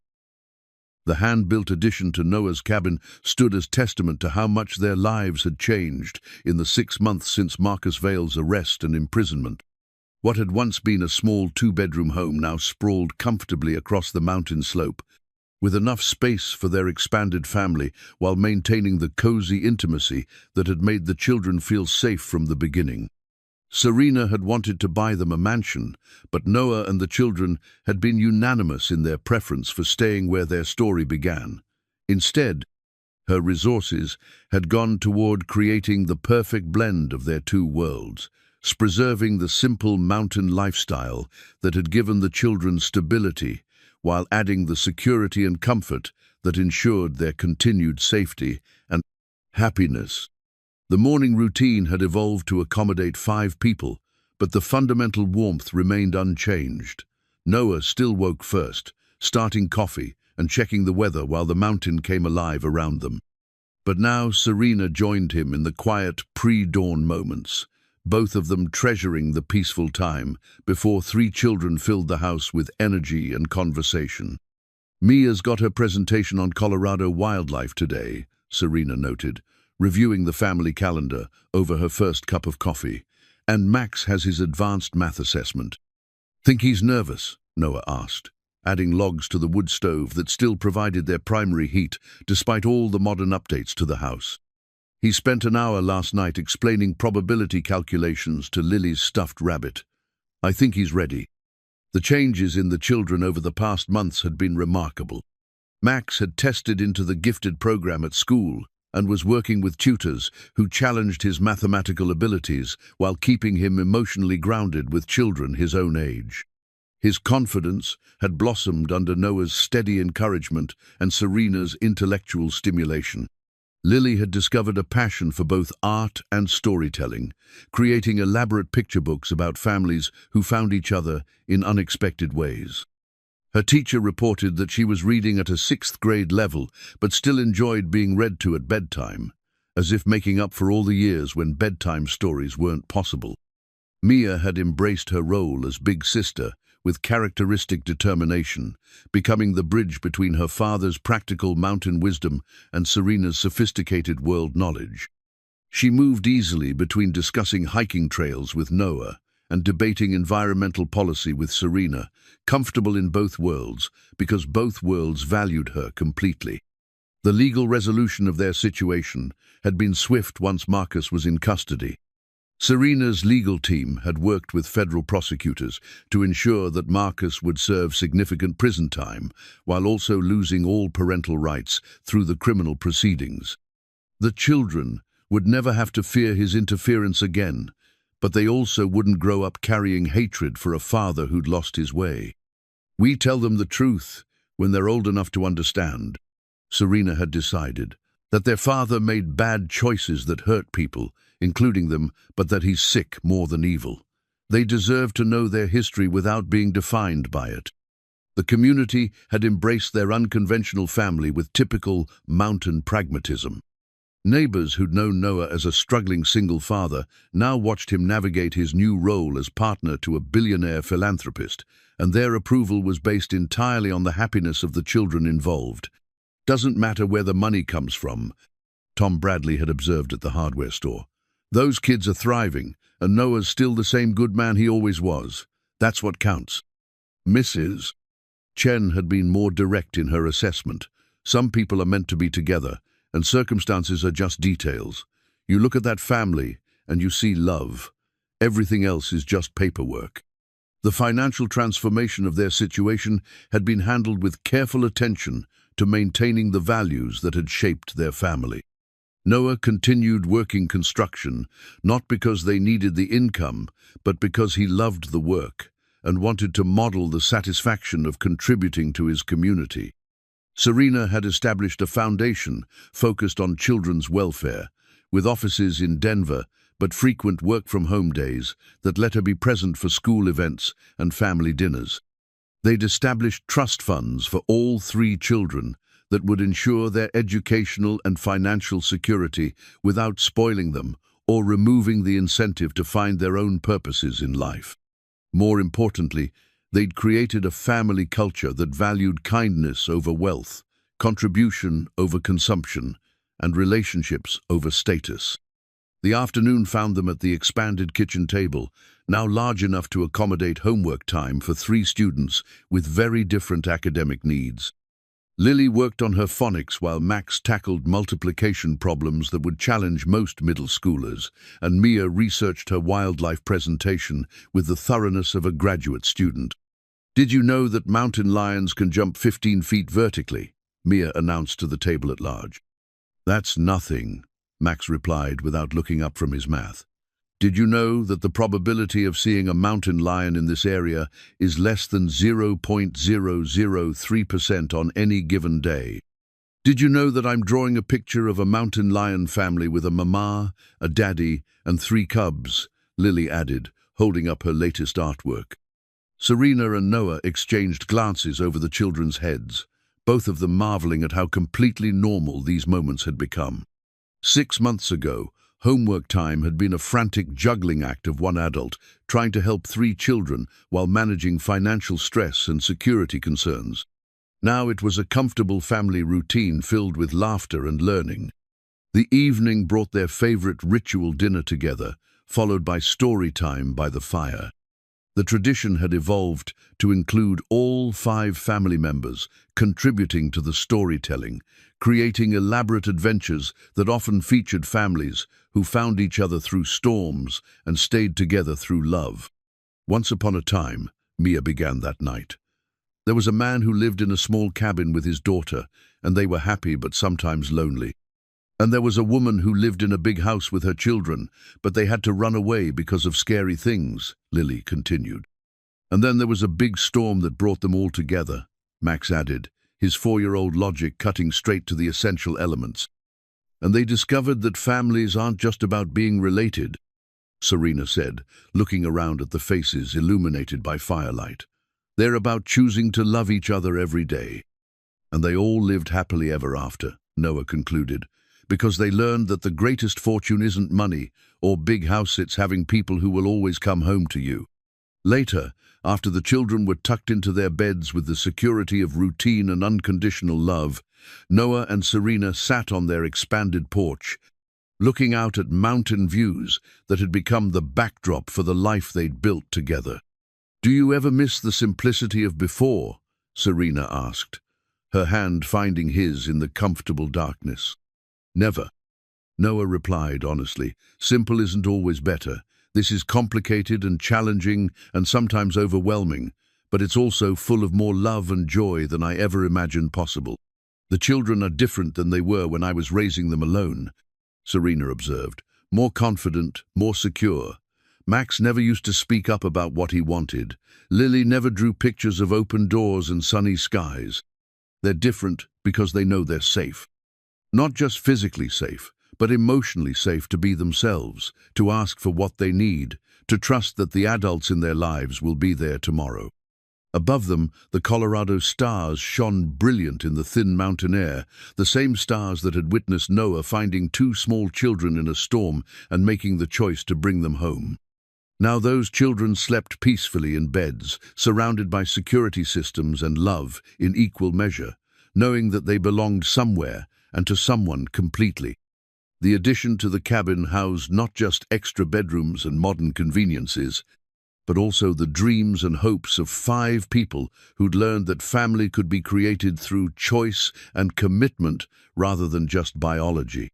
The hand-built addition to Noah's cabin stood as testament to how much their lives had changed in the 6 months since Marcus Vale's arrest and imprisonment. What had once been a small 2-bedroom home now sprawled comfortably across the mountain slope, with enough space for their expanded family while maintaining the cozy intimacy that had made the children feel safe from the beginning. Serena had wanted to buy them a mansion, but Noah and the children had been unanimous in their preference for staying where their story began. Instead, her resources had gone toward creating the perfect blend of their 2 worlds, preserving the simple mountain lifestyle that had given the children stability, while adding the security and comfort that ensured their continued safety and happiness. The morning routine had evolved to accommodate 5 people, but the fundamental warmth remained unchanged. Noah still woke first, starting coffee and checking the weather while the mountain came alive around them. But now Serena joined him in the quiet pre-dawn moments, both of them treasuring the peaceful time before 3 children filled the house with energy and conversation. "Mia's got her presentation on Colorado wildlife today," Serena noted, reviewing the family calendar over her first cup of coffee. "And Max has his advanced math assessment." "Think he's nervous?" Noah asked, adding logs to the wood stove that still provided their primary heat despite all the modern updates to the house. "He spent an hour last night explaining probability calculations to Lily's stuffed rabbit. I think he's ready." The changes in the children over the past months had been remarkable. Max had tested into the gifted program at school and was working with tutors who challenged his mathematical abilities while keeping him emotionally grounded with children his own age. His confidence had blossomed under Noah's steady encouragement and Serena's intellectual stimulation. Lily had discovered a passion for both art and storytelling, creating elaborate picture books about families who found each other in unexpected ways. Her teacher reported that she was reading at a 6th grade level, but still enjoyed being read to at bedtime, as if making up for all the years when bedtime stories weren't possible. Mia had embraced her role as big sister with characteristic determination, becoming the bridge between her father's practical mountain wisdom and Serena's sophisticated world knowledge. She moved easily between discussing hiking trails with Noah and debating environmental policy with Serena, comfortable in both worlds because both worlds valued her completely. The legal resolution of their situation had been swift once Marcus was in custody. Serena's legal team had worked with federal prosecutors to ensure that Marcus would serve significant prison time, while also losing all parental rights through the criminal proceedings. The children would never have to fear his interference again, but they also wouldn't grow up carrying hatred for a father who'd lost his way. "We tell them the truth when they're old enough to understand," Serena had decided, that their father made bad choices that hurt people, including them, but that he's sick more than evil. They deserve to know their history without being defined by it. The community had embraced their unconventional family with typical mountain pragmatism. Neighbors who'd known Noah as a struggling single father now watched him navigate his new role as partner to a billionaire philanthropist, and their approval was based entirely on the happiness of the children involved. "Doesn't matter where the money comes from," Tom Bradley had observed at the hardware store. "Those kids are thriving, and Noah's still the same good man he always was. That's what counts." Mrs. Chen had been more direct in her assessment. "Some people are meant to be together, and circumstances are just details. You look at that family, and you see love. Everything else is just paperwork." The financial transformation of their situation had been handled with careful attention to maintaining the values that had shaped their family. Noah continued working construction, not because they needed the income, but because he loved the work and wanted to model the satisfaction of contributing to his community. Serena had established a foundation focused on children's welfare, with offices in Denver but frequent work-from-home days that let her be present for school events and family dinners. They'd established trust funds for all 3 children that would ensure their educational and financial security without spoiling them or removing the incentive to find their own purposes in life. More importantly, they'd created a family culture that valued kindness over wealth, contribution over consumption, and relationships over status. The afternoon found them at the expanded kitchen table, now large enough to accommodate homework time for 3 students with very different academic needs. Lily worked on her phonics while Max tackled multiplication problems that would challenge most middle schoolers, and Mia researched her wildlife presentation with the thoroughness of a graduate student. "Did you know that mountain lions can jump 15 feet vertically?" Mia announced to the table at large. "That's nothing," Max replied without looking up from his math. "Did you know that the probability of seeing a mountain lion in this area is less than 0.003% on any given day?" Did you know that I'm drawing a picture of a mountain lion family with a mama, a daddy, and 3 cubs? Lily added, holding up her latest artwork. Serena and Noah exchanged glances over the children's heads, both of them marveling at how completely normal these moments had become. 6 months ago, homework time had been a frantic juggling act of one adult trying to help 3 children while managing financial stress and security concerns. Now it was a comfortable family routine filled with laughter and learning. The evening brought their favorite ritual dinner together, followed by story time by the fire. The tradition had evolved to include all 5 family members contributing to the storytelling, creating elaborate adventures that often featured families who found each other through storms and stayed together through love. Once upon a time, Mia began that night. There was a man who lived in a small cabin with his daughter, and they were happy but sometimes lonely. And there was a woman who lived in a big house with her children, but they had to run away because of scary things, Lily continued. And then there was a big storm that brought them all together, Max added, his 4-year-old logic cutting straight to the essential elements. And they discovered that families aren't just about being related, Serena said, looking around at the faces illuminated by firelight. They're about choosing to love each other every day. And they all lived happily ever after, Noah concluded, because they learned that the greatest fortune isn't money or big house, it's having people who will always come home to you. Later, after the children were tucked into their beds with the security of routine and unconditional love, Noah and Serena sat on their expanded porch, looking out at mountain views that had become the backdrop for the life they'd built together. "Do you ever miss the simplicity of before?" Serena asked, her hand finding his in the comfortable darkness. "Never," Noah replied honestly. "Simple isn't always better. This is complicated and challenging and sometimes overwhelming, but it's also full of more love and joy than I ever imagined possible. The children are different than they were when I was raising them alone," Serena observed. "More confident, more secure. Max never used to speak up about what he wanted. Lily never drew pictures of open doors and sunny skies. They're different because they know they're safe. Not just physically safe, but emotionally safe to be themselves, to ask for what they need, to trust that the adults in their lives will be there tomorrow." Above them, the Colorado stars shone brilliant in the thin mountain air, the same stars that had witnessed Noah finding 2 small children in a storm and making the choice to bring them home. Now those children slept peacefully in beds, surrounded by security systems and love in equal measure, knowing that they belonged somewhere and to someone completely. The addition to the cabin housed not just extra bedrooms and modern conveniences, but also the dreams and hopes of 5 people who'd learned that family could be created through choice and commitment rather than just biology.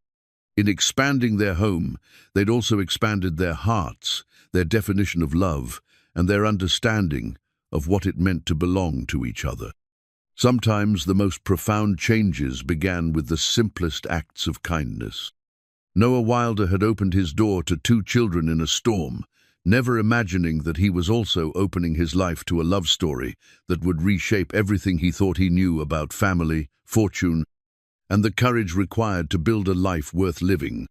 In expanding their home, they'd also expanded their hearts, their definition of love, and their understanding of what it meant to belong to each other. Sometimes the most profound changes began with the simplest acts of kindness. Noah Wilder had opened his door to 2 children in a storm, never imagining that he was also opening his life to a love story that would reshape everything he thought he knew about family, fortune, and the courage required to build a life worth living.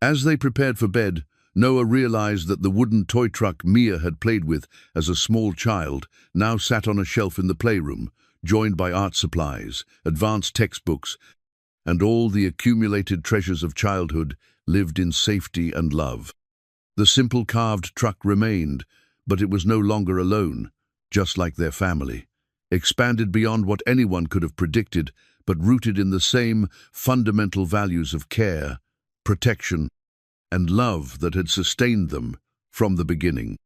As they prepared for bed, Noah realized that the wooden toy truck Mia had played with as a small child now sat on a shelf in the playroom, joined by art supplies, advanced textbooks, and all the accumulated treasures of childhood lived in safety and love. The simple carved truck remained, but it was no longer alone, just like their family, expanded beyond what anyone could have predicted, but rooted in the same fundamental values of care, protection, and love that had sustained them from the beginning.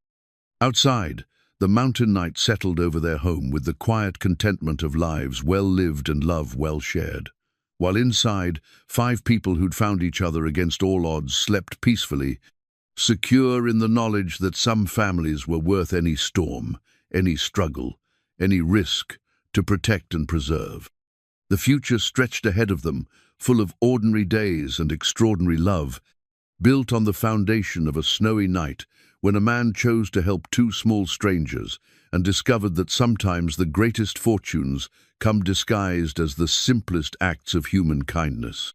Outside, the mountain night settled over their home with the quiet contentment of lives well lived and love well shared. While inside, 5 people who'd found each other against all odds slept peacefully, secure in the knowledge that some families were worth any storm, any struggle, any risk to protect and preserve. The future stretched ahead of them, full of ordinary days and extraordinary love, built on the foundation of a snowy night when a man chose to help 2 small strangers and discovered that sometimes the greatest fortunes come disguised as the simplest acts of human kindness.